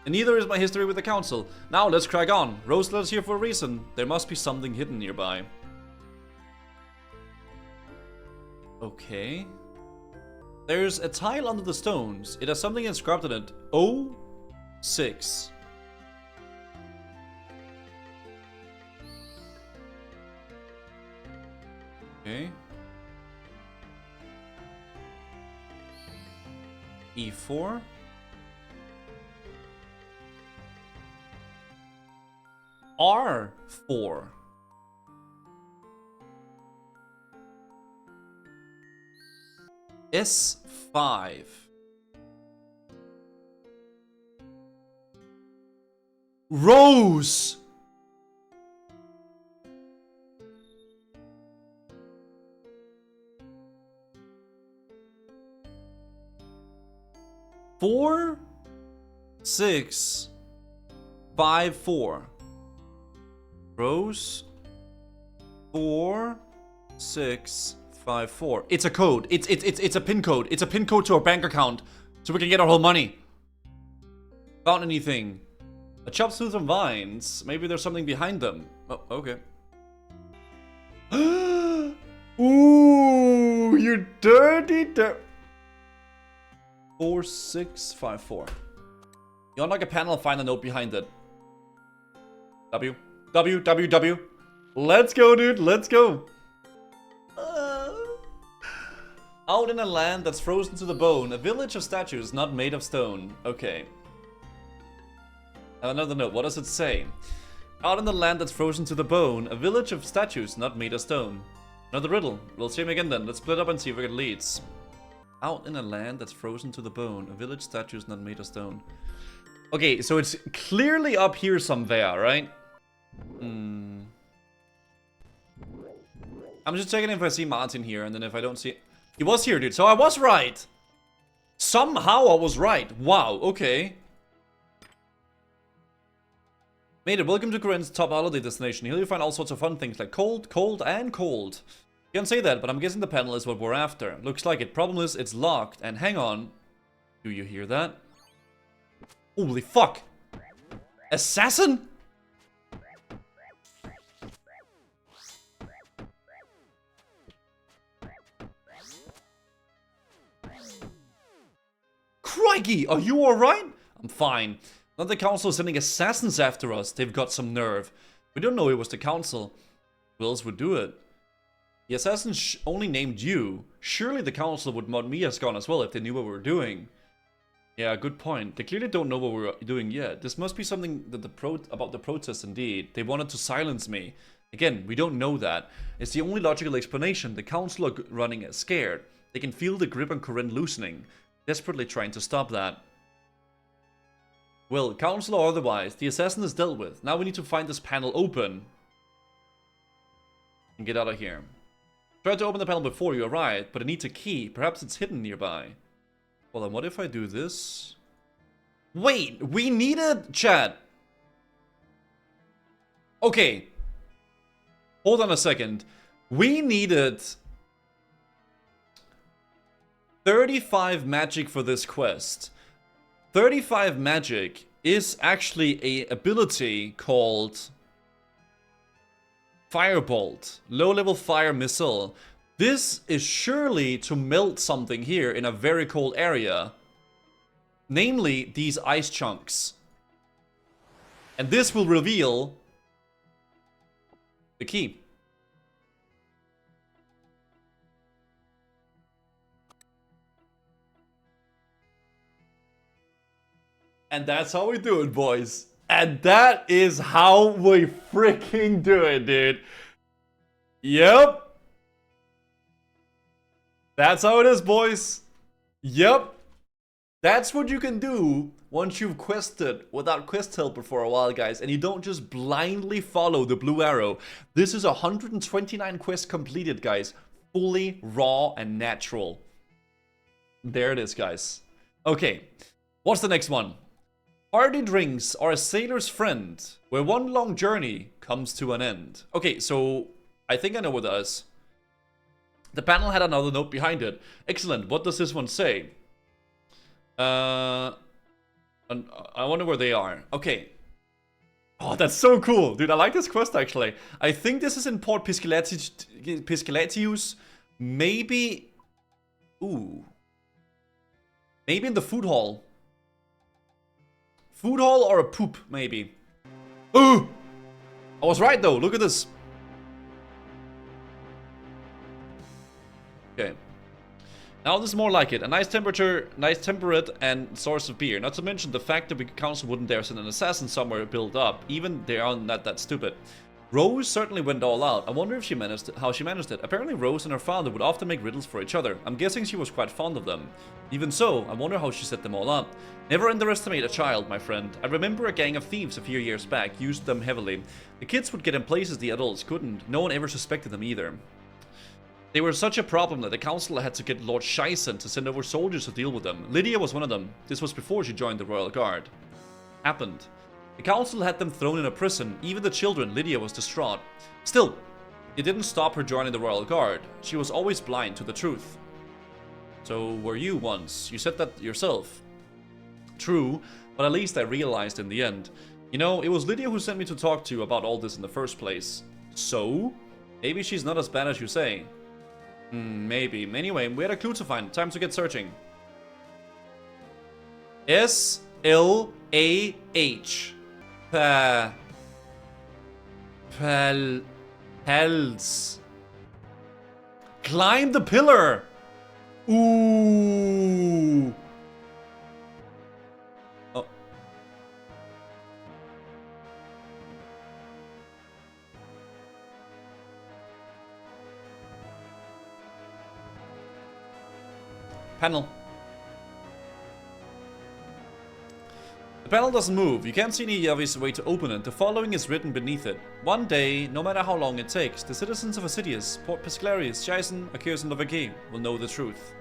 And neither is my history with the council. Now, let's crack on. Rose led us here for a reason. There must be something hidden nearby. Okay. There's a tile under the stones. It has something inscribed on it. O6. Okay. E4. R4. S5. Rose! Four, 6, 5, 4. Rose. 4, 6, 5, 4. It's a code. It's a pin code. It's a pin code to our bank account, so we can get our whole money. Found anything? A chop through some vines. Maybe there's something behind them. Oh, okay. Ooh, you dirty dirt. 4, 6, 5, 4. You unlock a panel, find a note behind it. W. W, W, W. Let's go, dude. Let's go. Out in a land that's frozen to the bone, a village of statues not made of stone. Okay. Another note. What does it say? Out in the land that's frozen to the bone, a village of statues not made of stone. Another riddle. We'll see him again then. Let's split up and see if it leads. Out in a land that's frozen to the bone, a village statues not made of stone. Okay, so it's clearly up here somewhere, right? I'm just checking if I see Martin here, and then if I don't see... He was here, dude, so I was right! Somehow I was right. Wow, okay. Mate, welcome to Corinne's top holiday destination. Here you'll find all sorts of fun things like cold, cold, and cold. Can't say that, but I'm guessing the panel is what we're after. Looks like it. Problem is, it's locked. And hang on. Do you hear that? Holy fuck! Assassin? Crikey, are you alright? I'm fine. Not the council is sending assassins after us. They've got some nerve. We don't know it was the council. Who else would do it? The assassins only named you. Surely the council would want me as gone as well if they knew what we were doing. Yeah, good point. They clearly don't know what we're doing yet. This must be something that about the protest indeed. They wanted to silence me. Again, we don't know that. It's the only logical explanation. The council are running scared. They can feel the grip on Corinne loosening. Desperately trying to stop that. Well, council or otherwise, the assassin is dealt with. Now we need to find this panel open. And get out of here. Tried to open the panel before you arrived, but it needs a key. Perhaps it's hidden nearby. Well, then what if I do this? Wait, we needed... Chat. Okay. Hold on a second. We needed 35 magic for this quest. 35 magic is actually a ability called Firebolt. Low-level fire missile. This is surely to melt something here in a very cold area. Namely, these ice chunks. And this will reveal the key. And that's how we do it, boys. And that is how we freaking do it, dude. Yep. That's how it is, boys. Yep. That's what you can do once you've quested without quest helper for a while, guys. And you don't just blindly follow the blue arrow. This is 129 quests completed, guys. Fully raw and natural. There it is, guys. Okay. What's the next one? Party drinks are a sailor's friend, where one long journey comes to an end. Okay, so I think I know what that is. The panel had another note behind it. Excellent. What does this one say? And I wonder where they are. Okay. Oh, that's so cool. Dude, I like this quest, actually. I think this is in Port Piscilatius. Maybe... Ooh. Maybe in the food hall. Food hall or a poop, maybe. Ooh! I was right, though. Look at this. Okay. Now this is more like it. A nice temperature, nice temperate, and source of beer. Not to mention the fact that the council wouldn't dare send an assassin somewhere built up. Even they are not that stupid. Rose certainly went all out. I wonder if she managed how she managed it. Apparently Rose and her father would often make riddles for each other. I'm guessing she was quite fond of them. Even so, I wonder how she set them all up. Never underestimate a child, my friend. I remember a gang of thieves a few years back used them heavily. The kids would get in places the adults couldn't. No one ever suspected them either. They were such a problem that the council had to get Lord Scheisen to send over soldiers to deal with them. Lydia was one of them. This was before she joined the Royal Guard. Happened. The council had them thrown in a prison. Even the children, Lydia was distraught. Still, it didn't stop her joining the Royal Guard. She was always blind to the truth. So were you once. You said that yourself. True, but at least I realized in the end. You know, it was Lydia who sent me to talk to you about all this in the first place. So? Maybe she's not as bad as you say. Maybe. Anyway, we had a clue to find. Time to get searching. S-L-A-H. Pels. Climb the pillar. Ooh. Oh. Panel. The panel doesn't move. You can't see any obvious way to open it. The following is written beneath it. One day, no matter how long it takes, the citizens of Arceuus, Port Piscilarius, Scheisen, Arceuus, and Novaki will know the truth.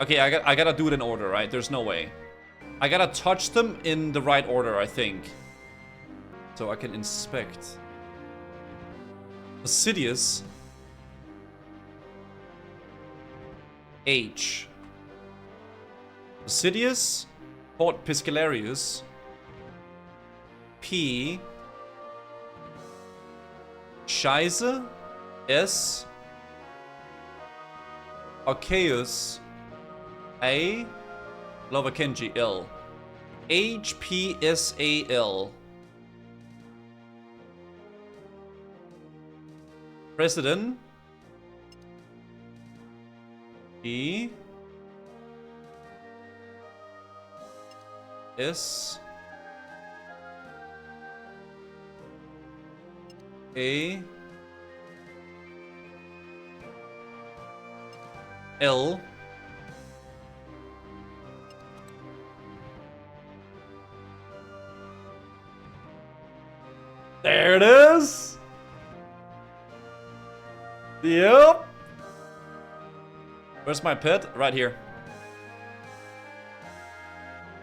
Okay, I gotta do it in order, right? There's no way. I gotta touch them in the right order, I think. So I can inspect. Arceuus. H. Arceuus, Port Piscilarius, P, Scheisse, S, Arceuus, A, Lovakenji, L, H, P, S, A, L. President, E, S, A, L, there it is. Yep. Where's my pet? Right here.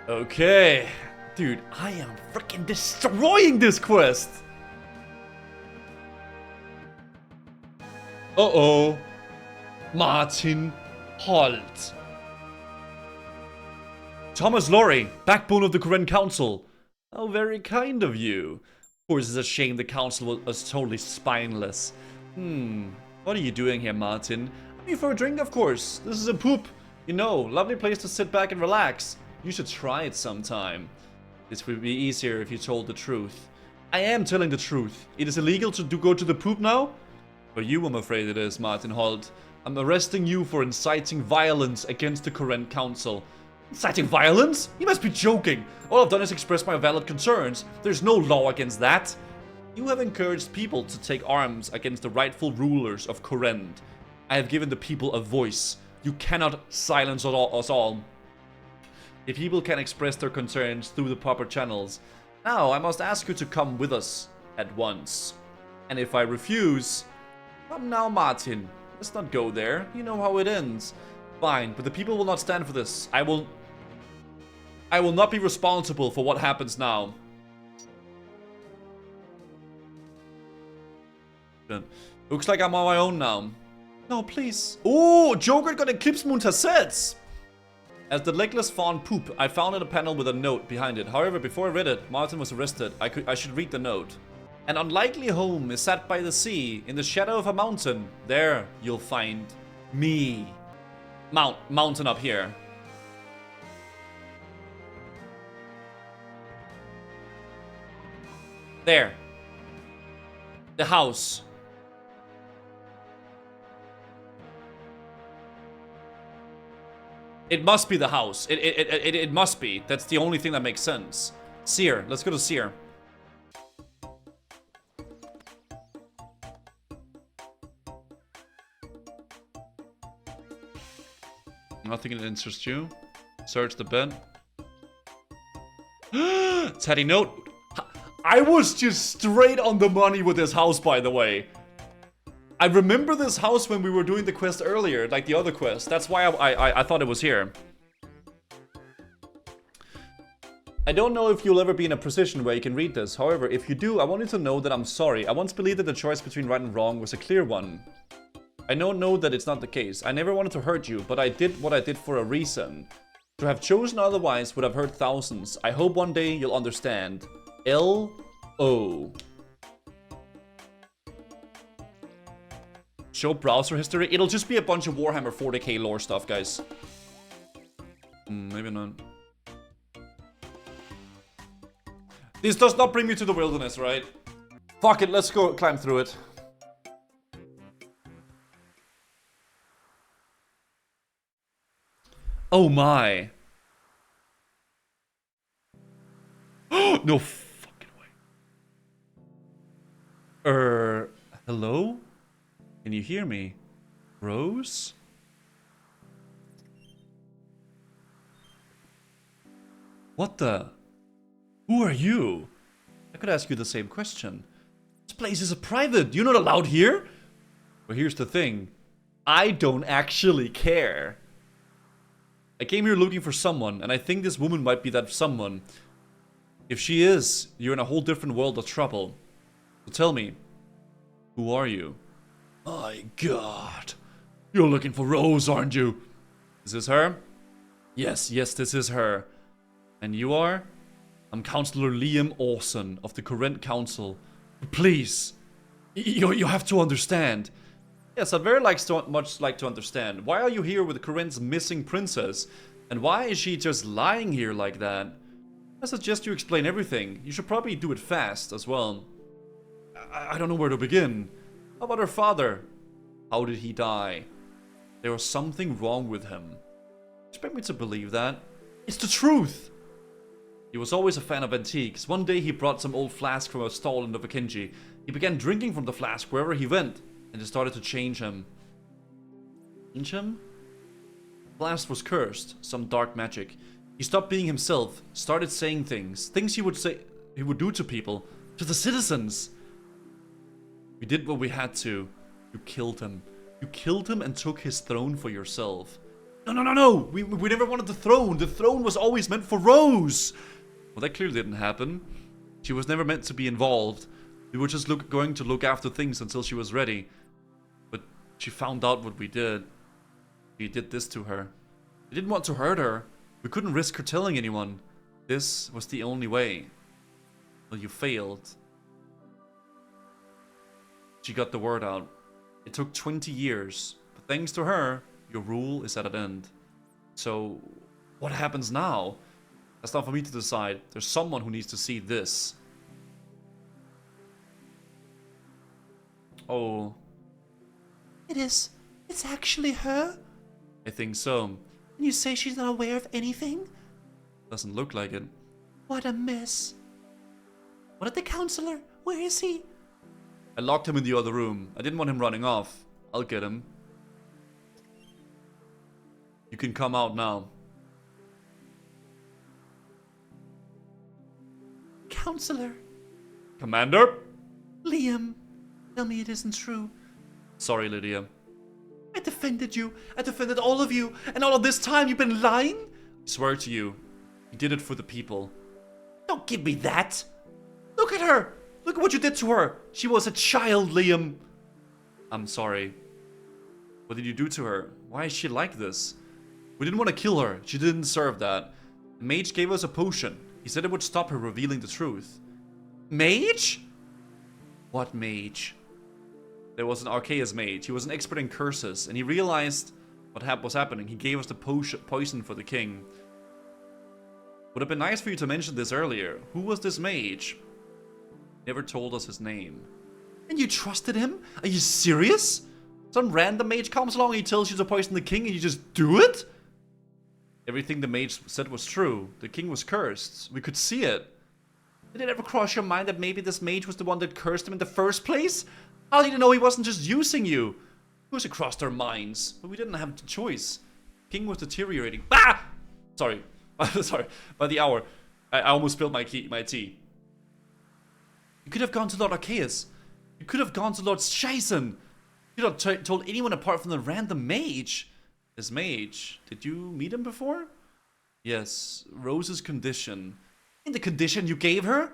Okay. Dude, I am freaking destroying this quest. Uh-oh. Martin Holt. Thomas Lorry, backbone of the Koren Council. How very kind of you. Of course, it's a shame the council was totally spineless. What are you doing here, Martin? I'm here for a drink, of course. This is a poop. You know, lovely place to sit back and relax. You should try it sometime. This would be easier if you told the truth. I am telling the truth. It is illegal to go to the poop now? For you, I'm afraid it is, Martin Holt. I'm arresting you for inciting violence against the Koren Council. Inciting violence? You must be joking. All I've done is express my valid concerns. There's no law against that. You have encouraged people to take arms against the rightful rulers of Koren. I have given the people a voice. You cannot silence us all. The people can express their concerns through the proper channels. Now, I must ask you to come with us at once. And if I refuse... Come now, Martin. Let's not go there. You know how it ends. Fine, but the people will not stand for this. I will not be responsible for what happens now. Looks like I'm on my own now. No, please. Oh, Joker got Eclipse Moon Tassets! As the legless fawn poop, I found in a panel with a note behind it. However, before I read it, Martin was arrested. I should read the note. An unlikely home is sat by the sea, in the shadow of a mountain. There, you'll find me. Mountain up here. There. The house. It must be the house. It must be. That's the only thing that makes sense. Seer. Let's go to Seer. Nothing that interests you. Search the bed. Teddy note. I was just straight on the money with this house, by the way. I remember this house when we were doing the quest earlier, like the other quest. That's why I thought it was here. I don't know if you'll ever be in a position where you can read this. However, if you do, I want you to know that I'm sorry. I once believed that the choice between right and wrong was a clear one. I know that it's not the case. I never wanted to hurt you, but I did what I did for a reason. To have chosen otherwise would have hurt thousands. I hope one day you'll understand. L.O. Show browser history. It'll just be a bunch of Warhammer 40k lore stuff, guys. Maybe not. This does not bring me to the wilderness, right? Fuck it, let's go climb through it. Oh my. No fucking way. Hello? Can you hear me? Rose? What the? Who are you? I could ask you the same question. This place is a private. You're not allowed here? Well, here's the thing. I don't actually care. I came here looking for someone, and I think this woman might be that someone. If she is, you're in a whole different world of trouble. So tell me, who are you? My God. You're looking for Rose, aren't you? Is this her? Yes, this is her. And you are? I'm Counselor Liam Orson of the Current Council. Please, you have to understand. Yes, I'd very much like to understand. Why are you here with Corinne's missing princess? And why is she just lying here like that? I suggest you explain everything. You should probably do it fast as well. I don't know where to begin. How about her father? How did he die? There was something wrong with him. Expect me to believe that? It's the truth! He was always a fan of antiques. One day he brought some old flask from a stall in Novakinji. He began drinking from the flask wherever he went, and it started to change him. Change him? The flask was cursed, some dark magic. He stopped being himself, started saying things he would do to people, to the citizens. We did what we had to. You killed him. You killed him and took his throne for yourself. No! We never wanted the throne. The throne was always meant for Rose. Well, that clearly didn't happen. She was never meant to be involved. We were just going to look after things until she was ready. But she found out what we did. We did this to her. We didn't want to hurt her. We couldn't risk her telling anyone. This was the only way. Well, you failed. She got the word out. It took 20 years. But thanks to her, your rule is at an end. So, what happens now? That's not for me to decide. There's someone who needs to see this. Oh. It's actually her? I think so. And you say she's not aware of anything? Doesn't look like it. What a mess. What of the counselor? Where is he? I locked him in the other room. I didn't want him running off. I'll get him. You can come out now. Counselor. Commander? Liam. Tell me it isn't true. Sorry, Lydia. I defended you. I defended all of you. And all of this time you've been lying? I swear to you, you did it for the people. Don't give me that. Look at her. Look at what you did to her. She was a child, Liam. I'm sorry. What did you do to her? Why is she like this? We didn't want to kill her. She didn't deserve that. The mage gave us a potion. He said it would stop her revealing the truth. Mage? What mage? There was an Arceuus mage. He was an expert in curses, and he realized what was happening. He gave us the poison for the king. Would have been nice for you to mention this earlier. Who was this mage? Never told us his name. And you trusted him? Are you serious? Some random mage comes along and he tells you to poison the king and you just do it? Everything the mage said was true. The king was cursed. We could see it. Did it ever cross your mind that maybe this mage was the one that cursed him in the first place? How did you know he wasn't just using you? It was across our minds, but we didn't have the choice. King was deteriorating. Ah! Sorry. Sorry. By the hour. I almost spilled my tea. You could have gone to Lord Arceuus. You could have gone to Lord Shason. You could have told anyone apart from the random mage. This mage, did you meet him before? Yes, Rose's condition. In the condition you gave her?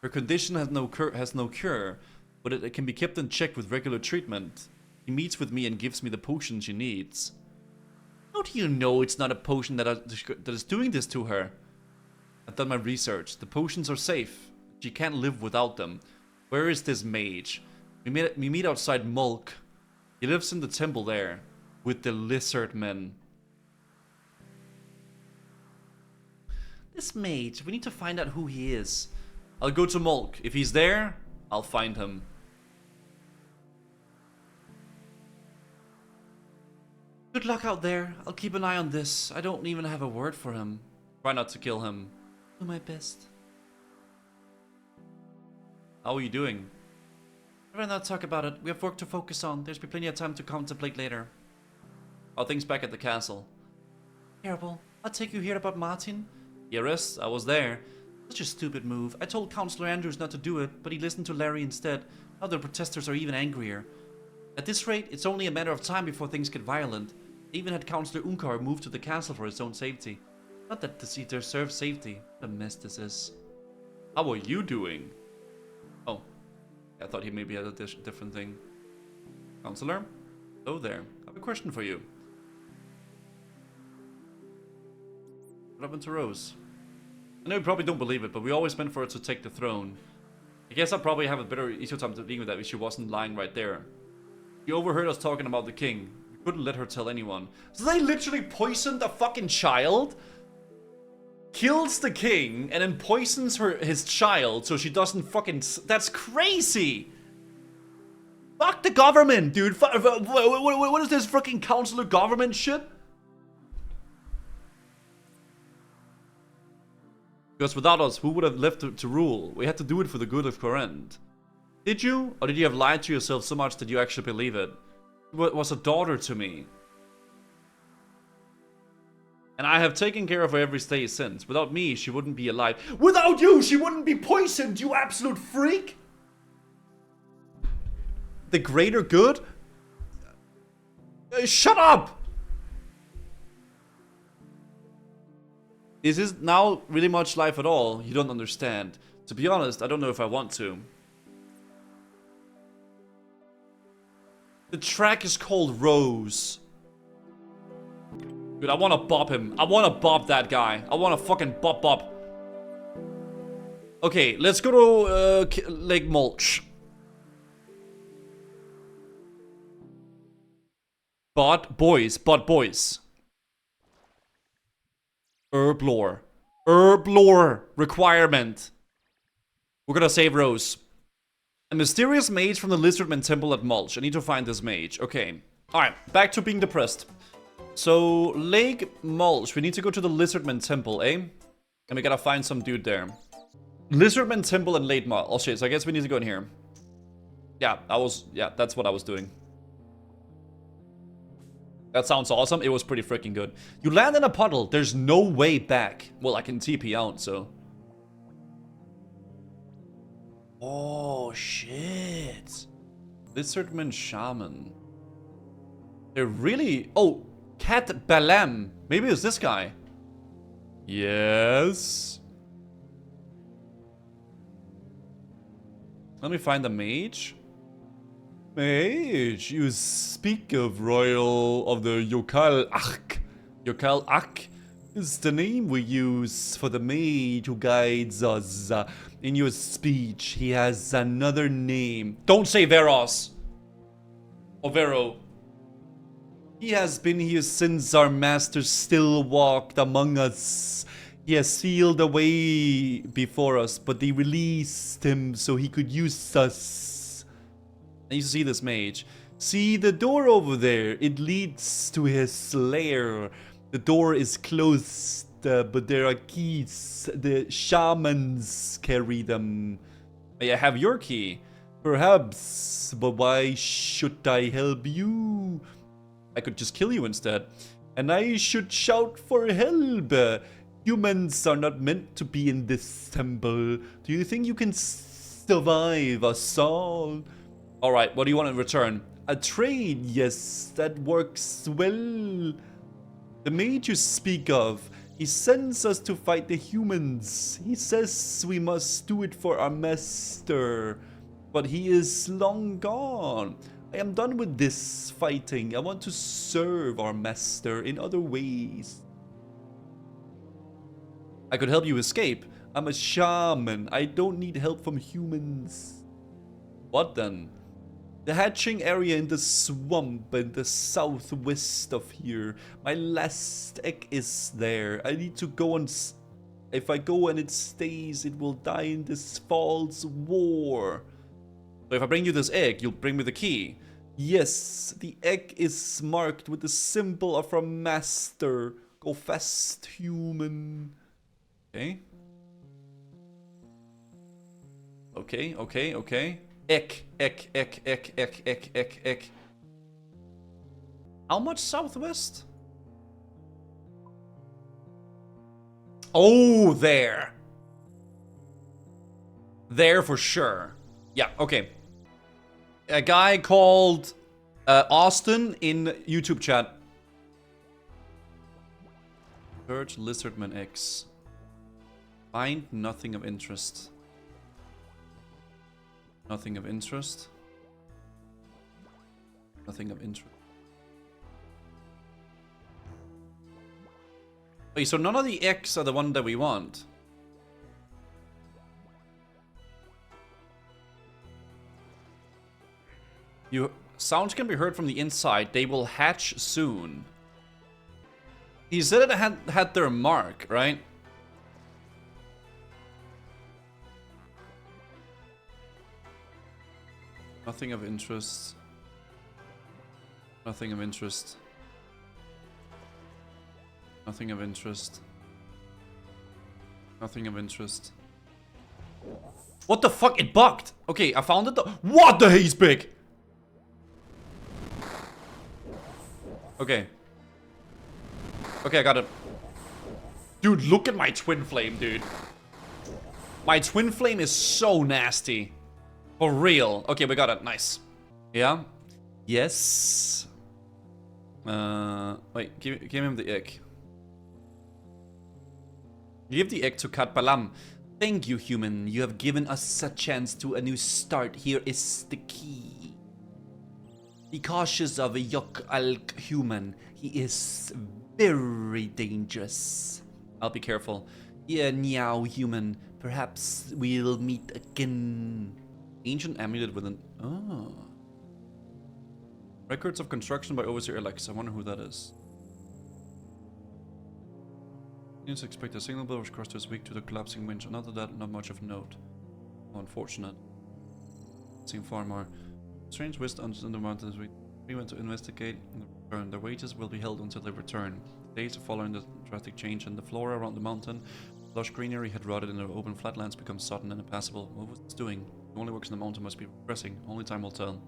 Her condition has no cure, but it can be kept in check with regular treatment. He meets with me and gives me the potion she needs. How do you know it's not a potion that is doing this to her? I've done my research. The potions are safe. She can't live without them. Where is this mage? We meet outside Mulk. He lives in the temple there, with the lizard men. This mage, we need to find out who he is. I'll go to Mulk. If he's there, I'll find him. Good luck out there. I'll keep an eye on this. I don't even have a word for him. Try not to kill him. Do my best. How are you doing? I'd rather not talk about it. We have work to focus on. There's be plenty of time to contemplate later. How are things back at the castle? Terrible. I'll take you here about Martin. Yes, I was there. Such a stupid move. I told Councillor Andrews not to do it, but he listened to Larry instead. Now the protesters are even angrier. At this rate, it's only a matter of time before things get violent. They even had Councillor Unkar move to the castle for his own safety. Not that he deserves safety. What a mess this is. How are you doing? Oh, I thought he maybe had a different thing. Counselor? Hello there. I have a question for you. What happened to Rose? I know you probably don't believe it, but we always meant for her to take the throne. I guess I probably have a easier time dealing with that if she wasn't lying right there. You overheard us talking about the king. We couldn't let her tell anyone. So they literally poisoned a fucking child? Kills the king and then poisons his child so she doesn't fucking... That's crazy! Fuck the government, dude! What is this fucking councillor government shit? Because without us, who would have left to rule? We had to do it for the good of Corinth. Did you? Or did you have lied to yourself so much that you actually believe it? She was a daughter to me. And I have taken care of her every day since. Without me, she wouldn't be alive. Without you, she wouldn't be poisoned, you absolute freak! The greater good? Shut up! Is this now really much life at all? You don't understand. To be honest, I don't know if I want to. The track is called Rose. Dude, I want to bop him. I want to bop that guy. I want to fucking bop. Okay, let's go to Lake Mulch. But boys. Herb lore requirement. We're gonna save Rose. A mysterious mage from the Lizardman Temple at Mulch. I need to find this mage. Okay. Alright, back to being depressed. So, Lake Mulch. We need to go to the Lizardman Temple, eh? And we gotta find some dude there. Lizardman Temple and Lake Mulch. Oh shit, so I guess we need to go in here. Yeah, that's what I was doing. That sounds awesome. It was pretty freaking good. You land in a puddle. There's no way back. Well, I can TP out, so. Oh, shit. Lizardman Shaman. They're really... Oh, Cat Balam. Maybe it's this guy. Yes. Let me find the mage. Mage, you speak of the Yokal Ak. Yokal Ak is the name we use for the mage who guides us. In your speech, he has another name. Don't say Veros. Or Vero. He has been here since our master still walked among us. He has sealed the way before us, but they released him so he could use us. And you see this mage. See the door over there? It leads to his lair. The door is closed, but there are keys. The shamans carry them. May I have your key? Perhaps, but why should I help you? I could just kill you instead. And I should shout for help. Humans are not meant to be in this temple. Do you think you can survive us all? Alright, what do you want in return? A trade, yes, that works well. The mage you speak of, he sends us to fight the humans. He says we must do it for our master. But he is long gone. I am done with this fighting. I want to serve our master in other ways. I could help you escape. I'm a shaman. I don't need help from humans. What then? The hatching area in the swamp in the southwest of here. My last egg is there. I need to go and... If I go and it stays, it will die in this fall's war. So if I bring you this egg, you'll bring me the key. Yes, the egg is marked with the symbol of our master. Go fast, human. Okay. Okay. Egg. How much southwest? Oh, there. There for sure. Yeah, okay. A guy called Austin in YouTube chat. Search Lizardman X. Find nothing of interest. Nothing of interest. Nothing of interest. Wait, so none of the X are the one that we want. Sounds can be heard from the inside. They will hatch soon. He said it had their mark, right? Nothing of interest. Nothing of interest. Nothing of interest. Nothing of interest. What the fuck? It bugged. Okay, I found it. What the he's big? Okay. Okay, I got it. Dude, look at my twin flame, dude. My twin flame is so nasty. For real. Okay, we got it. Nice. Yeah. Yes. Wait, give him the egg. Give the egg to Kat Balam. Thank you, human. You have given us a chance to a new start. Here is the key. Be cautious of a Yok-Alk human. He is very dangerous. I'll be careful. Yeah, Niao human. Perhaps we'll meet again. Ancient amulet with an... Oh. Records of construction by Overseer Alex. I wonder who that is. Units expect a signal bell which crossed this week to the collapsing winch. Other than that, not much of note. Oh, unfortunate. Seeing far more. Strange wisdom in the mountain this week. We went to investigate and return. Their wages will be held until they return. The days following the drastic change and the flora around the mountain. Lush greenery had rotted and the open flatlands become sodden and impassable. What was this doing? The only works in the mountain must be regressing. Only time will tell.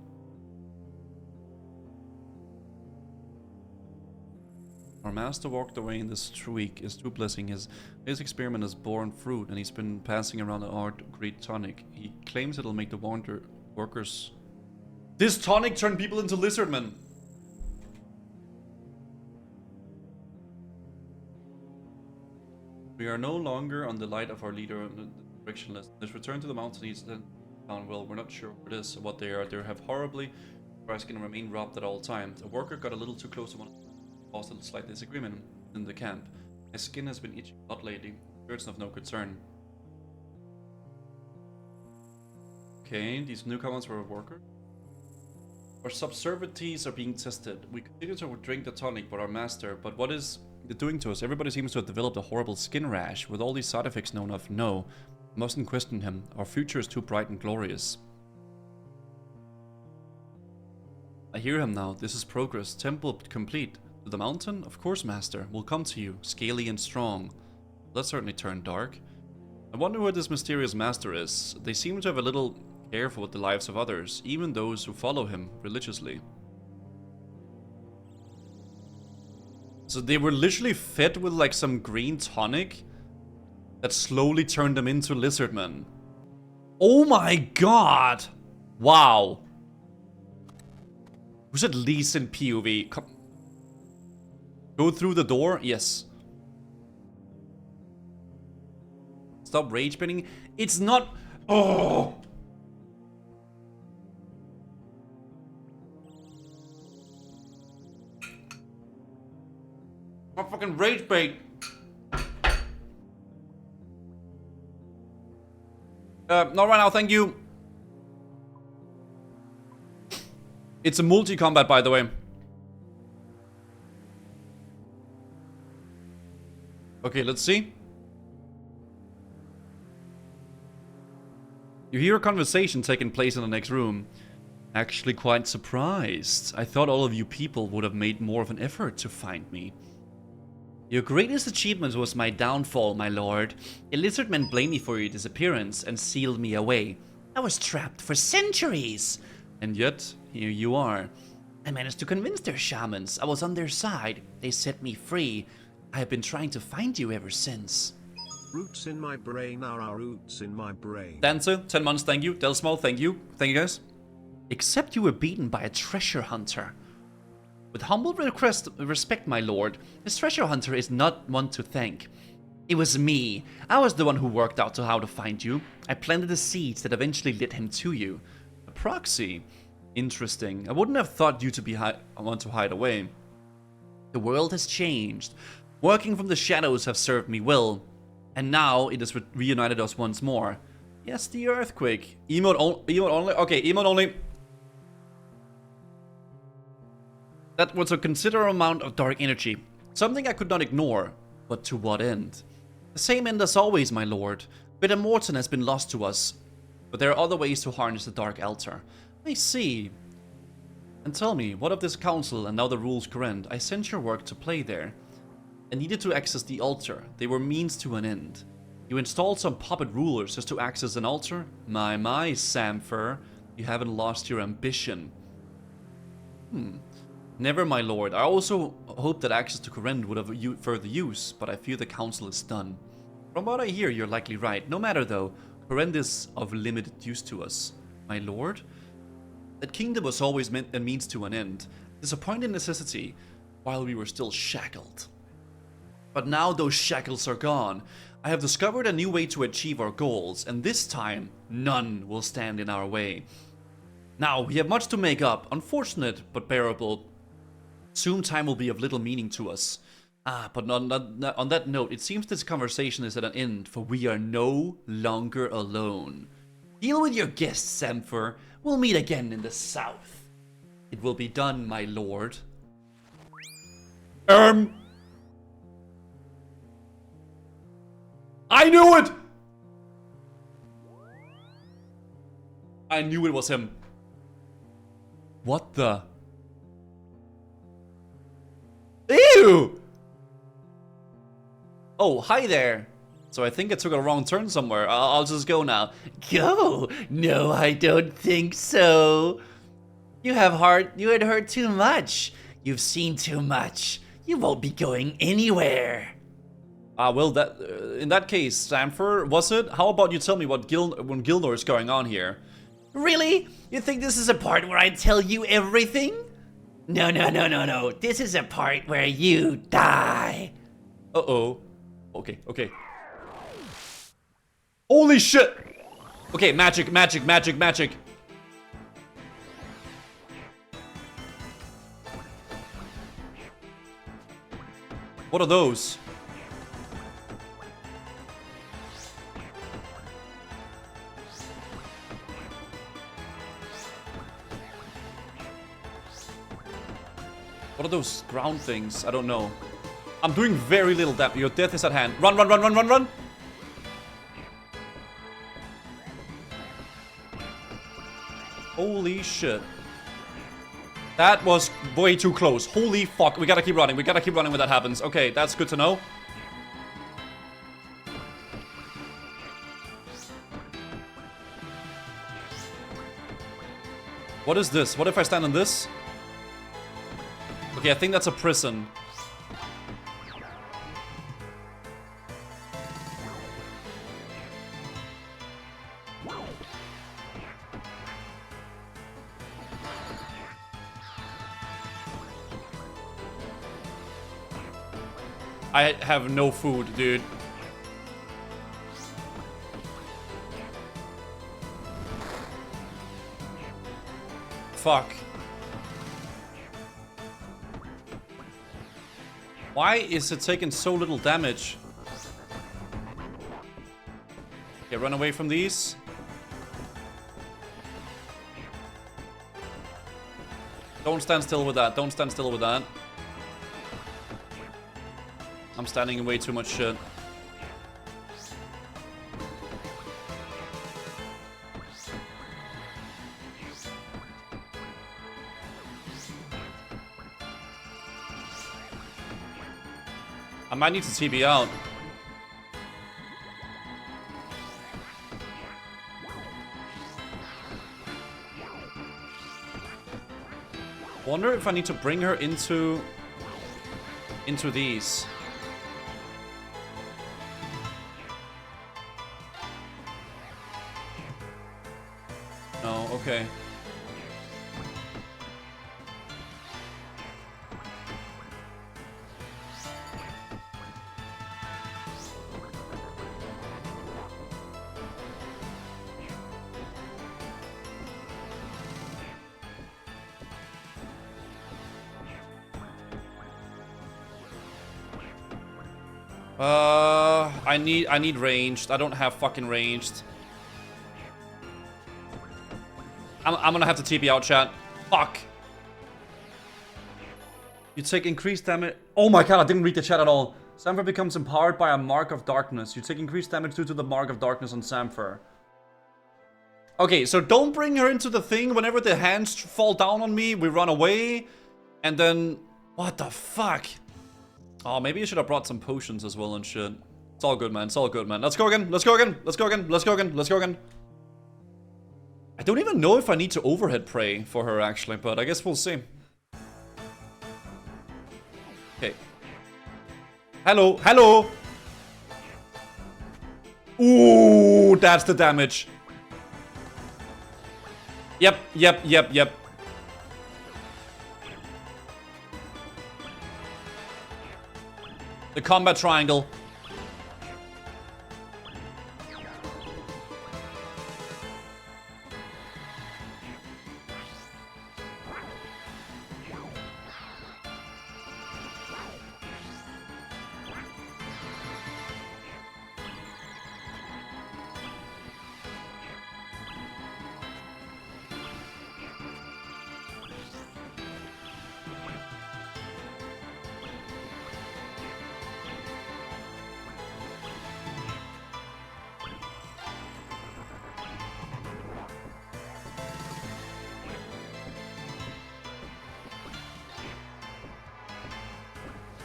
Our master walked away in this week is true blessing. His experiment has borne fruit and he's been passing around an art great tonic. He claims it'll make the workers... This tonic turned people into lizardmen. We are no longer on the light of our leader on the direction list. Let's return to the mountain east and town. Well, we're not sure what it is, what they are. They have horribly Our skin remain robbed at all times. A worker got a little too close to one, caused a slight disagreement in the camp. My skin has been itching a lot lately. It's of no concern. Okay, these newcomers were a worker. Our subservities are being tested. We continue to drink the tonic but our master, but what is it doing to us? Everybody seems to have developed a horrible skin rash. With all these side effects known of, no. Mustn't question him. Our future is too bright and glorious. I hear him now. This is progress. Temple complete. To the mountain? Of course, master. We'll come to you, scaly and strong. That certainly turned dark. I wonder who this mysterious master is. They seem to have a little care for the lives of others, even those who follow him religiously. So they were literally fed with like some green tonic that slowly turned them into lizardmen. Oh my god! Wow. Who's at least in POV? Come. Go through the door? Yes. Stop rage baiting. It's not. Oh! Not fucking rage bait. Not right now, thank you. It's a multi-combat, by the way. Okay, let's see. You hear a conversation taking place in the next room. Actually quite surprised. I thought all of you people would have made more of an effort to find me. Your greatest achievement was my downfall, my lord. A lizardman blamed me for your disappearance and sealed me away. I was trapped for centuries. And yet, here you are. I managed to convince their shamans. I was on their side. They set me free. I have been trying to find you ever since. Roots in my brain are our roots in my brain. Dancer, 10 months, thank you. Delsmall, thank you. Thank you, guys. Except you were beaten by a treasure hunter. With humble respect, my lord, this treasure hunter is not one to thank. It was me. I was the one who worked out how to find you. I planted the seeds that eventually led him to you. A proxy? Interesting. I wouldn't have thought you to want to hide away. The world has changed. Working from the shadows have served me well. And now it has reunited us once more. Yes, the earthquake. Emote only? Okay, emote only. That was a considerable amount of dark energy. Something I could not ignore. But to what end? The same end as always, my lord. Bitter Morton has been lost to us. But there are other ways to harness the Dark Altar. I see. And tell me, what of this council and now the rules current? I sent your work to play there. I needed to access the altar. They were means to an end. You installed some puppet rulers just to access an altar? My, Samfer. You haven't lost your ambition. Never, my lord. I also hoped that access to Kourend would have further use, but I fear the council is done. From what I hear, you're likely right. No matter though, Kourend is of limited use to us. My lord? That kingdom was always meant a means to an end. Disappointing necessity, while we were still shackled. But now those shackles are gone. I have discovered a new way to achieve our goals, and this time, none will stand in our way. Now, we have much to make up. Unfortunate, but bearable. Soon time will be of little meaning to us. But on that note, it seems this conversation is at an end, for we are no longer alone. Deal with your guests, Samfer. We'll meet again in the south. It will be done, my lord. I knew it! I knew it was him. What the? Ew! Oh, hi there. So I think I took a wrong turn somewhere. I'll just go now. Go? No, I don't think so. You had heard too much. You've seen too much. You won't be going anywhere. Well, in that case, Samfer, was it? How about you tell me what Gilnor is going on here? Really? You think this is a part where I tell you everything? No. This is a part where you die. Uh-oh. Okay. Holy shit! Okay, magic. What are those? What are those ground things? I don't know. I'm doing very little damage. Your death is at hand. Run, run, run, run, run, run! Holy shit. That was way too close. Holy fuck. We gotta keep running. We gotta keep running when that happens. Okay, that's good to know. What is this? What if I stand on this? Okay, I think that's a prison. I have no food, dude. Fuck. Why is it taking so little damage? Okay, run away from these. Don't stand still with that. Don't stand still with that. I'm standing in way too much shit. I might need to TB out. Wonder if I need to bring her into these. No, okay. I need ranged. I don't have fucking ranged. I'm gonna have to TP out, chat. Fuck. You take increased damage. Oh my god, I didn't read the chat at all. Sampher becomes empowered by a mark of darkness. You take increased damage due to the mark of darkness on Sampher. Okay, so don't bring her into the thing. Whenever the hands fall down on me, we run away. And then... What the fuck? Oh, maybe I should have brought some potions as well and shit. It's all good, man. It's all good, man. Let's go again. Let's go again. Let's go again. Let's go again. Let's go again. I don't even know if I need to overhead pray for her, actually. But I guess we'll see. Okay. Hello. Hello. Ooh, that's the damage. Yep. Yep. Yep. Yep. The combat triangle.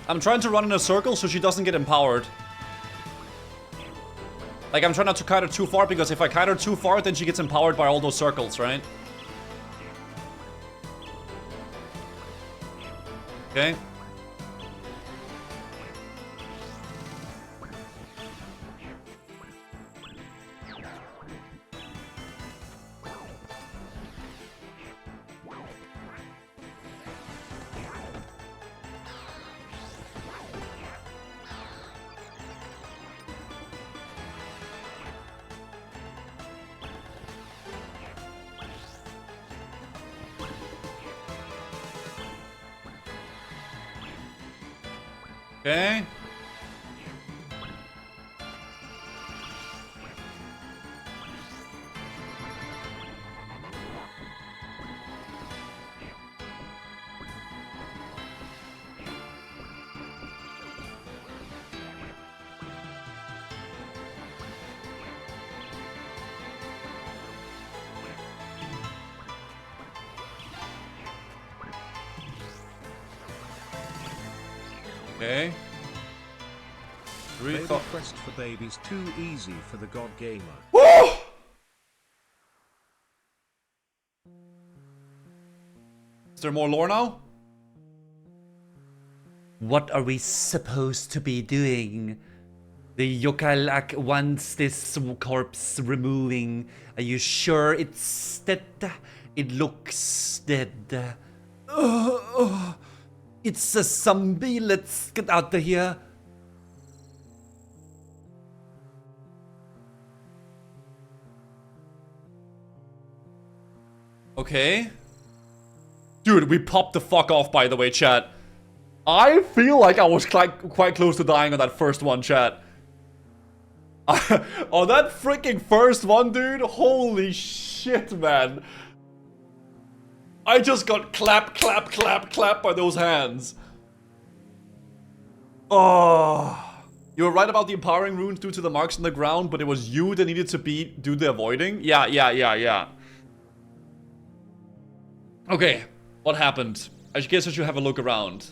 I'm trying to run in a circle so she doesn't get empowered. Like, I'm trying not to kite her too far, because if I kite her too far, then she gets empowered by all those circles, right? Okay. Okay. Okay. Baby quest for babies too easy for the god gamer. Woo! Is there more lore now? What are we supposed to be doing? The Yokalak wants this corpse removing. Are you sure it's dead? It looks dead. It's a zombie. Let's get out of here. Okay. Dude, we popped the fuck off, by the way, chat. I feel like I was quite close to dying on that first one, chat. On that freaking first one, dude. Holy shit, man. I just got clap by those hands. Oh. You were right about the empowering runes due to the marks on the ground, but it was you that needed to do the avoiding? Yeah. Okay, what happened? I guess I should have a look around.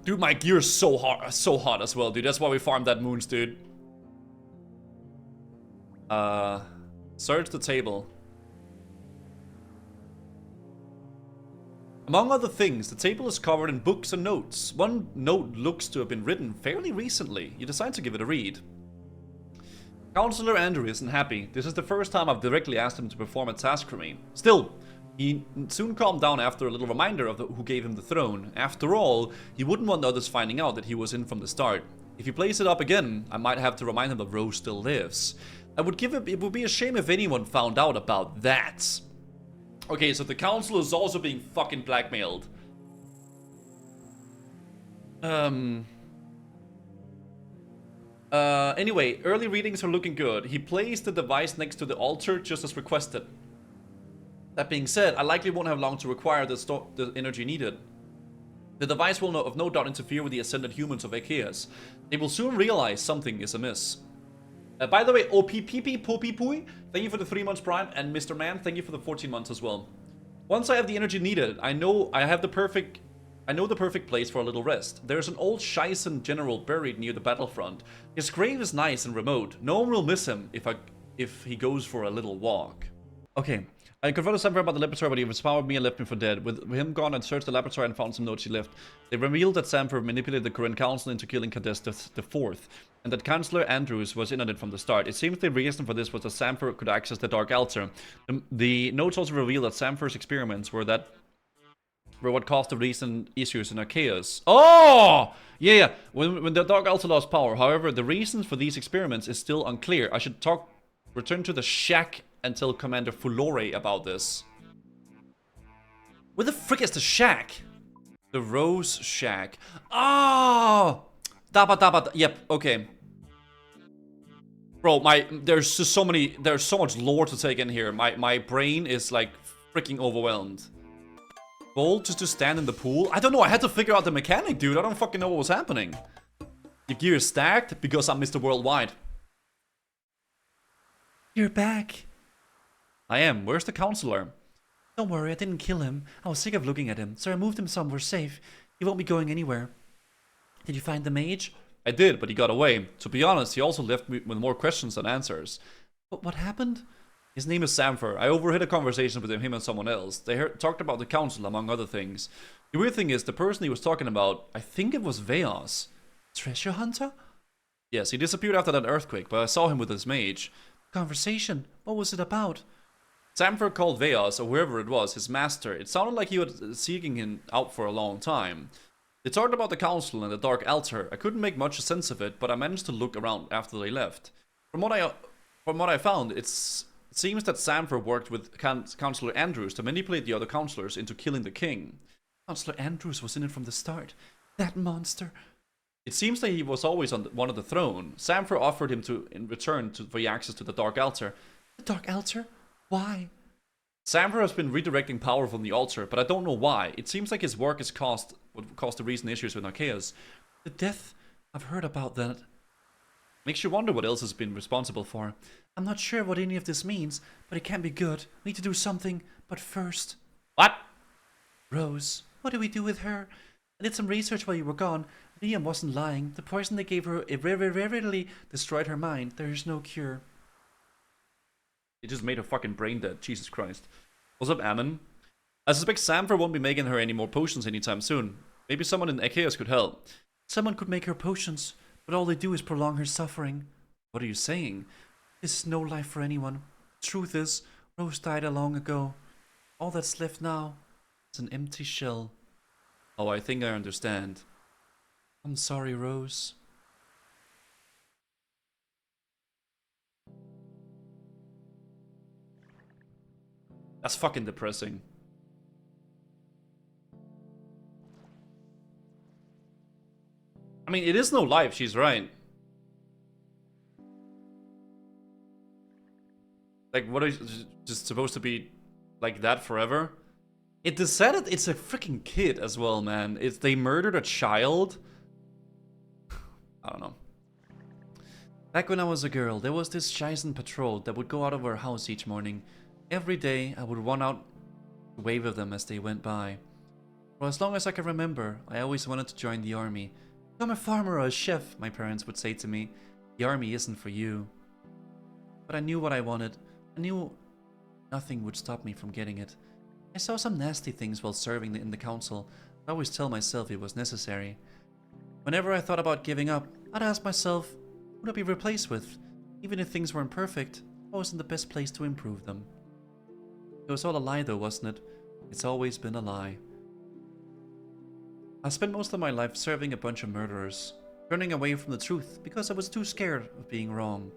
Dude, my gear's so hot as well, dude. That's why we farmed that moons, dude. Search the table. Among other things, the table is covered in books and notes. One note looks to have been written fairly recently. You decide to give it a read. Counselor Andrew isn't happy. This is the first time I've directly asked him to perform a task for me. Still, he soon calmed down after a little reminder of who gave him the throne. After all, he wouldn't want others finding out that he was in from the start. If he plays it up again, I might have to remind him that Rose still lives. It would be a shame if anyone found out about that. Okay, so the council is also being fucking blackmailed. Anyway, early readings are looking good. He placed the device next to the altar just as requested. That being said, I likely won't have long to require the energy needed. The device will of no doubt interfere with the ascended humans of Arceuus. They will soon realize something is amiss. By the way, OPPPPOPPOI, thank you for the 3 months prime, and Mr. Man, thank you for the 14 months as well. Once I have the energy needed, I know the perfect place for a little rest. There's an old Scheisen general buried near the battlefront. His grave is nice and remote. No one will miss him if he goes for a little walk. Okay. I confronted Samfer about the laboratory, but he overpowered me and left me for dead. With him gone, I searched the laboratory and found some notes he left. They revealed that Samfer manipulated the current council into killing Cadestus IV, and that Chancellor Andrews was in on it from the start. It seems the reason for this was that Samfer could access the Dark Altar. The notes also reveal that Samfer's experiments were what caused the recent issues in Arceuus. Oh! Yeah. When the Dark Altar lost power. However, the reasons for these experiments is still unclear. I should return to the shack and tell Commander Fulore about this. Where the frick is the shack? The Rose Shack. Oh! Yep, okay. Bro, there's so much lore to take in here. My brain is like freaking overwhelmed. Bold just to stand in the pool? I don't know, I had to figure out the mechanic, dude. I don't fucking know what was happening. Your gear is stacked because I'm Mr. Worldwide. You're back. I am. Where's the counselor? Don't worry, I didn't kill him. I was sick of looking at him, so I moved him somewhere safe. He won't be going anywhere. Did you find the mage? I did, but he got away. To be honest, he also left me with more questions than answers. But what happened? His name is Samfer. I overheard a conversation with him and someone else. They talked about the council, among other things. The weird thing is, the person he was talking about, I think it was Veos. Treasure hunter? Yes, he disappeared after that earthquake, but I saw him with his mage. Conversation? What was it about? Samfer called Veos, or whoever it was, his master. It sounded like he was seeking him out for a long time. They talked about the council and the Dark Altar. I couldn't make much sense of it, but I managed to look around after they left. From what I found, it seems that Samfer worked with Counselor Andrews to manipulate the other counselors into killing the king. Counselor Andrews was in it from the start. That monster. It seems that he was always on one of the throne. Samfer offered him to in return for the access to the Dark Altar. The Dark Altar? Why? Samfer has been redirecting power from the altar, but I don't know why. It seems like his work has would cause the recent issues with Arceuus. The death? I've heard about that. Makes you wonder what else has been responsible for. I'm not sure what any of this means, but it can't be good. We need to do something, but first... What? Rose. What do we do with her? I did some research while you were gone. Liam wasn't lying. The poison they gave her irreversibly destroyed her mind. There is no cure. It just made her fucking brain dead. Jesus Christ. What's up, Ammon? I suspect Samfer won't be making her any more potions anytime soon. Maybe someone in Arceuus could help. Someone could make her potions, but all they do is prolong her suffering. What are you saying? This is no life for anyone. Truth is, Rose died long ago. All that's left now is an empty shell. Oh, I think I understand. I'm sorry, Rose. That's fucking depressing. I mean, it is no life, she's right. Like, what is just supposed to be like that forever? It decided it's a freaking kid as well, man. They murdered a child. I don't know. Back when I was a girl, there was this Shizen patrol that would go out of our house each morning. Every day, I would run out to wave at them as they went by. For as long as I can remember, I always wanted to join the army. Become a farmer or a chef, my parents would say to me. The army isn't for you. But I knew what I wanted. I knew nothing would stop me from getting it. I saw some nasty things while serving in the council. I always tell myself it was necessary. Whenever I thought about giving up, I'd ask myself, who would I be replaced with? Even if things weren't perfect, I was in the best place to improve them. It was all a lie though, wasn't it? It's always been a lie. I spent most of my life serving a bunch of murderers, turning away from the truth because I was too scared of being wrong.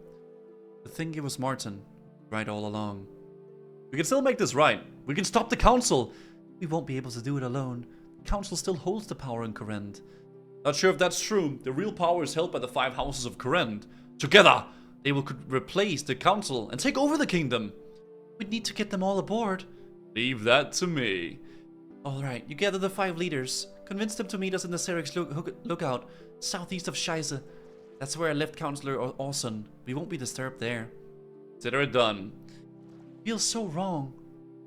To think it was Martin, right all along. We can still make this right. We can stop the council. We won't be able to do it alone. The council still holds the power in Kourend. Not sure if that's true. The real power is held by the 5 houses of Kourend. Together, they could replace the council and take over the kingdom. We'd need to get them all aboard. Leave that to me. Alright, you gather the 5 leaders. Convince them to meet us in the Serix lookout, southeast of Scheisse. That's where I left Councillor Orson. We won't be disturbed there. Consider it done. Feels so wrong.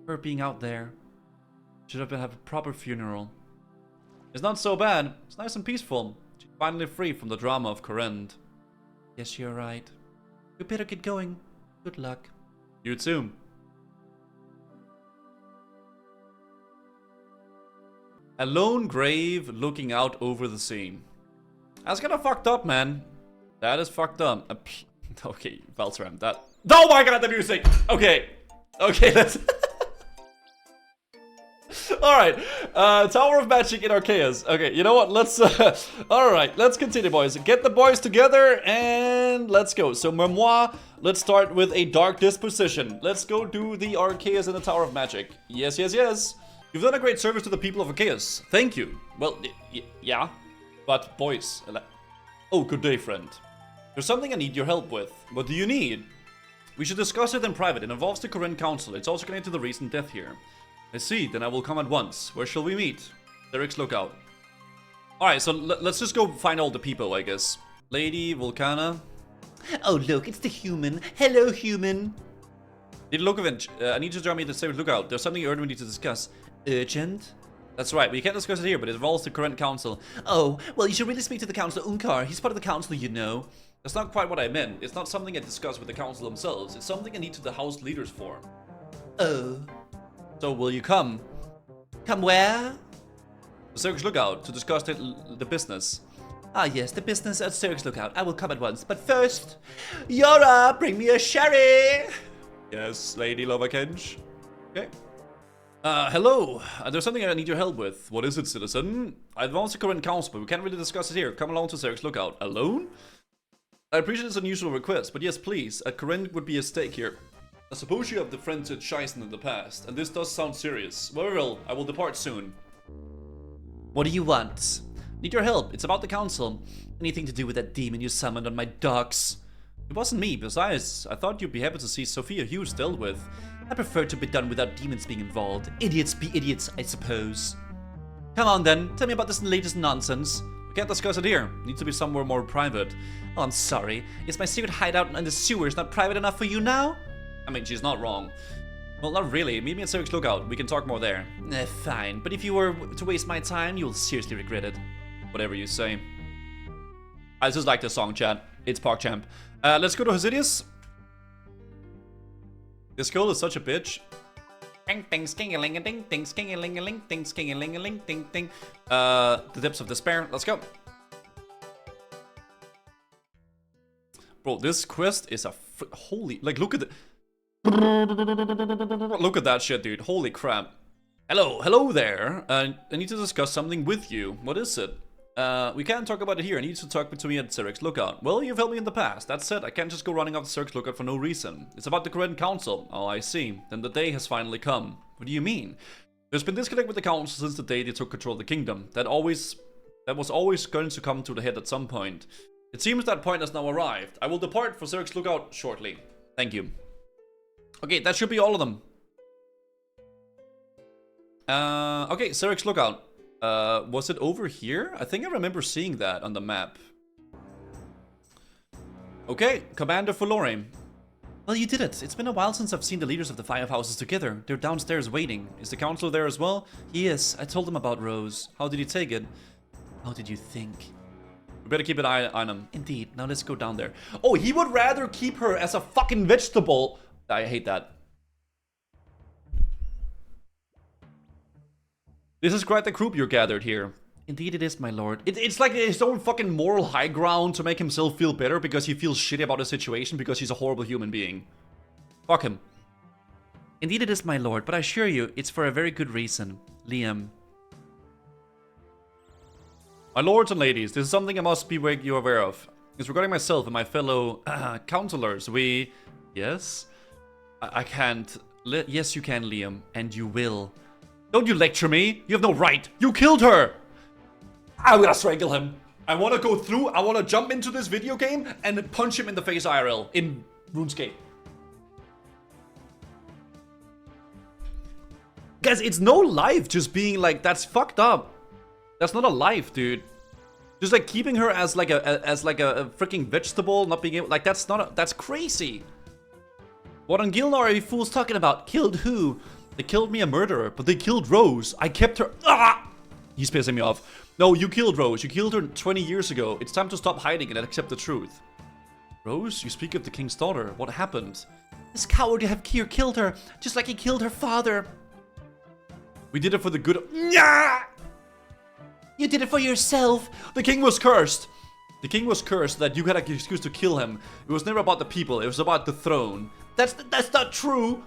Her being out there. Should have a proper funeral. It's not so bad. It's nice and peaceful. She's finally free from the drama of Kourend. Yes, you're right. We better get going. Good luck. You too. A lone grave looking out over the sea. That's kind of fucked up, man. That is fucked up. Okay, Valtram, that... Oh my god, the music! Okay. Okay, let's... Alright, Tower of Magic in Arceuus. Okay, you know what, let's... Alright, let's continue, boys. Get the boys together, and let's go. So, Memoir, let's start with a Dark Disposition. Let's go do the Arceuus and the Tower of Magic. Yes, yes, yes. You've done a great service to the people of Arceuus. Thank you. Well, yeah. But, boys... Oh, good day, friend. There's something I need your help with. What do you need? We should discuss it in private. It involves the Kourend Council. It's also connected to the recent death here. I see, then I will come at once. Where shall we meet? Derek's lookout. Alright, so let's just go find all the people, I guess. Lady, Volcana. Oh, look, it's the human. Hello, human. Need a look of it. I need you to join me to Derek's lookout. There's something urgent we need to discuss. Urgent? That's right, we can't discuss it here, but it involves the Kourend Council. Oh, well, you should really speak to the Councillor Unkar. He's part of the council, you know. That's not quite what I meant. It's not something I discuss with the council themselves. It's something I need to the house leaders for. Oh. So will you come? Come where? The Circus Lookout to discuss the business. Ah yes, the business at Circus Lookout. I will come at once. But first, Yora, bring me a sherry! Yes, Lady Lovakench. Okay. Hello. There's something I need your help with. What is it, citizen? I advanced the Kourend Council, but we can't really discuss it here. Come along to Circus Lookout. Alone? I appreciate it's an unusual request, but yes, please. At Kourend would be a stake here. I suppose you have befriended Shizen in the past, and this does sound serious. Very well, I will depart soon. What do you want? Need your help. It's about the council. Anything to do with that demon you summoned on my docks. It wasn't me. Besides, I thought you'd be happy to see Sophia Hughes dealt with. I prefer to be done without demons being involved. Idiots be idiots, I suppose. Come on then, tell me about this latest nonsense. We can't discuss it here. Needs to be somewhere more private. Oh, I'm sorry. Is my secret hideout in the sewers not private enough for you now? I mean, she's not wrong. Well, not really. Meet me at Cyric's Lookout. We can talk more there. Fine. But if you were to waste my time, you'll seriously regret it. Whatever you say. I just like this song, chat. It's PogChamp. Let's go to Hesidius. This girl is such a bitch. Ding ding sking-a-ling-a ding ding sking-a-ling-a-ling ding sking-a-ling-a-ling ding ding. The Depths of Despair. Let's go. Bro, this quest is a holy, like, look at the look at that shit, dude. Holy crap. Hello there. I need to discuss something with you. What is it? We can't talk about it here. I need you to talk to me at Cyric's Lookout. Well, you've helped me in the past. That said, I can't just go running off the Cyric's Lookout for no reason. It's about the Grand Council. Oh, I see. Then the day has finally come. What do you mean? There's been disconnect with the Council since the day they took control of the kingdom. That was always going to come to the head at some point. It seems that point has now arrived. I will depart for Cyric's Lookout shortly. Thank you. Okay, that should be all of them. Okay, Cyric's Lookout. Was it over here? I think I remember seeing that on the map. Okay, Commander Fulore. Well, you did it. It's been a while since I've seen the leaders of the 5 houses together. They're downstairs waiting. Is the councilor there as well? He is. I told him about Rose. How did he take it? How did you think? We better keep an eye on him. Indeed. Now let's go down there. Oh, he would rather keep her as a fucking vegetable. I hate that. This is quite the group you're gathered here. Indeed it is, my lord. It's like his own fucking moral high ground to make himself feel better because he feels shitty about the situation because he's a horrible human being. Fuck him. Indeed it is, my lord, but I assure you, it's for a very good reason. Liam. My lords and ladies, this is something I must make you aware of. It's regarding myself and my fellow counselors. Yes? I can't. Yes, you can, Liam, and you will. Don't you lecture me! You have no right! You killed her! I'm gonna strangle him. I wanna go through, I wanna jump into this video game and punch him in the face IRL in RuneScape. Guys, it's no life just being like, that's fucked up. That's not a life, dude. Just like keeping her as like a freaking vegetable, not being able, like that's crazy. What on Gilnar are you fools talking about? Killed who? They killed me, a murderer, but they killed Rose. I kept her. Ah! He's pissing me off. No, you killed Rose. You killed her 20 years ago. It's time to stop hiding and accept the truth. Rose, you speak of the king's daughter. What happened? This coward you have here killed her, just like he killed her father. We did it for the good of... You did it for yourself. The king was cursed. The king was cursed that you had an excuse to kill him. It was never about the people. It was about the throne. That's not true.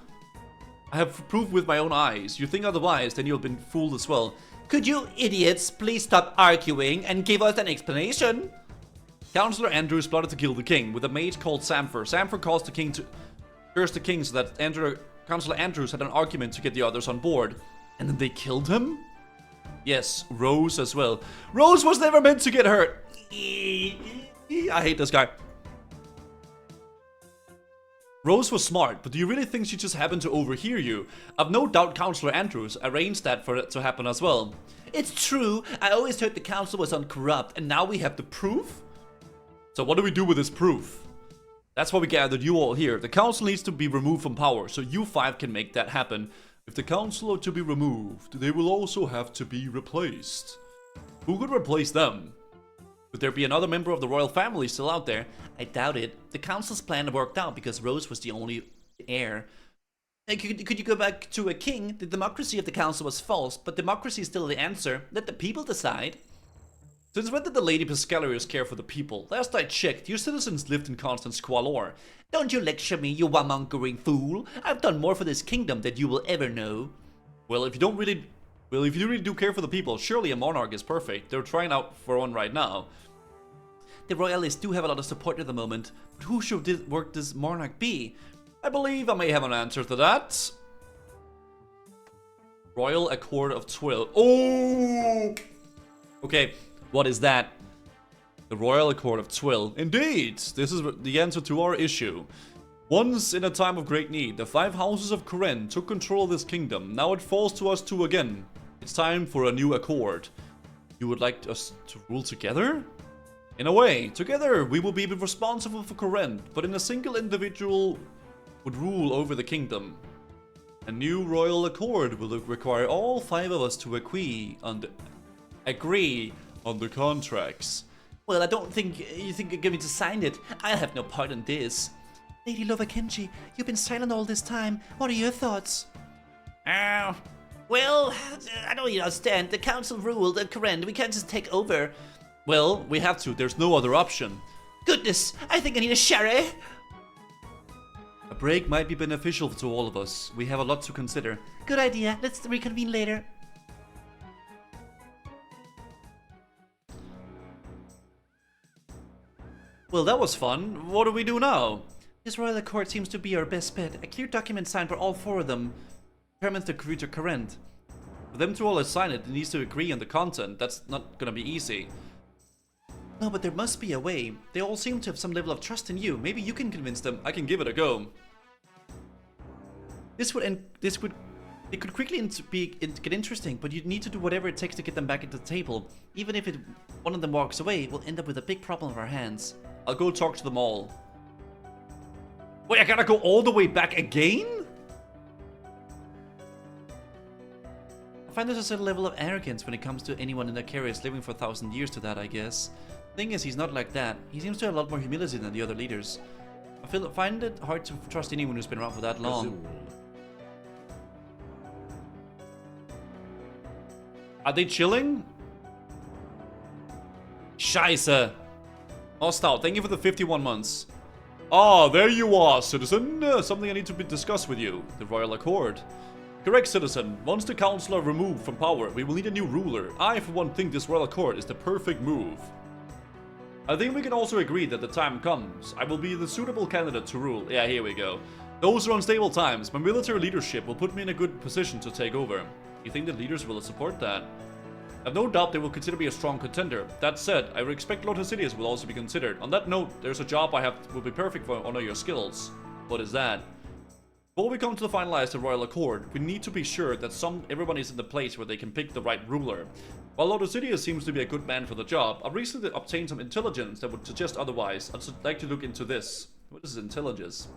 I have proof with my own eyes. You think otherwise, then you've been fooled as well. Could you idiots please stop arguing and give us an explanation? Councillor Andrews plotted to kill the king with a mage called Samfer. Samfer caused the king to curse the king so that Councillor Andrews had an argument to get the others on board. And then they killed him? Yes, Rose as well. Rose was never meant to get hurt. I hate this guy. Rose was smart, but do you really think she just happened to overhear you? I've no doubt Councillor Andrews arranged that for it to happen as well. It's true, I always heard the council was uncorrupt, and now we have the proof? So what do we do with this proof? That's why we gathered you all here. The council needs to be removed from power, so you 5 can make that happen. If the council are to be removed, they will also have to be replaced. Who could replace them? Could there be another member of the royal family still out there? I doubt it. The council's plan worked out because Rose was the only heir. Could you go back to a king? The democracy of the council was false, but democracy is still the answer. Let the people decide. Since when did the Lady Piscalarius care for the people? Last I checked, your citizens lived in constant squalor. Don't you lecture me, you warmongering fool. I've done more for this kingdom than you will ever know. Well, if you really do care for the people, surely a monarch is perfect. They're trying out for one right now. The royalists do have a lot of support at the moment, but who should this monarch be? I believe I may have an answer to that. Royal Accord of 12. Oh! Okay, What is that? The Royal Accord of Twill. Indeed, this is the answer to our issue. Once in a time of great need, the 5 houses of Koren took control of this kingdom. Now it falls to us two again. It's time for a new accord. You would like us to rule together? In a way, together we will be responsible for Koren, but in a single individual would rule over the kingdom. A new royal accord will require all 5 of us to agree on the contracts. Well, I don't think you think you're going to sign it. I have no part in this. Lady Lovakenji, you've been silent all this time. What are your thoughts? Well, I don't understand. The council ruled at Koren. We can't just take over. Well, we have to. There's no other option. Goodness, I think I need a sherry. A break might be beneficial to all of us. We have a lot to consider. Good idea. Let's reconvene later. Well, that was fun. What do we do now? This royal accord seems to be our best bet. A clear document signed by all 4 of them determines the future current. For them to all sign it, it needs to agree on the content. That's not gonna be easy. No, but there must be a way. They all seem to have some level of trust in you. Maybe you can convince them. I can give it a go. It could quickly get interesting, but you'd need to do whatever it takes to get them back at the table. Even if one of them walks away, we'll end up with a big problem on our hands. I'll go talk to them all. Wait, I gotta go all the way back again? I find there's a certain level of arrogance when it comes to anyone in the carriers living for 1,000 years to that, I guess. Thing is, he's not like that. He seems to have a lot more humility than the other leaders. I find it hard to trust anyone who's been around for that long. Are they chilling? Scheiße. Oh, Stout, thank you for the 51 months. Ah, there you are, citizen. Something I need to discuss with you. The Royal Accord. Correct, citizen. Once the council are removed from power, we will need a new ruler. I, for one, think this Royal Accord is the perfect move. I think we can also agree that the time comes. I will be the suitable candidate to rule. Yeah, here we go. Those are unstable times. My military leadership will put me in a good position to take over. You think the leaders will support that? I have no doubt they will consider me a strong contender. That said, I would expect Lord Hesidius will also be considered. On that note, there's a job I have will be perfect for honor your skills. What is that? Before we come to finalize the Royal Accord, we need to be sure that everyone is in the place where they can pick the right ruler. While Lord Hesidius seems to be a good man for the job, I've recently obtained some intelligence that would suggest otherwise. I'd like to look into this. What is intelligence?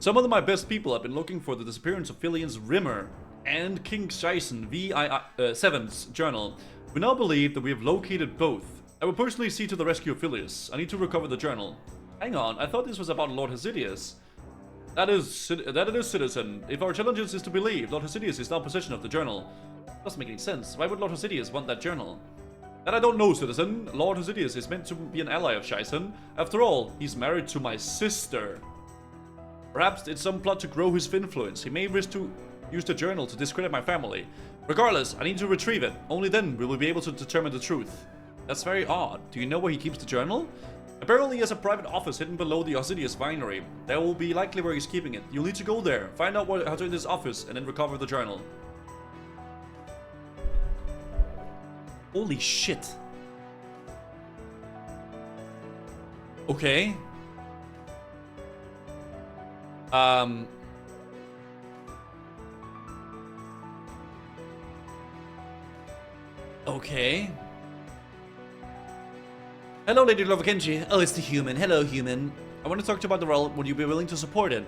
Some of my best people have been looking for the disappearance of Filian's Rimmer and King Jason V.I.7's journal. We now believe that we have located both. I will personally see to the rescue of Filius. I need to recover the journal. Hang on, I thought this was about Lord Hesidius. That it is, citizen. If our intelligence is to believe, Lord Hesidius is now in possession of the journal. Doesn't make any sense. Why would Lord Hesidius want that journal? That I don't know, citizen. Lord Hesidius is meant to be an ally of Jason. After all, he's married to my sister. Perhaps it's some plot to grow his influence. He may wish to use the journal to discredit my family. Regardless, I need to retrieve it. Only then will we be able to determine the truth. That's very odd. Do you know where he keeps the journal? Apparently he has a private office hidden below the Hesidius winery. That will be likely where he's keeping it. You'll need to go there, find out how to enter his office, and then recover the journal. Holy shit. Okay. Okay. Hello, Lady Lovakenji. Oh, it's the human. Hello, human. I want to talk to you about the royal. Would you be willing to support it?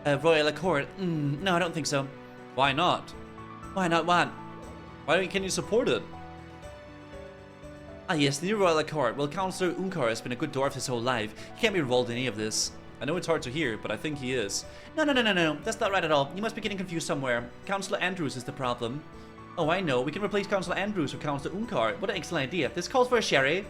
Royal Accord? No, I don't think so. Why not? Why not what? Why can't you support it? Ah, yes, the new Royal Accord. Well, Councillor Unkar has been a good dwarf his whole life. He can't be involved in any of this. I know it's hard to hear, but I think he is. No. That's not right at all. You must be getting confused somewhere. Councillor Andrews is the problem. Oh, I know. We can replace Councillor Andrews with Councillor Unkar. What an excellent idea. This calls for a sherry.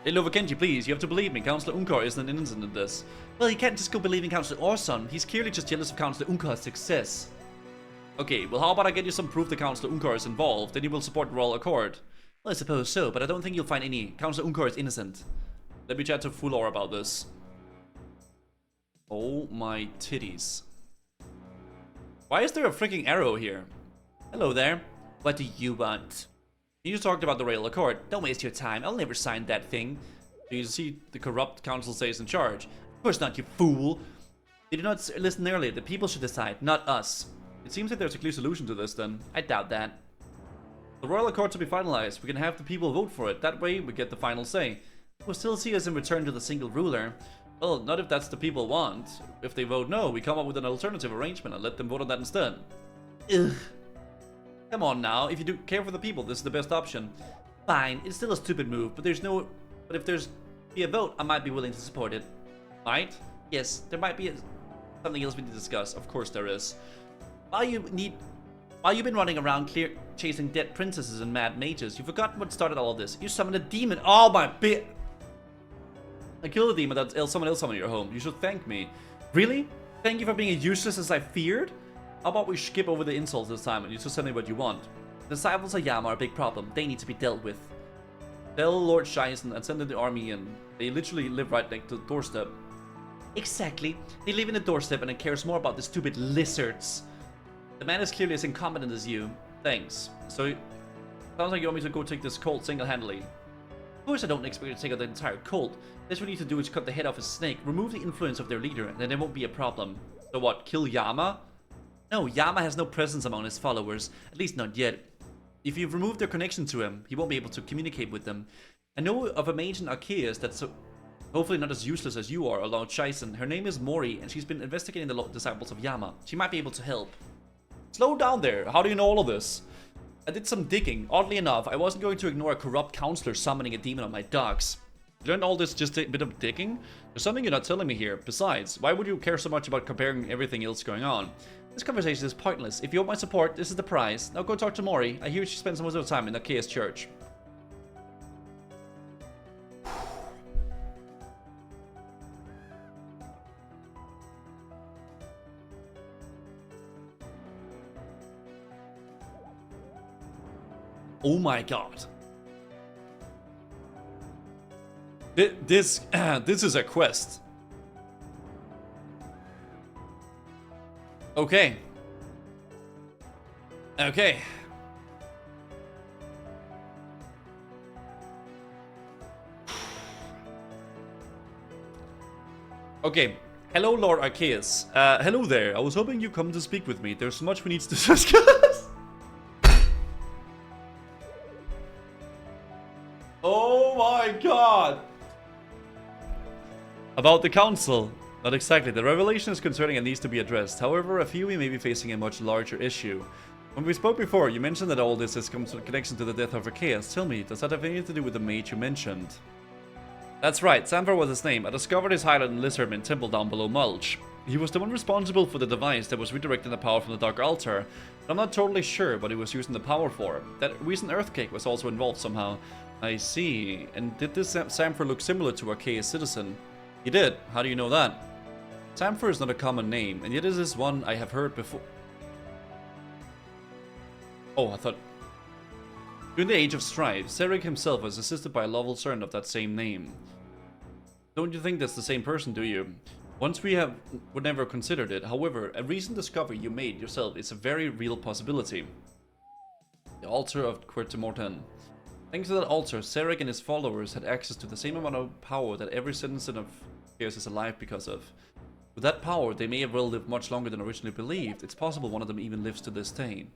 Hey, Lovakenji, please. You have to believe me. Councillor Unkar isn't innocent in this. Well, you can't just go believing Councillor Orson. He's clearly just jealous of Councillor Unkar's success. Okay, well, how about I get you some proof that Councillor Unkar is involved, then you will support the Royal Accord. Well, I suppose so, but I don't think you'll find any. Councillor Unkar is innocent. Let me chat to Fulor about this. Oh my titties. Why is there a freaking arrow here? Hello there. What do you want? You talked about the Royal Accord. Don't waste your time. I'll never sign that thing. You see, the corrupt council stays in charge. Of course not, you fool. Did you not listen earlier? The people should decide, not us. It seems like there's a clear solution to this then. I doubt that. The Royal Accord to be finalized. We can have the people vote for it. That way, we get the final say. We'll still see us in return to the single ruler. Well, not if that's the people want. If they vote no, we come up with an alternative arrangement and let them vote on that instead. Ugh. Come on now, if you do care for the people, this is the best option. Fine, it's still a stupid move, but if there's a vote, I might be willing to support it. Might? Yes, there might be something else we need to discuss. Of course there is. While you've been running around chasing dead princesses and mad mages, you've forgotten what started all of this. You summoned a demon. Oh my bit. I killed a demon that someone else summoned your home. You should thank me. Really? Thank you for being as useless as I feared? How about we skip over the insults this time and you just tell me what you want? The disciples of Yama are a big problem. They need to be dealt with. Tell Lord Shizen and send in the army in. They literally live right next to the doorstep. Exactly. They live in the doorstep and it cares more about the stupid lizards. The man is clearly as incompetent as you. Thanks. So, sounds like you want me to go take this cult single-handedly. Of course I don't expect you to take out the entire cult. This we need to do is cut the head off a snake, remove the influence of their leader, and then there won't be a problem. So what, kill Yama? No, Yama has no presence among his followers, at least not yet. If you've removed their connection to him, he won't be able to communicate with them. I know of a mage in Arceuus that's hopefully not as useless as you are, Lord Shizen. Her name is Mori, and she's been investigating the disciples of Yama. She might be able to help. Slow down there, how do you know all of this? I did some digging. Oddly enough, I wasn't going to ignore a corrupt counselor summoning a demon on my docks. You learned all this just a bit of digging? There's something you're not telling me here. Besides, why would you care so much about comparing everything else going on? This conversation is pointless. If you want my support, this is the prize. Now go talk to Mori. I hear she spends most of her time in the Arceuus church. Oh my god. This is a quest. Okay. Okay. Okay. Hello, Lord Arceuus. Hello there. I was hoping you'd come to speak with me. There's so much we need to discuss. Oh my god. About the council. Not exactly. The revelation is concerning and needs to be addressed. However, I feel we may be facing a much larger issue. When we spoke before, you mentioned that all this has come to connection to the death of Arceuus. Tell me, does that have anything to do with the mage you mentioned? That's right, Samphar was his name. I discovered his Highland Lizardman temple down below Mulch. He was the one responsible for the device that was redirecting the power from the Dark Altar. But I'm not totally sure what he was using the power for. That recent earthquake was also involved somehow. I see. And did this Samphar look similar to Arceuus Citizen? He did. How do you know that? Samphar is not a common name, and yet it is one I have heard before. Oh, I thought... During the Age of Strife, Ceric himself was assisted by a level servant of that same name. Don't you think that's the same person, do you? Once would never considered it. However, a recent discovery you made yourself is a very real possibility. The Altar of Quertemorten. Thanks to that altar, Ceric and his followers had access to the same amount of power that every citizen of Chaos is alive because of. With that power, they may have well lived much longer than originally believed. It's possible one of them even lives to this day.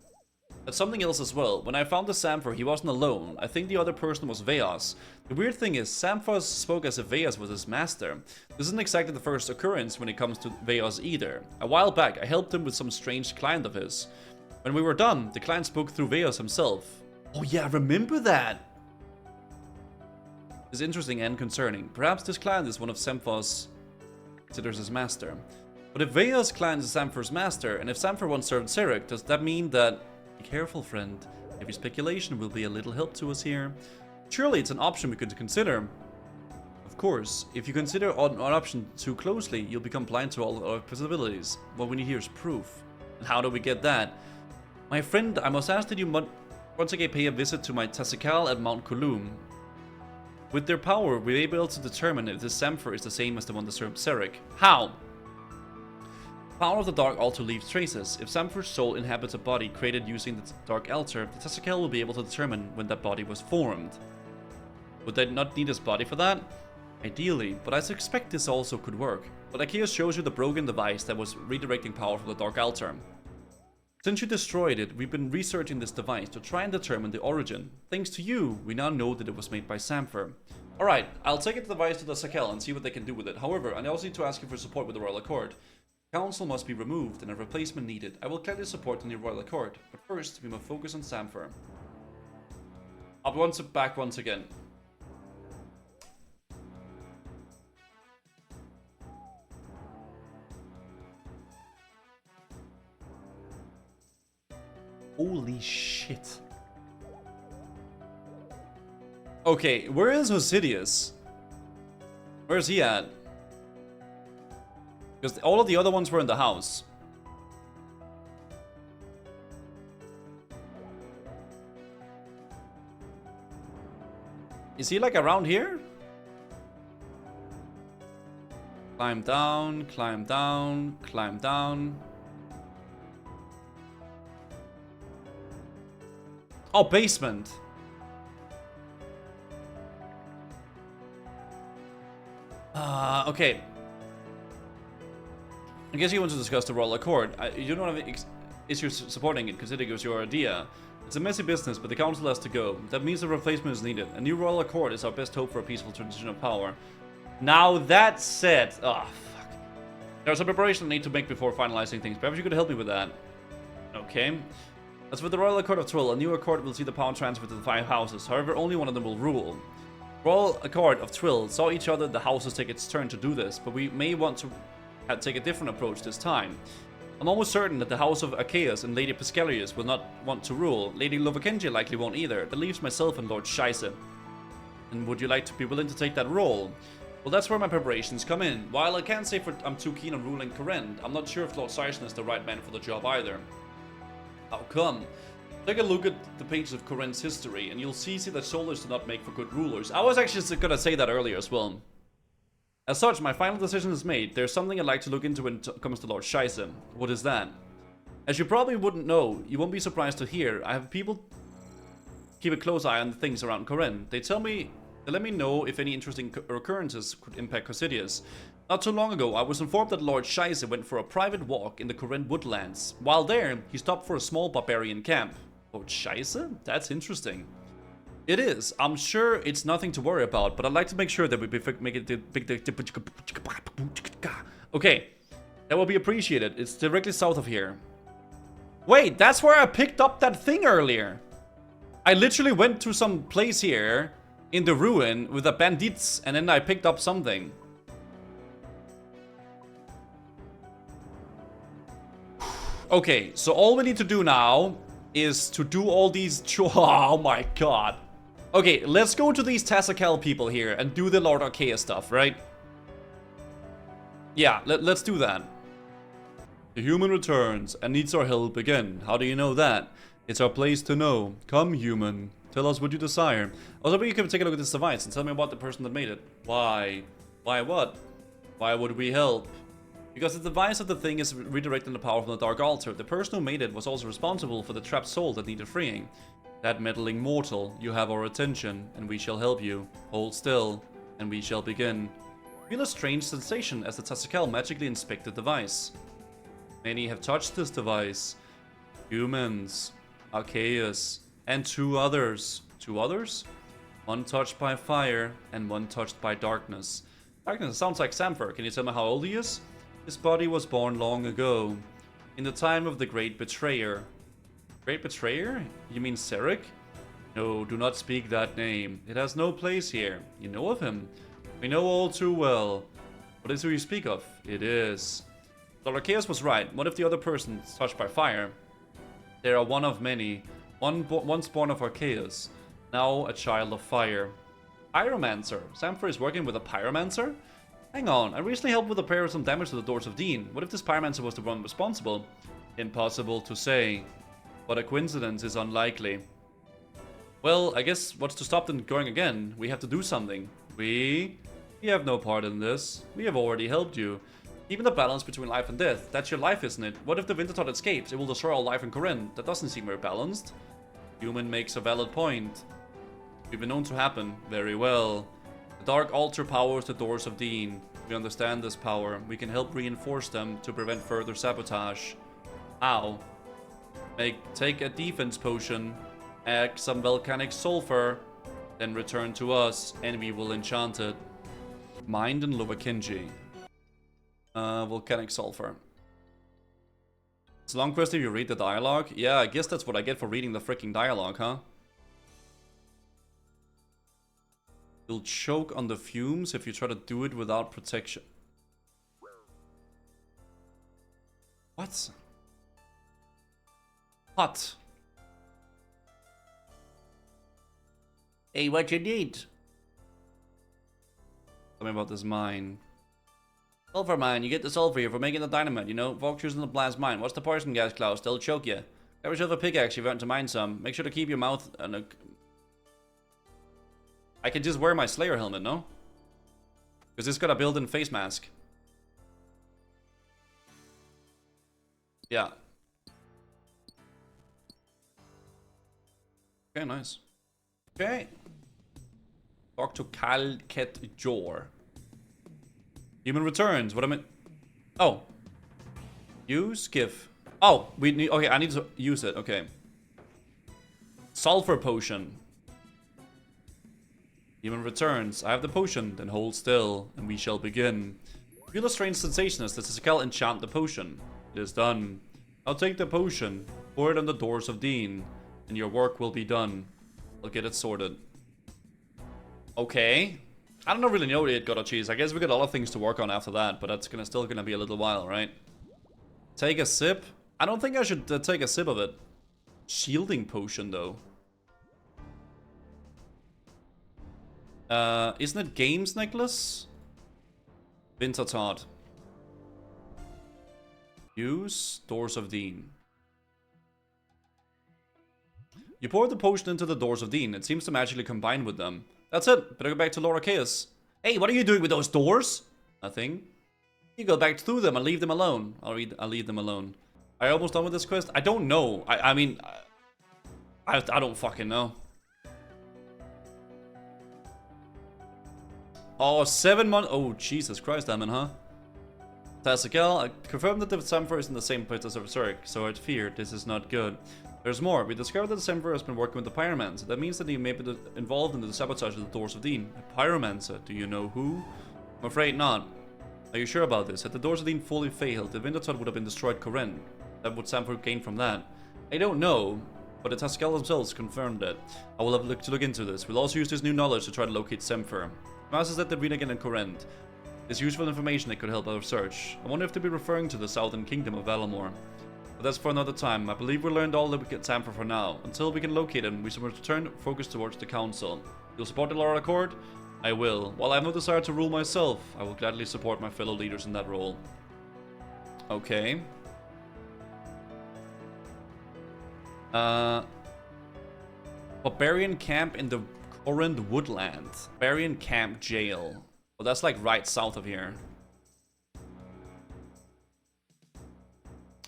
But something else as well. When I found the Samphar, he wasn't alone. I think the other person was Veos. The weird thing is, Samphar spoke as if Veos was his master. This isn't exactly the first occurrence when it comes to Veos either. A while back, I helped him with some strange client of his. When we were done, the client spoke through Veos himself. Oh yeah, remember that! It's interesting and concerning. Perhaps this client is one of Samphar's considers his master. But if Veos' client is Samphar's master, and if Samphar once served Ceric, does that mean that... Be careful, friend. Every speculation will be a little help to us here. Surely it's an option we could consider. Of course, if you consider an option too closely, you'll become blind to all our possibilities. What we need here is proof. And how do we get that? My friend, I must ask that you once again pay a visit to my Tassikal at Mount Kulum. With their power, we'll be able to determine if this Samphar is the same as the one that served Ceric. How? Power of the Dark Altar leaves traces. If Samfur's soul inhabits a body created using the Dark Altar, the Tentacle will be able to determine when that body was formed. Would they not need his body for that? Ideally, but I suspect this also could work. But Arceuus shows you the broken device that was redirecting power from the Dark Altar. Since you destroyed it, we've been researching this device to try and determine the origin. Thanks to you, we now know that it was made by Samfur. Alright, I'll take the device to the Tentacle and see what they can do with it. However, I also need to ask you for support with the Royal Accord. The Council must be removed and a replacement needed. I will gladly support the new Royal Accord, but first, we must focus on Samfur. I'll be back once again. Holy shit. Okay, where is Arceuus? Where is he at? Because all of the other ones were in the house. Is he like around here? Climb down, climb down, climb down. Oh, basement. Okay. I guess you want to discuss the Royal Accord. You don't have issues supporting it, considering it was your idea. It's a messy business, but the Council has to go. That means a replacement is needed. A new Royal Accord is our best hope for a peaceful transition of power. Now that said... fuck. There's some preparation I need to make before finalizing things. Perhaps you could help me with that. Okay. As for the Royal Accord of Twill, a new accord will see the power transfer to the 5 houses. However, only one of them will rule. Royal Accord of Twill saw each other the houses take its turn to do this, but we may want to take a different approach this time. I'm almost certain that the House of Arceuus and Lady Piscarius will not want to rule. Lady Lovakenji likely won't either. That leaves myself and Lord Scheisse. And would you like to be willing to take that role? Well, that's where my preparations come in. While I can't say I'm too keen on ruling Kourend, I'm not sure if Lord Scheisse is the right man for the job either. How come? Take a look at the pages of Kourend's history, and you'll see that soldiers do not make for good rulers. I was actually gonna say that earlier as well. As such, my final decision is made. There's something I'd like to look into when it comes to Lord Scheisse. What is that? As you probably wouldn't know, you won't be surprised to hear, I have people keep a close eye on the things around Kourend. They let me know if any interesting occurrences could impact Arceuus. Not too long ago, I was informed that Lord Scheisse went for a private walk in the Kourend woodlands. While there, he stopped for a small barbarian camp. Lord Scheisse? That's interesting. It is. I'm sure it's nothing to worry about, but I'd like to make sure that we make it... Okay, that will be appreciated. It's directly south of here. Wait, that's where I picked up that thing earlier. I literally went to some place here in the ruin with the bandits, and then I picked up something. Okay, so all we need to do now is to do all these... Oh my god. Okay, let's go to these Tentacle people here and do the Lord Arceuus stuff, right? Yeah, let's do that. The human returns and needs our help again. How do you know that? It's our place to know. Come, human. Tell us what you desire. I was hoping you could take a look at this device and tell me about the person that made it. Why? Why what? Why would we help? Because the device of the thing is redirecting the power from the Dark Altar. The person who made it was also responsible for the trapped soul that needed freeing. That meddling mortal, you have our attention, and we shall help you. Hold still, and we shall begin. Feel a strange sensation as the Tentacle magically inspect the device. Many have touched this device. Humans, Arceuus, and 2 others. 2 others? One touched by fire, and one touched by darkness. Darkness sounds like Samfur. Can you tell me how old he is? His body was born long ago, in the time of the Great Betrayer. Great Betrayer? You mean Serek? No, do not speak that name. It has no place here. You know of him? We know all too well. What is who you speak of? It is. Lord Arceuus was right. What if the other person is touched by fire? They are one of many. Once born of Arceuus, now a child of fire. Pyromancer. Samfur is working with a pyromancer? Hang on, I recently helped with the repair of some damage to the doors of Dean. What if this pyromancer was the one responsible? Impossible to say, but a coincidence is unlikely. Well, I guess what's to stop them going again? We have to do something. We have no part in this. We have already helped you. Even the balance between life and death. That's your life, isn't it? What if the Wintertot escapes? It will destroy all life in Corinth. That doesn't seem very balanced. Human makes a valid point. We've been known to happen. Very well. The Dark Altar powers the Doors of Dean. We understand this power. We can help reinforce them to prevent further sabotage. How? Take a defense potion, add some volcanic sulfur, then return to us, and we will enchant it. Mind and Lovakinji. Volcanic sulfur. It's a long quest if you read the dialogue. Yeah, I guess that's what I get for reading the freaking dialogue, huh? You'll choke on the fumes if you try to do it without protection. What? What? Hey, what you need? Tell me about this mine. Sulfur mine, you get the sulfur here for making the dynamite, you know? Vultures in the blast mine. What's the poison gas, Klaus? They'll choke you. Grab yourself a pickaxe if you want to mine some. Make sure to keep your mouth on a... I can just wear my Slayer helmet, no? Because it's got a built-in face mask. Yeah. Okay, nice. Okay. Talk to Kalket Jor. Human returns. What am I... Oh. Use GIF. Oh, we need... Okay, I need to use it. Okay. Sulfur potion. Human returns. I have the potion. Then hold still, and we shall begin. Feel a strange sensation as the Siskel enchant the potion. It is done. I'll take the potion. Pour it on the Doors of Dean, and your work will be done. I'll get it sorted. Okay. I don't really know yet, Gotta Cheese. I guess we got a lot of things to work on after that, but that's still gonna be a little while, right? Take a sip. I don't think I should take a sip of it. Shielding potion, though. Isn't it Games Necklace? Wintertot. Use Doors of Dean. You pour the potion into the Doors of Dean. It seems to magically combine with them. That's it. Better go back to Lord Arceuus. Hey, what are you doing with those doors? Nothing. You go back through them and leave them alone. I'll leave them alone. Are you almost done with this quest? I don't know. I mean... I don't fucking know. Oh, 7 months. Oh, Jesus Christ, Ammon, huh? Tassikel, I confirmed that the Semper is in the same place as Berserk, so I'd feared this is not good. There's more. We discovered that the Semper has been working with the Pyromancer. That means that he may be involved in the sabotage of the Doors of Dean. A Pyromancer? Do you know who? I'm afraid not. Are you sure about this? Had the Doors of Dean fully failed, the Wintertot would have been destroyed Corinth. That would Semper gain from that? I don't know, but the Tassikel themselves confirmed it. I will have to look into this. We'll also use this new knowledge to try to locate Semper. Masters at the Renegan and Corinth. It's useful information that could help our search. I wonder if they'll be referring to the Southern Kingdom of Valamor. But that's for another time. I believe we learned all that we can Semper for now. Until we can locate him, we should return focus towards the Council. You'll support the Laurel Accord? I will. While I have no desire to rule myself, I will gladly support my fellow leaders in that role. Okay. Barbarian camp in the Corinth Woodland. Barbarian camp jail. Oh, that's like right south of here.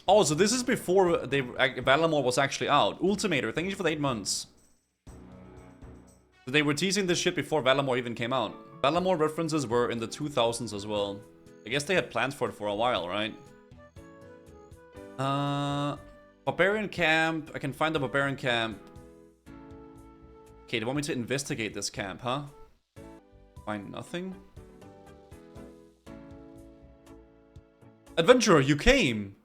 Oh, so this is before Valamor was actually out. Ultimator, thank you for the 8 months. They were teasing this shit before Valamor even came out. Valamor references were in the 2000s as well. I guess they had plans for it for a while, right? Barbarian camp. I can find the Barbarian camp. Okay, they want me to investigate this camp, huh? Find nothing? Adventurer, you came!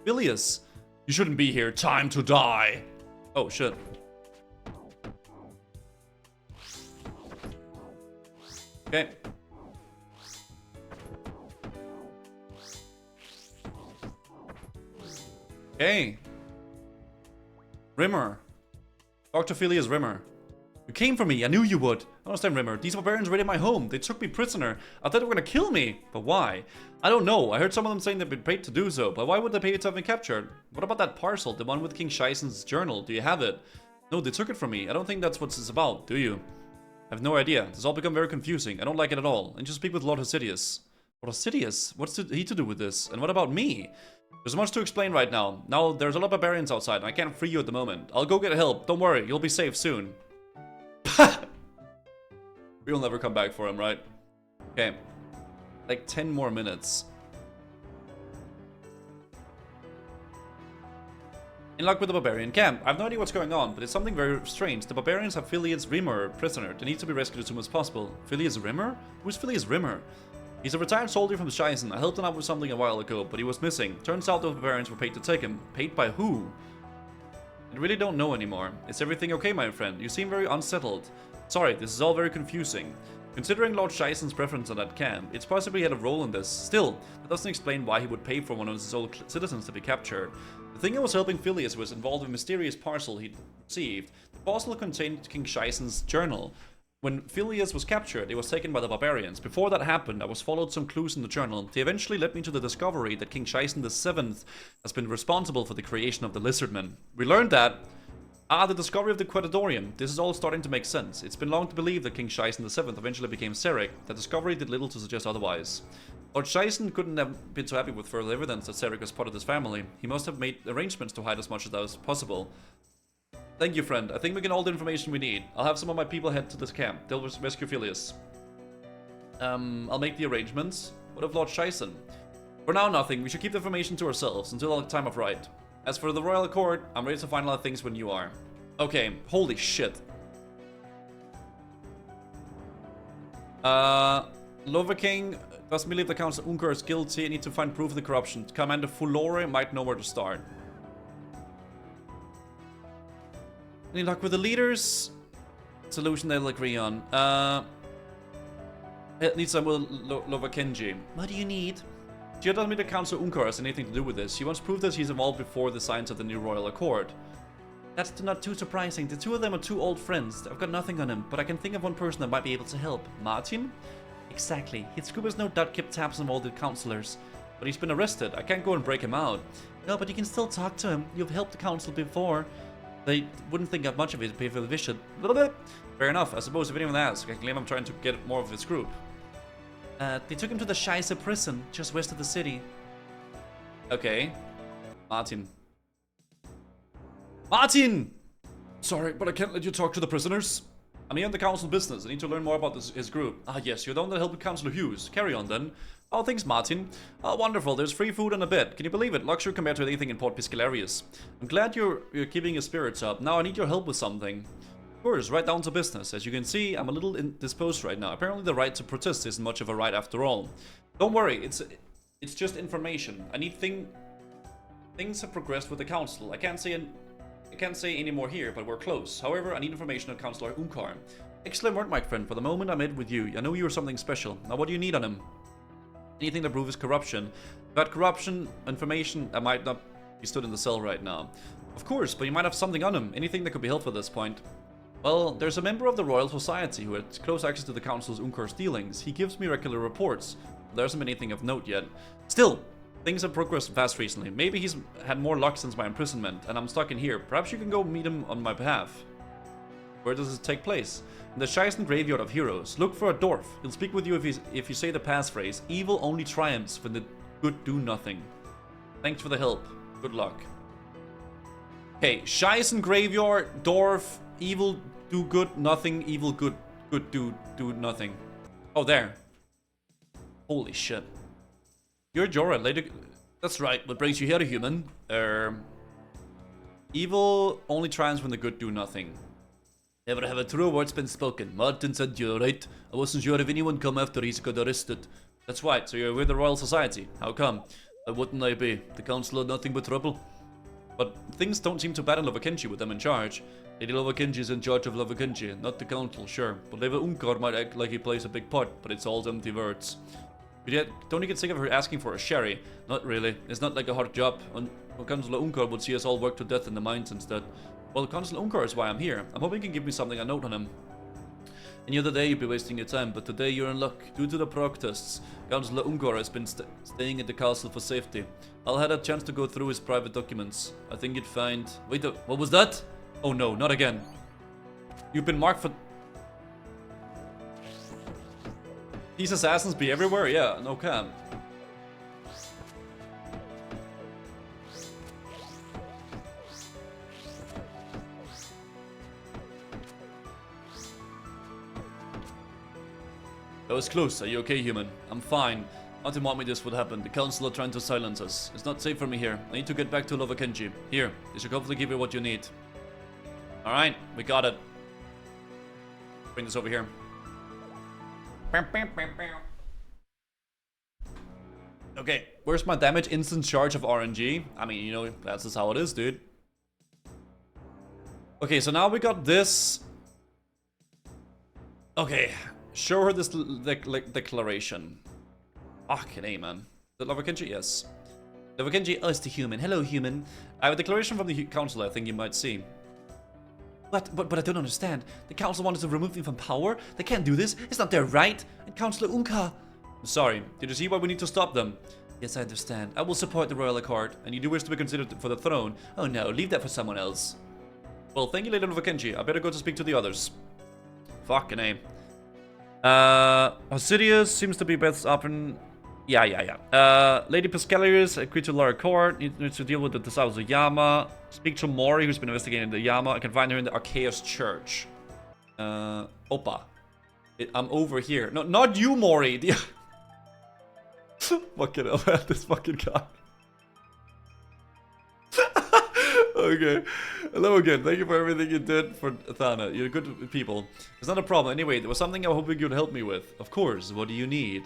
Bilius, you shouldn't be here. Time to die! Oh, shit. Okay. Okay. Rimmer. Dr. Phileas Rimmer. You came for me. I knew you would. I understand, Rimmer. These barbarians raided my home. They took me prisoner. I thought they were gonna kill me. But why? I don't know. I heard some of them saying they've been paid to do so. But why would they pay to have me captured? What about that parcel? The one with King Shaisen's journal. Do you have it? No, they took it from me. I don't think that's what it's about, do you? I have no idea. This all become very confusing. I don't like it at all. And just speak with Lord Hesidius. What Sidious? What's he to do with this? And what about me? There's much to explain right now. Now, there's a lot of barbarians outside, and I can't free you at the moment. I'll go get help. Don't worry, you'll be safe soon. We'll never come back for him, right? Okay. Like 10 more minutes. In luck with the barbarian camp. I have no idea what's going on, but it's something very strange. The barbarians have Phileas Rimmer prisoner. They need to be rescued as soon as possible. Phileas Rimmer? Who's Phileas Rimmer? He's a retired soldier from Scheisen. I helped him out with something a while ago, but he was missing. Turns out the barbarians were paid to take him. Paid by who? I really don't know anymore. Is everything okay, my friend? You seem very unsettled. Sorry, this is all very confusing. Considering Lord Scheisen's preference on that camp, it's possibly he had a role in this. Still, that doesn't explain why he would pay for one of his own citizens to be captured. The thing I was helping Phileas was involved in a mysterious parcel he'd received. The parcel contained King Scheisen's journal. When Phileas was captured, it was taken by the barbarians. Before that happened, I was followed some clues in the journal. They eventually led me to the discovery that King Scheisen VII has been responsible for the creation of the Lizardmen. We learned that... the discovery of the Quatadorium. This is all starting to make sense. It's been long to believe that King Scheisen VII eventually became Ceric. That discovery did little to suggest otherwise. Lord Scheisen couldn't have been so happy with further evidence that Ceric was part of his family. He must have made arrangements to hide as much as that was possible. Thank you, friend. I think we get all the information we need. I'll have some of my people head to this camp. They'll rescue Phileas. I'll make the arrangements. What of Lord Scheisen? For now, nothing. We should keep the information to ourselves until the time of right. As for the Royal Accord, I'm ready to finalize things when you are. Okay, holy shit. Lovaking does believe the Council Unkar is guilty. I need to find proof of the corruption. Commander Fulore might know where to start. Any luck with the leaders? Solution they'll agree on. It needs some with Lovakenji. What do you need? She doesn't mean the Council Unkar has anything to do with this. She wants proof that he's involved before the signs of the new Royal Accord. That's not too surprising. The two of them are two old friends. I've got nothing on him, but I can think of one person that might be able to help. Martin? Exactly. His group has no doubt kept tabs on all the councillors. But he's been arrested. I can't go and break him out. No, but you can still talk to him. You've helped the council before. They wouldn't think of much of it if they should. Fair enough. I suppose if anyone asks, I can claim I'm trying to get more of his group. They took him to the Scheisse prison, just west of the city. Okay. Martin. Martin! Sorry, but I can't let you talk to the prisoners. I'm here on the council business. I need to learn more about his group. Ah, yes, you're the one that helped Councillor Hughes. Carry on, then. Oh, thanks, Martin. Oh, wonderful. There's free food and a bed. Can you believe it? Luxury compared to anything in Port Piscalarius. I'm glad you're keeping your spirits up. Now I need your help with something. Of course, right down to business. As you can see, I'm a little indisposed right now. Apparently the right to protest isn't much of a right after all. Don't worry, it's just information. I need things have progressed with the council. I can't say any more here, but we're close. However, I need information on Councillor Unkar. Excellent work, my friend. For the moment I met with you, I know you were something special. Now what do you need on him? Anything that proves corruption. About corruption, information, I might not be stood in the cell right now. Of course, but you might have something on him. Anything that could be helpful at this point. Well, there's a member of the Royal Society who has close access to the Council's Unkar's dealings. He gives me regular reports. There hasn't been anything of note yet. Still, things have progressed fast recently. Maybe he's had more luck since my imprisonment, and I'm stuck in here. Perhaps you can go meet him on my behalf. Where does this take place? In the Scheisen Graveyard of Heroes. Look for a dwarf. He'll speak with you if you say the passphrase, evil only triumphs when the good do nothing. Thanks for the help. Good luck. Okay, Scheisen Graveyard, dwarf, evil do good, nothing, evil good do nothing. Oh, there. Holy shit. You're Jorah, lady. That's right. What brings you here, human? Evil only triumphs when the good do nothing. Never have a true word's been spoken. Martin said you're right. I wasn't sure if anyone come after he's got arrested. That's right. So you're with the Royal Society. How come? Why wouldn't I be? The council are nothing but trouble. But things don't seem too bad in Lovakenji with them in charge. Lady Lovakenji is in charge of Lovakenji, not the council, sure. But Lady Unkar might act like he plays a big part, but it's all empty words. But yet, don't you get sick of her asking for a sherry? Not really. It's not like a hard job. Councillor Unkar would see us all work to death in the mines instead. Well, Councillor Unkar is why I'm here. I'm hoping you can give me something, a note on him. Any other day you'd be wasting your time, but today you're in luck. Due to the protests, Councillor Unkar has been staying at the castle for safety. I'll have a chance to go through his private documents. I think you'd find... Wait, what was that? Oh no, not again. You've been marked for... These assassins be everywhere? Yeah, no cap. That was close. Are you okay, human? I'm fine. I didn't want me this would happen. The council are trying to silence us. It's not safe for me here. I need to get back to Lovakenji. Here, this should hopefully give you what you need. Alright, we got it. Bring this over here. Okay, where's my damage? Instant charge of RNG. I mean, you know, that's just how it is, dude. Okay, so now we got this. Okay, show her this declaration. Fucking A, man. The Lovakenji? Yes. Lovakenji, oh, it's the human. Hello, human. I have a declaration from the council I think you might see. But I don't understand. The council wanted to remove me from power? They can't do this. It's not their right. And Councillor Unka. I'm sorry. Did you see why we need to stop them? Yes, I understand. I will support the royal accord. And you do wish to be considered for the throne. Oh no, leave that for someone else. Well, thank you, Lady Lovakenji. I better go to speak to the others. Fucking A. Arceuus seems to be best up in... Yeah. Lady Pescalius agreed to lower court. Needs to deal with the disciples of Yama. Speak to Mori, who's been investigating the Yama. I can find her in the Arceuus church. Opa. I'm over here. No, not you, Mori. Fucking hell, man. This fucking guy. Okay. Hello again. Thank you for everything you did for Thana. You're good people. It's not a problem. Anyway, there was something I'm hoping you'd help me with. Of course. What do you need?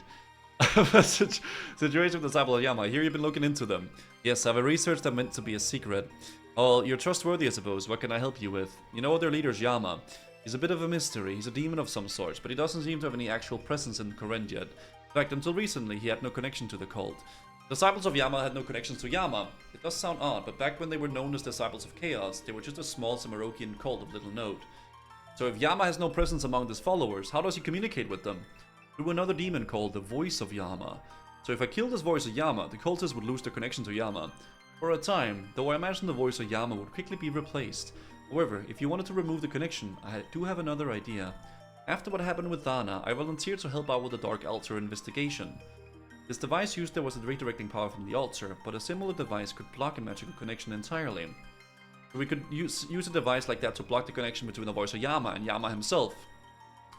Situation with the disciple of Yama. I hear you've been looking into them. Yes, I have a research that meant to be a secret. Oh, you're trustworthy, I suppose. What can I help you with? You know their leader's Yama. He's a bit of a mystery. He's a demon of some sort, but he doesn't seem to have any actual presence in Koren yet. In fact, until recently, he had no connection to the cult. Disciples of Yama had no connections to Yama. It does sound odd, but back when they were known as Disciples of Chaos, they were just a small Samarokian cult of little note. So if Yama has no presence among his followers, how does he communicate with them? Through another demon called the Voice of Yama. So if I killed this Voice of Yama, the cultists would lose their connection to Yama. For a time, though I imagine the Voice of Yama would quickly be replaced. However, if you wanted to remove the connection, I do have another idea. After what happened with Thana, I volunteered to help out with the Dark Altar investigation. This device used there was a redirecting power from the altar, but a similar device could block a magical connection entirely. So we could use a device like that to block the connection between the Voice of Yama and Yama himself.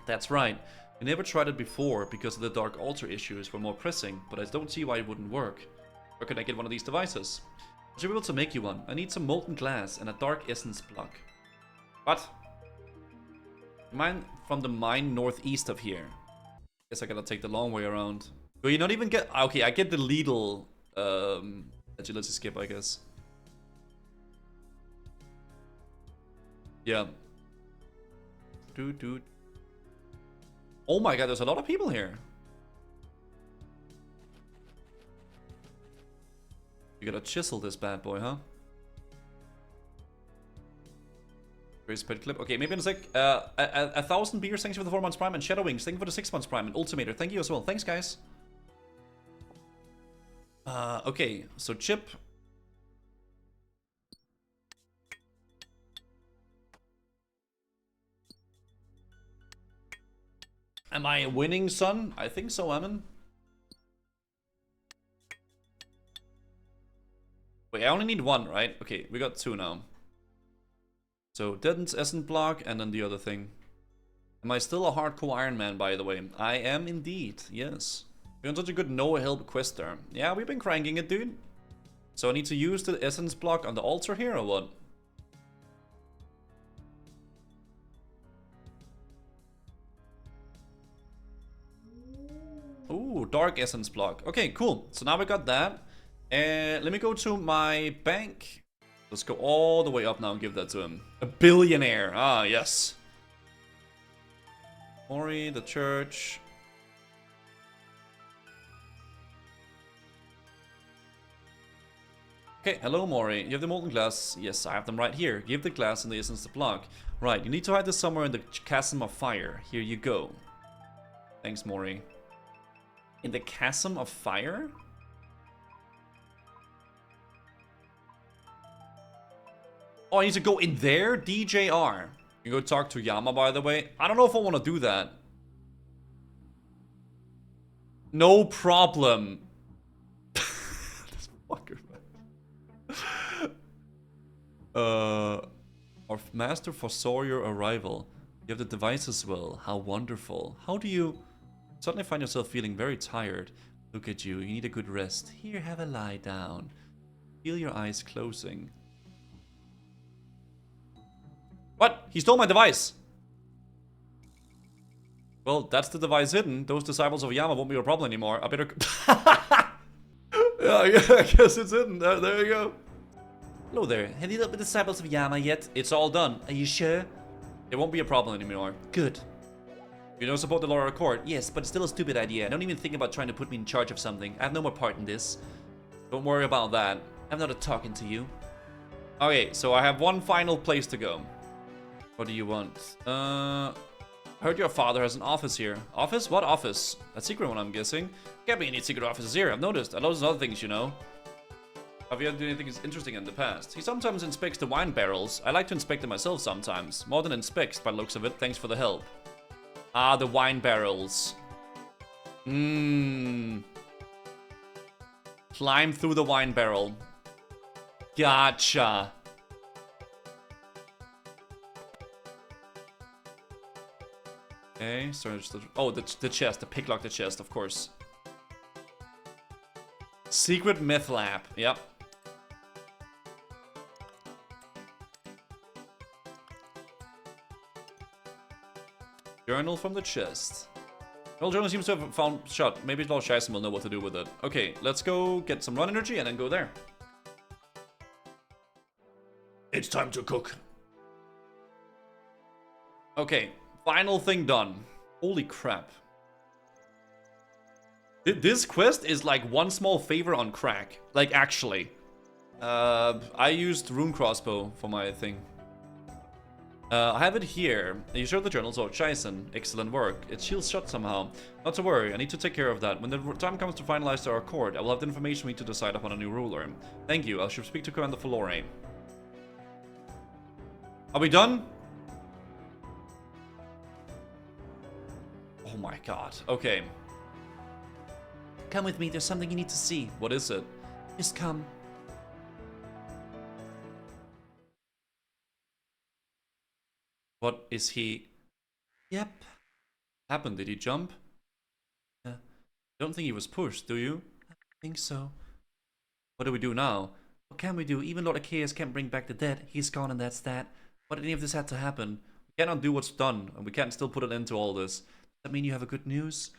That's right. We never tried it before because the Dark Altar issues were more pressing, but I don't see why it wouldn't work. Where can I get one of these devices? I should be able to make you one. I need some molten glass and a dark essence block. What? Mine from the mine northeast of here. Guess I gotta take the long way around. Do you not even get... Okay, I get the Lidl agility skip, I guess. Yeah. Dude. Oh my god, there's a lot of people here. You gotta chisel this bad boy, huh? Raise pet clip. Okay, maybe in a sec. 1,000 beers, thanks for the 4 months prime. And Shadow Wings, thank you for the 6 months prime. And Ultimator, thank you as well. Thanks, guys. Okay, so Chip. Am I winning, son? I think so, Ammon. Wait, I only need one, right? Okay, we got 2 now. So, Deaden's Essence block, and then the other thing. Am I still a hardcore Iron Man, by the way? I am indeed, yes. We're on such a good no-help quest there. Yeah, we've been cranking it, dude. So I need to use the Essence block on the altar here, or what? Ooh, Dark Essence block. Okay, cool. So now we got that. Let me go to my bank. Let's go all the way up now and give that to him. A billionaire. Ah, yes. Mori, the church. Okay, hello Mori. You have the molten glass. Yes, I have them right here. Give the glass and the essence to block. Right, you need to hide this somewhere in the chasm of fire. Here you go. Thanks, Mori. In the chasm of fire? Oh, I need to go in there? DJR. You go talk to Yama, by the way. I don't know if I want to do that. No problem. This fucker, man. Our master foresaw your arrival. You have the device as well. How wonderful. How do you suddenly find yourself feeling very tired? Look at you. You need a good rest. Here, have a lie down. Feel your eyes closing. What? He stole my device. Well, that's the device hidden. Those disciples of Yama won't be a problem anymore. I better... yeah, I guess it's hidden. There you go. Hello there. Have you dealt with the disciples of Yama yet? It's all done. Are you sure? It won't be a problem anymore. Good. You don't support the Laurel Accord? Yes, but it's still a stupid idea. Don't even think about trying to put me in charge of something. I have no more part in this. Don't worry about that. I'm not talking to you. Okay, so I have one final place to go. What do you want? Heard your father has an office here. Office? What office? A secret one, I'm guessing. Can't be any secret offices here. I've noticed. I noticed other things, you know. Have you had anything interesting in the past? He sometimes inspects the wine barrels. I like to inspect them myself sometimes. More than inspects, by the looks of it. Thanks for the help. Ah, the wine barrels. Climb through the wine barrel. Gotcha. Okay, search the... Oh, the chest. The picklock the chest, of course. Secret meth lab. Yep. Journal from the chest. Well, journal seems to have found shut. Maybe Lord Scheisse will know what to do with it. Okay, let's go get some run energy and then go there. It's time to cook. Okay, final thing done. Holy crap. This quest is like one small favor on crack. Like, actually. I used rune crossbow for my thing. I have it here. You showed the journals of Scheisse. Excellent work. It shields shut somehow. Not to worry, I need to take care of that. When the time comes to finalize our accord, I will have the information we need to decide upon a new ruler. Thank you. I should speak to Commander Falore. Are we done? Oh my god. Okay. Come with me. There's something you need to see. What is it? Just come. What is he? Yep. Happened? Did he jump? Don't think he was pushed, do you? I think so. What do we do now? What can we do? Even Lord Arceuus can't bring back the dead. He's gone and that's that. But any of this had to happen. We cannot do what's done, and we can't still put an end to all this. Does that mean you have a good news?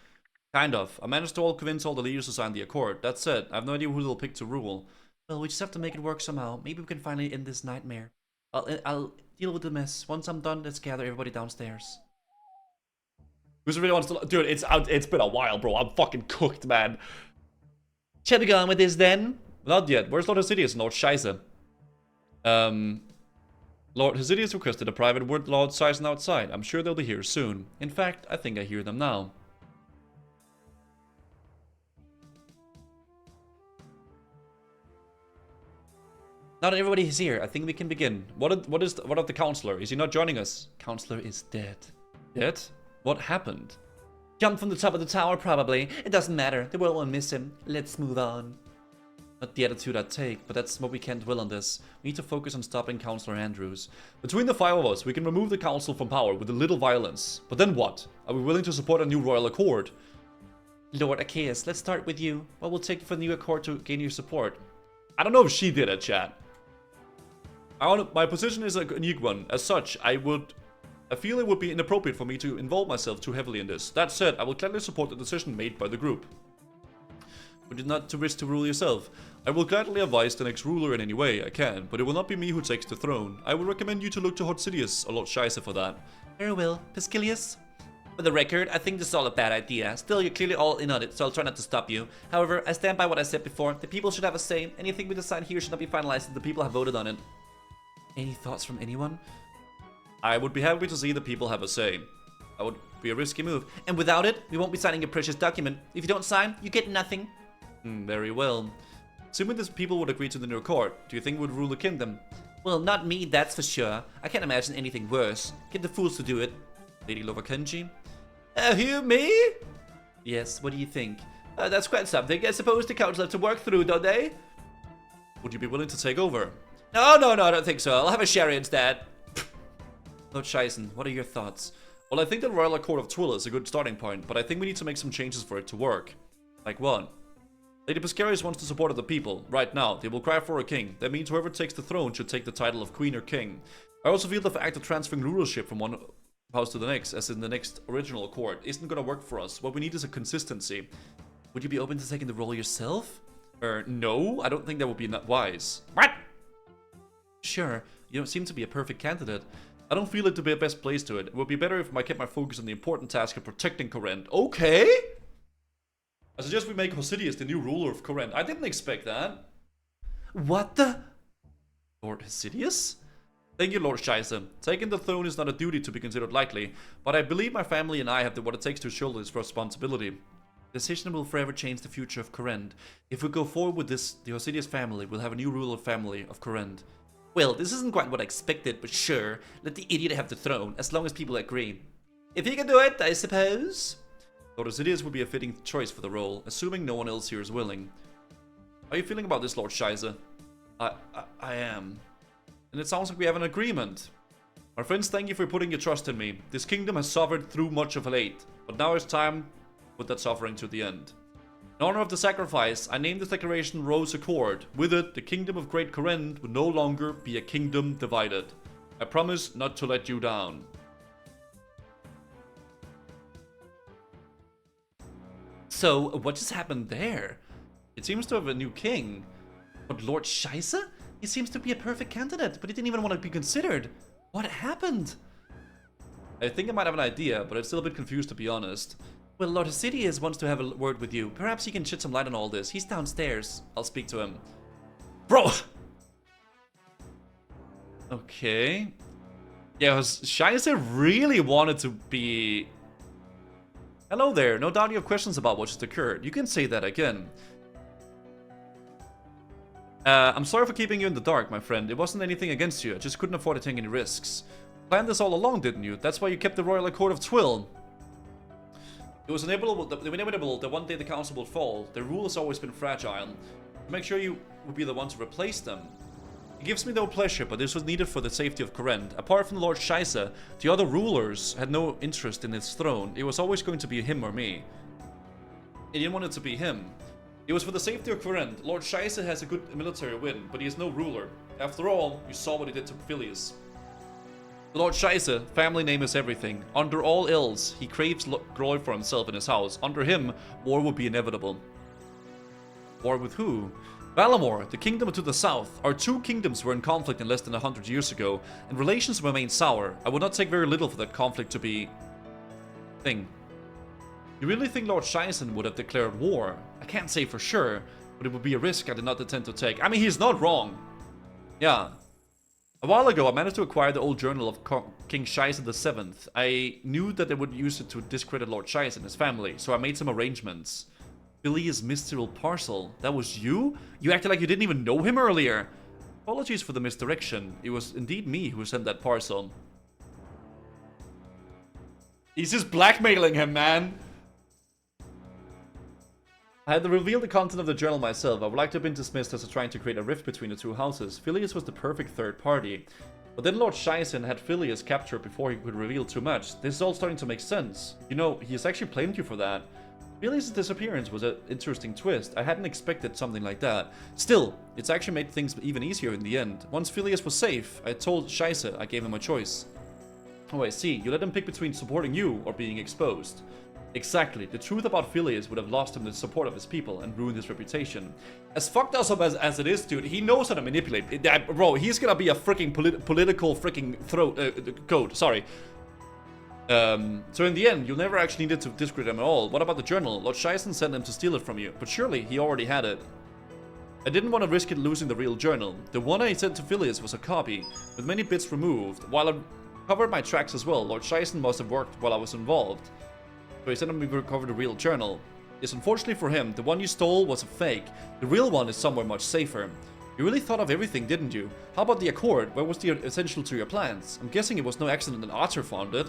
Kind of. I managed to convince all the leaders to sign the accord. That's it. I have no idea who they'll pick to rule. Well, we just have to make it work somehow. Maybe we can finally end this nightmare. I'll deal with the mess. Once I'm done, let's gather everybody downstairs. Who's really wants to... Dude, it's been a while, bro. I'm fucking cooked, man. Shall we go on with this then? Not yet. Where's Lord Hesidius and Lord Scheisse? Lord Hesidius requested a private word with Lord Scheisse outside. I'm sure they'll be here soon. In fact, I think I hear them now. Now that everybody is here, I think we can begin. What of the counselor? Is he not joining us? Counselor is dead. Dead? What happened? Jumped from the top of the tower, probably. It doesn't matter. The world won't miss him. Let's move on. Not the attitude I'd take, but that's what we can't dwell on this. We need to focus on stopping Counselor Andrews. Between the five of us, we can remove the council from power with a little violence. But then what? Are we willing to support a new royal accord? Lord Arceuus, let's start with you. What will it take for the new accord to gain your support? I don't know if she did it, chat. My position is a unique one. As such, I feel it would be inappropriate for me to involve myself too heavily in this. That said, I will gladly support the decision made by the group. But not to risk to rule yourself. I will gladly advise the next ruler in any way I can, but it will not be me who takes the throne. I will recommend you to look to Hesidius or Lord Scheisse for that. Very well. Pescilius? For the record, I think this is all a bad idea. Still, you're clearly all in on it, so I'll try not to stop you. However, I stand by what I said before. The people should have a say. Anything we decide here should not be finalized until the people have voted on it. Any thoughts from anyone? I would be happy to see the people have a say. That would be a risky move. And without it, we won't be signing a precious document. If you don't sign, you get nothing. Very well. Assuming these people would agree to the new accord, do you think would rule the kingdom? Well, not me, that's for sure. I can't imagine anything worse. Get the fools to do it. Lady Lovakenji? Who, me? Yes, what do you think? That's quite something. I suppose the council have to work through, don't they? Would you be willing to take over? No, I don't think so. I'll have a sherry instead. Lord Scheisen, what are your thoughts? Well, I think the Royal Accord of Twill is a good starting point, but I think we need to make some changes for it to work. Like what? Lady Pescarius wants the support of the people. Right now, they will cry for a king. That means whoever takes the throne should take the title of queen or king. I also feel the fact of transferring rulership from one house to the next, as in the next original accord, isn't gonna work for us. What we need is a consistency. Would you be open to taking the role yourself? No, I don't think that would be wise. What? Sure, you don't seem to be a perfect candidate. I don't feel it to be the best place to it. It would be better if I kept my focus on the important task of protecting Corrent. Okay! I suggest we make Hosidius the new ruler of Corrent. I didn't expect that. What the? Lord Hosidius? Thank you, Lord Scheisse. Taking the throne is not a duty to be considered lightly, but I believe my family and I have what it takes to shoulder this responsibility. The decision will forever change the future of Corrent. If we go forward with this, the Hosidius family will have a new ruler family of Corrent. Well, this isn't quite what I expected, but sure, let the idiot have the throne, as long as people agree. If he can do it, I suppose. Lord Hosidius would be a fitting choice for the role, assuming no one else here is willing. How are you feeling about this, Lord Scheisse? I am. And it sounds like we have an agreement. My friends, thank you for putting your trust in me. This kingdom has suffered through much of late, but now it's time to put that suffering to the end. In honor of the sacrifice, I name this declaration Rose Accord. With it, the kingdom of Great Corrent will no longer be a kingdom divided. I promise not to let you down. So, what just happened there? It seems to have a new king. But Lord Scheisse? He seems to be a perfect candidate, but he didn't even want to be considered. What happened? I think I might have an idea, but I'm still a bit confused to be honest. Well, Lord Hosidius wants to have a word with you. Perhaps he can shed some light on all this. He's downstairs. I'll speak to him. Bro! Okay. Yeah, Scheisse really wanted to be... Hello there. No doubt you have questions about what just occurred. You can say that again. I'm sorry for keeping you in the dark, my friend. It wasn't anything against you. I just couldn't afford to take any risks. You planned this all along, didn't you? That's why you kept the Royal Accord of Twill. It was inevitable that one day the council will fall. Their rule has always been fragile. To make sure you would be the one to replace them. It gives me no pleasure, but this was needed for the safety of Corrent. Apart from Lord Scheisse, the other rulers had no interest in its throne. It was always going to be him or me. They didn't want it to be him. It was for the safety of Corrent. Lord Scheisse has a good military win, but he is no ruler. After all, you saw what he did to Phileas. Lord Scheisse, family name is everything. Under all ills, he craves glory for himself and his house. Under him, war would be inevitable. War with who? Valamor, the kingdom to the south. Our two kingdoms were in conflict in less than 100 years ago, and relations remain sour. I would not take very little for that conflict to be... thing. You really think Lord Scheisse would have declared war? I can't say for sure, but it would be a risk I did not intend to take. I mean, he's not wrong. Yeah. A while ago, I managed to acquire the old journal of King Scheisse VII. I knew that they would use it to discredit Lord Scheisse and his family, so I made some arrangements. Phileas' mystical parcel. That was you? You acted like you didn't even know him earlier. Apologies for the misdirection. It was indeed me who sent that parcel. He's just blackmailing him, man. I had to reveal the content of the journal myself. I would like to have been dismissed as trying to create a rift between the two houses. Phileas was the perfect third party. But then Lord Scheisse had Phileas captured before he could reveal too much. This is all starting to make sense. You know, he has actually blamed you for that. Phileas' disappearance was an interesting twist. I hadn't expected something like that. Still, it's actually made things even easier in the end. Once Phileas was safe, I told Scheisse I gave him a choice. Oh, I see. You let him pick between supporting you or being exposed. Exactly. The truth about Phileas would have lost him the support of his people and ruined his reputation. As fucked up as it is, dude, he knows how to manipulate. Bro, he's gonna be a freaking political freaking code. Sorry. So in the end, you'll never actually need to discredit him at all. What about the journal? Lord Scheisse sent him to steal it from you, but surely he already had it. I didn't want to risk it losing the real journal. The one I sent to Phileas was a copy, with many bits removed. While I covered my tracks as well, Lord Scheisse must have worked while I was involved. So he sent him to recover the real journal. Yes, unfortunately for him, the one you stole was a fake. The real one is somewhere much safer. You really thought of everything, didn't you? How about the Accord? Where was the essential to your plans? I'm guessing it was no accident that Arthur found it.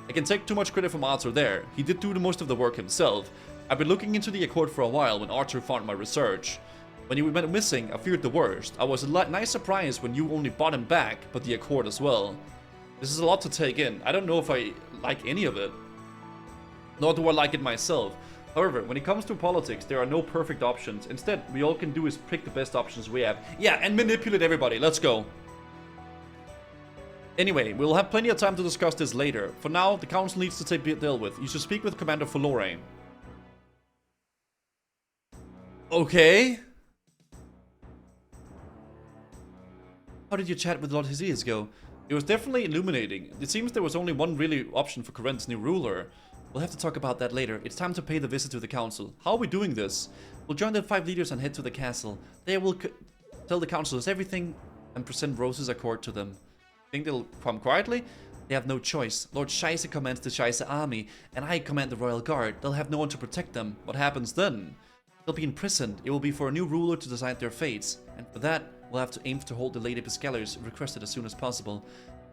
I can take too much credit from Arthur there. He did do the most of the work himself. I've been looking into the Accord for a while when Arthur found my research. When he went missing, I feared the worst. I was a nice surprise when you only bought him back, but the Accord as well. This is a lot to take in. I don't know if I like any of it. Nor do I like it myself. However, when it comes to politics, there are no perfect options. Instead, we all can do is pick the best options we have. Yeah, and manipulate everybody. Let's go. Anyway, we'll have plenty of time to discuss this later. For now, the council needs to be dealt with. You should speak with Commander Falore. Okay. How did your chat with Lord Hesius go? It was definitely illuminating. It seems there was only one really option for Corinth's new ruler. We'll have to talk about that later. It's time to pay the visit to the council. How are we doing this? We'll join the 5 leaders and head to the castle. There we'll tell the councilors everything and present Rose's Accord to them. Think they'll come quietly? They have no choice. Lord Scheisse commands the Scheisse army, and I command the royal guard. They'll have no one to protect them. What happens then? They'll be imprisoned. It will be for a new ruler to decide their fates. And for that, we'll have to aim to hold the Lady Piscalers requested as soon as possible.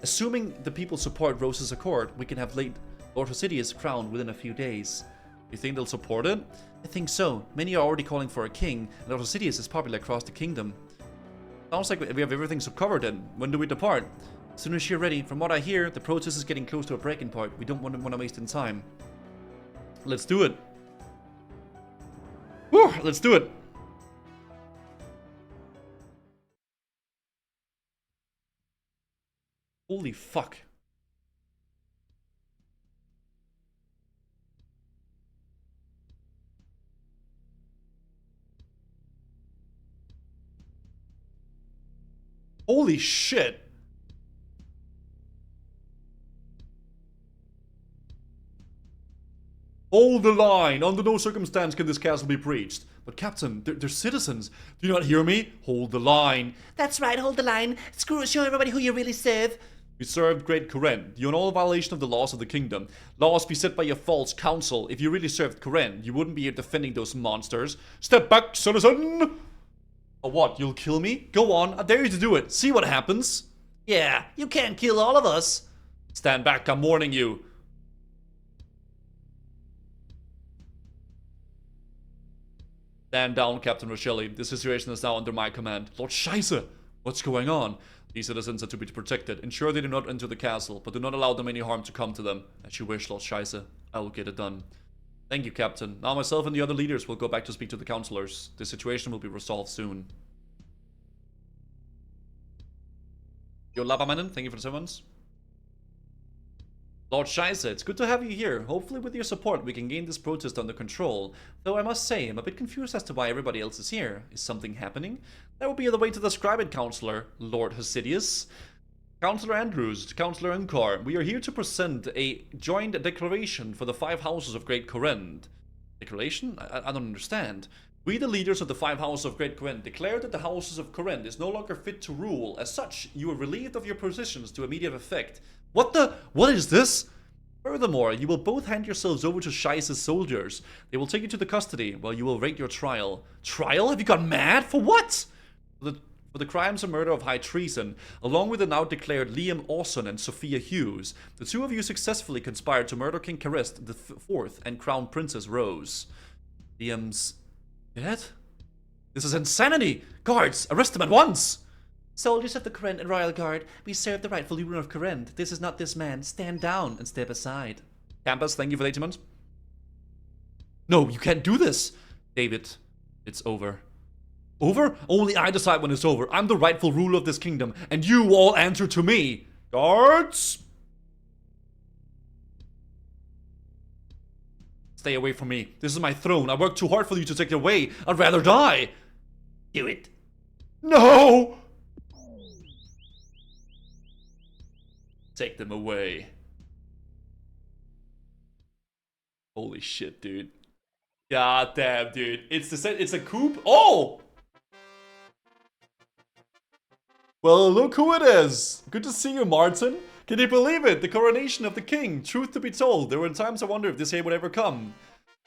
Assuming the people support Rose's Accord, we can have Lord Hesius crowned within a few days. You think they'll support it? I think so. Many are already calling for a king, and Lord Hesius is popular across the kingdom. Sounds like we have everything covered then. When do we depart? As soon as you're ready. From what I hear, the protest is getting close to a breaking point. We don't want to waste any time. Let's do it. Whew, let's do it. Holy fuck. Holy shit. Hold the line. Under no circumstance can this castle be breached. But Captain, they're citizens. Do you not hear me? Hold the line. That's right, hold the line. Show everybody who you really serve. We served Great Corinth. You're in all violation of the laws of the kingdom. Laws beset by your false council. If you really served Corinth, you wouldn't be here defending those monsters. Step back, citizen! Or what, you'll kill me? Go on, I dare you to do it. See what happens. Yeah, you can't kill all of us. Stand back, I'm warning you. Stand down, Captain Rochelle. This situation is now under my command. Lord Scheisse, what's going on? These citizens are to be protected. Ensure they do not enter the castle, but do not allow them any harm to come to them. As you wish, Lord Scheisse. I will get it done. Thank you, Captain. Now myself and the other leaders will go back to speak to the councillors. The situation will be resolved soon. Yo, Lavamanen, thank you for the summons. Lord Scheisse, it's good to have you here. Hopefully with your support we can gain this protest under control. Though I must say, I'm a bit confused as to why everybody else is here. Is something happening? That would be the way to describe it, Councillor. Lord Hesius. Councillor Andrews, Councillor Unkar, we are here to present a joint declaration for the 5 houses of Great Corinth. Declaration? I don't understand. We, the leaders of the 5 houses of Great Corinth, declare that the houses of Corinth is no longer fit to rule. As such, you are relieved of your positions to immediate effect. What is this? Furthermore, you will both hand yourselves over to Scheisse's soldiers. They will take you to the custody, while you will await your trial. Trial? Have you gone mad? For what? For the crimes and murder of high treason, along with the now declared Liam Orson and Sophia Hughes. The 2 of you successfully conspired to murder King Carist IV and Crown Princess Rose. Liam's dead? This is insanity! Guards, arrest him at once! Soldiers of the Corinth and Royal Guard, we serve the rightful ruler of Corinth. This is not this man. Stand down and step aside. Campus, thank you for the 8 months. No, you can't do this! David, it's over. Over? Only I decide when it's over. I'm the rightful ruler of this kingdom, and you all answer to me. Guards! Stay away from me. This is my throne. I worked too hard for you to take it away. I'd rather die. Do it. No! Take them away. Holy shit, dude. God damn, dude. It's a coup. Oh! Well, look who it is. Good to see you, Martin. Can you believe it? The coronation of the king. Truth to be told, there were times I wonder if this day would ever come.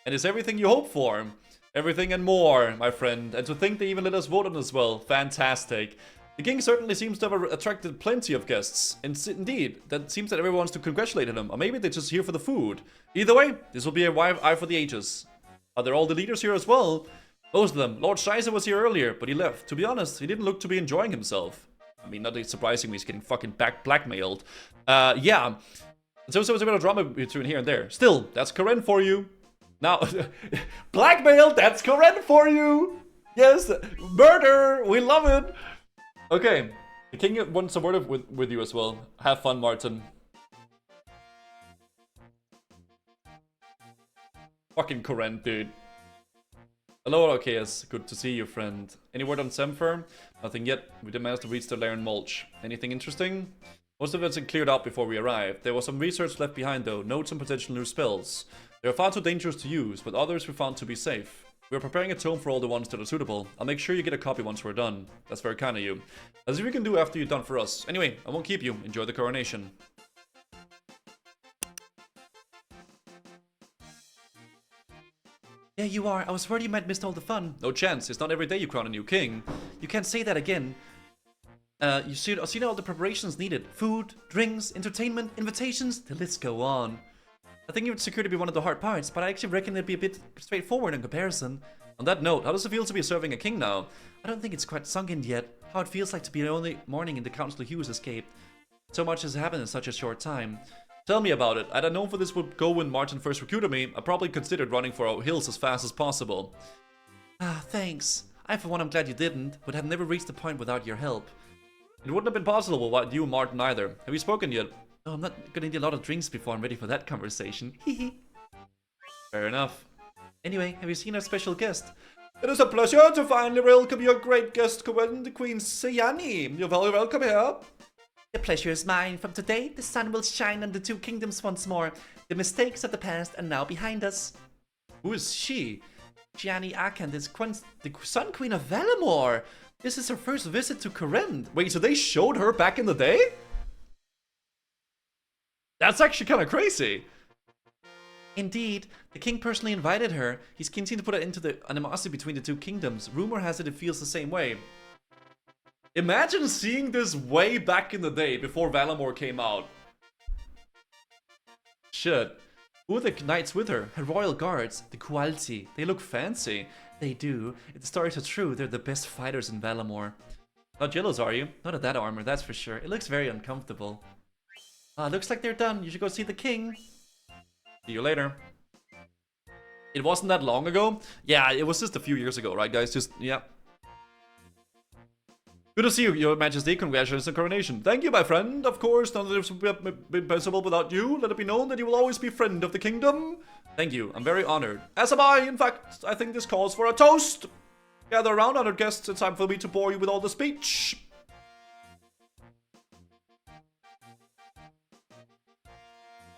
And it's everything you hope for. Everything and more, my friend. And to think they even let us vote on as well. Fantastic. The king certainly seems to have attracted plenty of guests. And indeed, that seems that everyone wants to congratulate him. Or maybe they're just here for the food. Either way, this will be a eye for the ages. Are there all the leaders here as well? Most of them. Lord Scheiser was here earlier, but he left. To be honest, he didn't look to be enjoying himself. I mean, not surprisingly, he's getting fucking blackmailed. Yeah. So there was a bit of drama between here and there. Still, that's Karen for you. Now, blackmail, that's Karen for you. Yes, murder, we love it. Okay, the king wants a word with you as well. Have fun, Martin. Fucking Karen, dude. Hello, Arceuus. Good to see you, friend. Any word on Semfer? Nothing yet. We didn't manage to reach the Laren Mulch. Anything interesting? Most of it's been cleared out before we arrived. There was some research left behind though, notes and potential new spells. They are far too dangerous to use, but others we found to be safe. We are preparing a tome for all the ones that are suitable. I'll make sure you get a copy once we're done. That's very kind of you. As if we can do after you're done for us. Anyway, I won't keep you. Enjoy the coronation. There you are. I was worried you might miss all the fun. No chance. It's not every day you crown a new king. You can't say that again. You see all the preparations needed. Food, drinks, entertainment, invitations, the list go on. I think it would secure to be one of the hard parts, but I actually reckon it'd be a bit straightforward in comparison. On that note, how does it feel to be serving a king now? I don't think it's quite sunk in yet. How it feels like to be the only morning in the Council Hughes escaped. So much has happened in such a short time. Tell me about it. I'd known for this would go when Martin first recruited me. I probably considered running for our hills as fast as possible. Ah, thanks. I for one am glad you didn't, would have never reached the point without your help. It wouldn't have been possible without you and Martin either. Have you spoken yet? Oh, I'm not gonna need a lot of drinks before I'm ready for that conversation. Hehe. Fair enough. Anyway, have you seen our special guest? It is a pleasure to finally welcome your great guest, the Queen Sayani. You're very welcome here. The pleasure is mine. From today, the sun will shine on the two kingdoms once more. The mistakes of the past are now behind us. Who is she? Gianni Arcand is the Sun Queen of Valamor. This is her first visit to Corinth. Wait, so they showed her back in the day? That's actually kind of crazy. Indeed, the king personally invited her. He's keen to put it into the animosity between the two kingdoms. Rumor has it feels the same way. Imagine seeing this way back in the day before Valamor came out. Shit. Who are the knights with her? Her royal guards, the Quality. They look fancy. They do. If the stories are true, they're the best fighters in Valamor. Not jealous, are you? Not of that armor, that's for sure. It looks very uncomfortable. Looks like they're done. You should go see the king. See you later. It wasn't that long ago? Yeah, it was just a few years ago, right guys? Just, yeah. Good to see you, Your Majesty. Congratulations on coronation. Thank you, my friend. Of course, none of this would have been possible without you. Let it be known that you will always be friend of the kingdom. Thank you. I'm very honored. As am I. In fact, I think this calls for a toast. Gather around, honored guests. It's time for me to bore you with all the speech.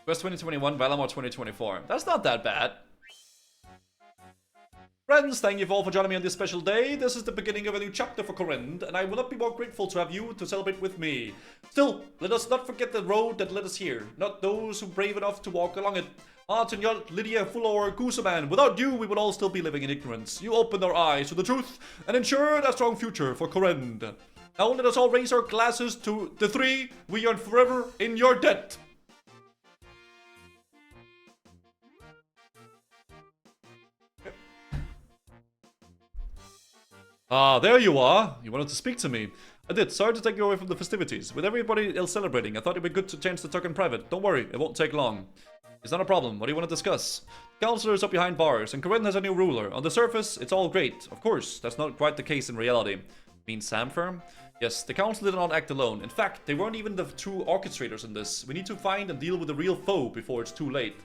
Quest 2021, Valamor 2024. That's not that bad. Friends, thank you all for joining me on this special day. This is the beginning of a new chapter for Corinth, and I will not be more grateful to have you to celebrate with me. Still, let us not forget the road that led us here, not those who brave enough to walk along it. Martin, Yalt, Lydia, Fulor, Gooseman, without you, we would all still be living in ignorance. You opened our eyes to the truth and ensured a strong future for Corinth. Now let us all raise our glasses to the three. We are forever in your debt. Ah, there you are. You wanted to speak to me. I did. Sorry to take you away from the festivities. With everybody else celebrating, I thought it'd be good to chance to talk in private. Don't worry, it won't take long. It's not a problem. What do you want to discuss? The counselor is up behind bars, and Corinth has a new ruler. On the surface, it's all great. Of course, that's not quite the case in reality. Mean Samfirm? Yes, the council did not act alone. In fact, they weren't even the true orchestrators in this. We need to find and deal with the real foe before it's too late.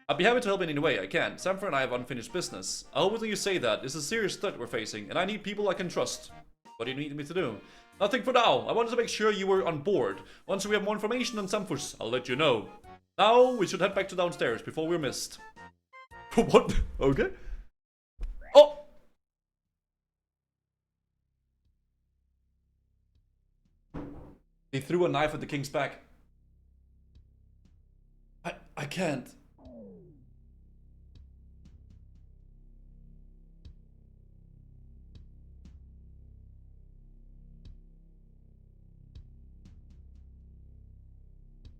I'd be happy to help in any way I can. Samfer and I have unfinished business. I hope when you say that, it's a serious threat we're facing, and I need people I can trust. What do you need me to do? Nothing for now. I wanted to make sure you were on board. Once we have more information on Samfus, I'll let you know. Now, we should head back to downstairs before we're missed. What? Okay. Oh! He threw a knife at the king's back. I can't.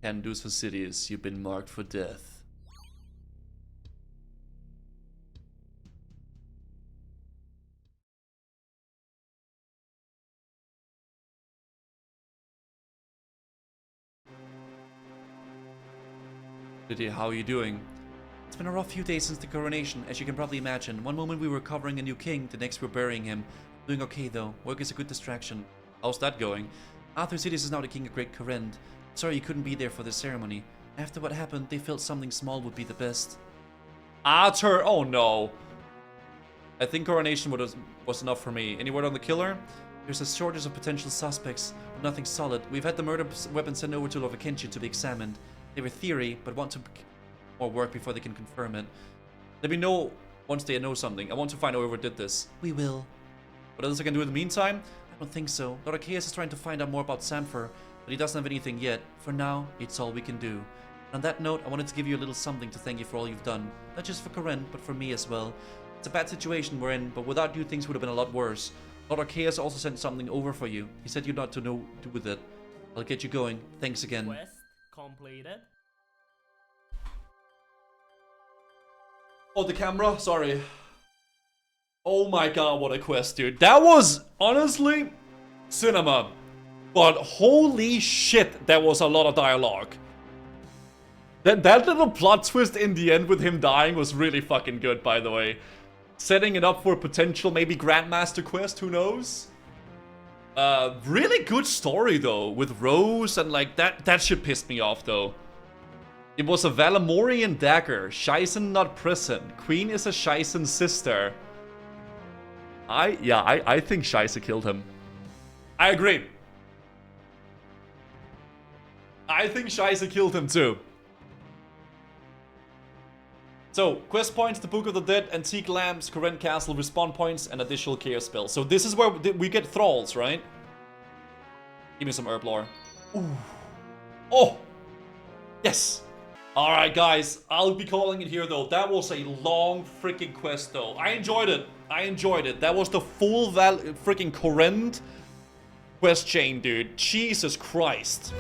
Candus Fastidious, you've been marked for death. Lydia, how are you doing? It's been a rough few days since the coronation, as you can probably imagine. One moment we were covering a new king, the next we're burying him. Doing okay though. Work is a good distraction. How's that going? Arthur is now the king of Great Corinth. Sorry you couldn't be there for the ceremony. After what happened, they felt something small would be the best. Arthur! Oh no. I think coronation was enough for me. Any word on the killer? There's a shortage of potential suspects, but nothing solid. We've had the murder weapon sent over to Lord Akenchi to be examined. They have a theory, but want to more work before they can confirm it. Let me know once they know something. I want to find out whoever did this. We will. What else I can do in the meantime? I don't think so. Lord Arceuus is trying to find out more about Samfer, but he doesn't have anything yet. For now, it's all we can do. On that note, I wanted to give you a little something to thank you for all you've done. Not just for Corinth, but for me as well. It's a bad situation we're in, but without you things would have been a lot worse. Lord Arceuus also sent something over for you. He said you're not to know do with it. I'll get you going. Thanks again. Quest completed. Oh, the camera? Sorry. Oh my god, what a quest, dude. That was, honestly, cinema. But holy shit, that was a lot of dialogue. That little plot twist in the end with him dying was really fucking good, by the way. Setting it up for a potential maybe Grandmaster quest, who knows? Really good story, though, with Rose and like that shit pissed me off, though. It was a Valamorian dagger. Shaisen, not prison. Queen is a Shaisen sister. I think Shaisa killed him. I agree. I think Shaisa killed him too. So, quest points, the Book of the Dead, Antique Lamps, Corinth Castle, respawn points, and additional chaos spells. So this is where we get thralls, right? Give me some herb lore. Ooh. Oh! Yes! Alright guys, I'll be calling it here though. That was a long freaking quest though. I enjoyed it. I enjoyed it. That was the full freaking Corinth quest chain, dude. Jesus Christ.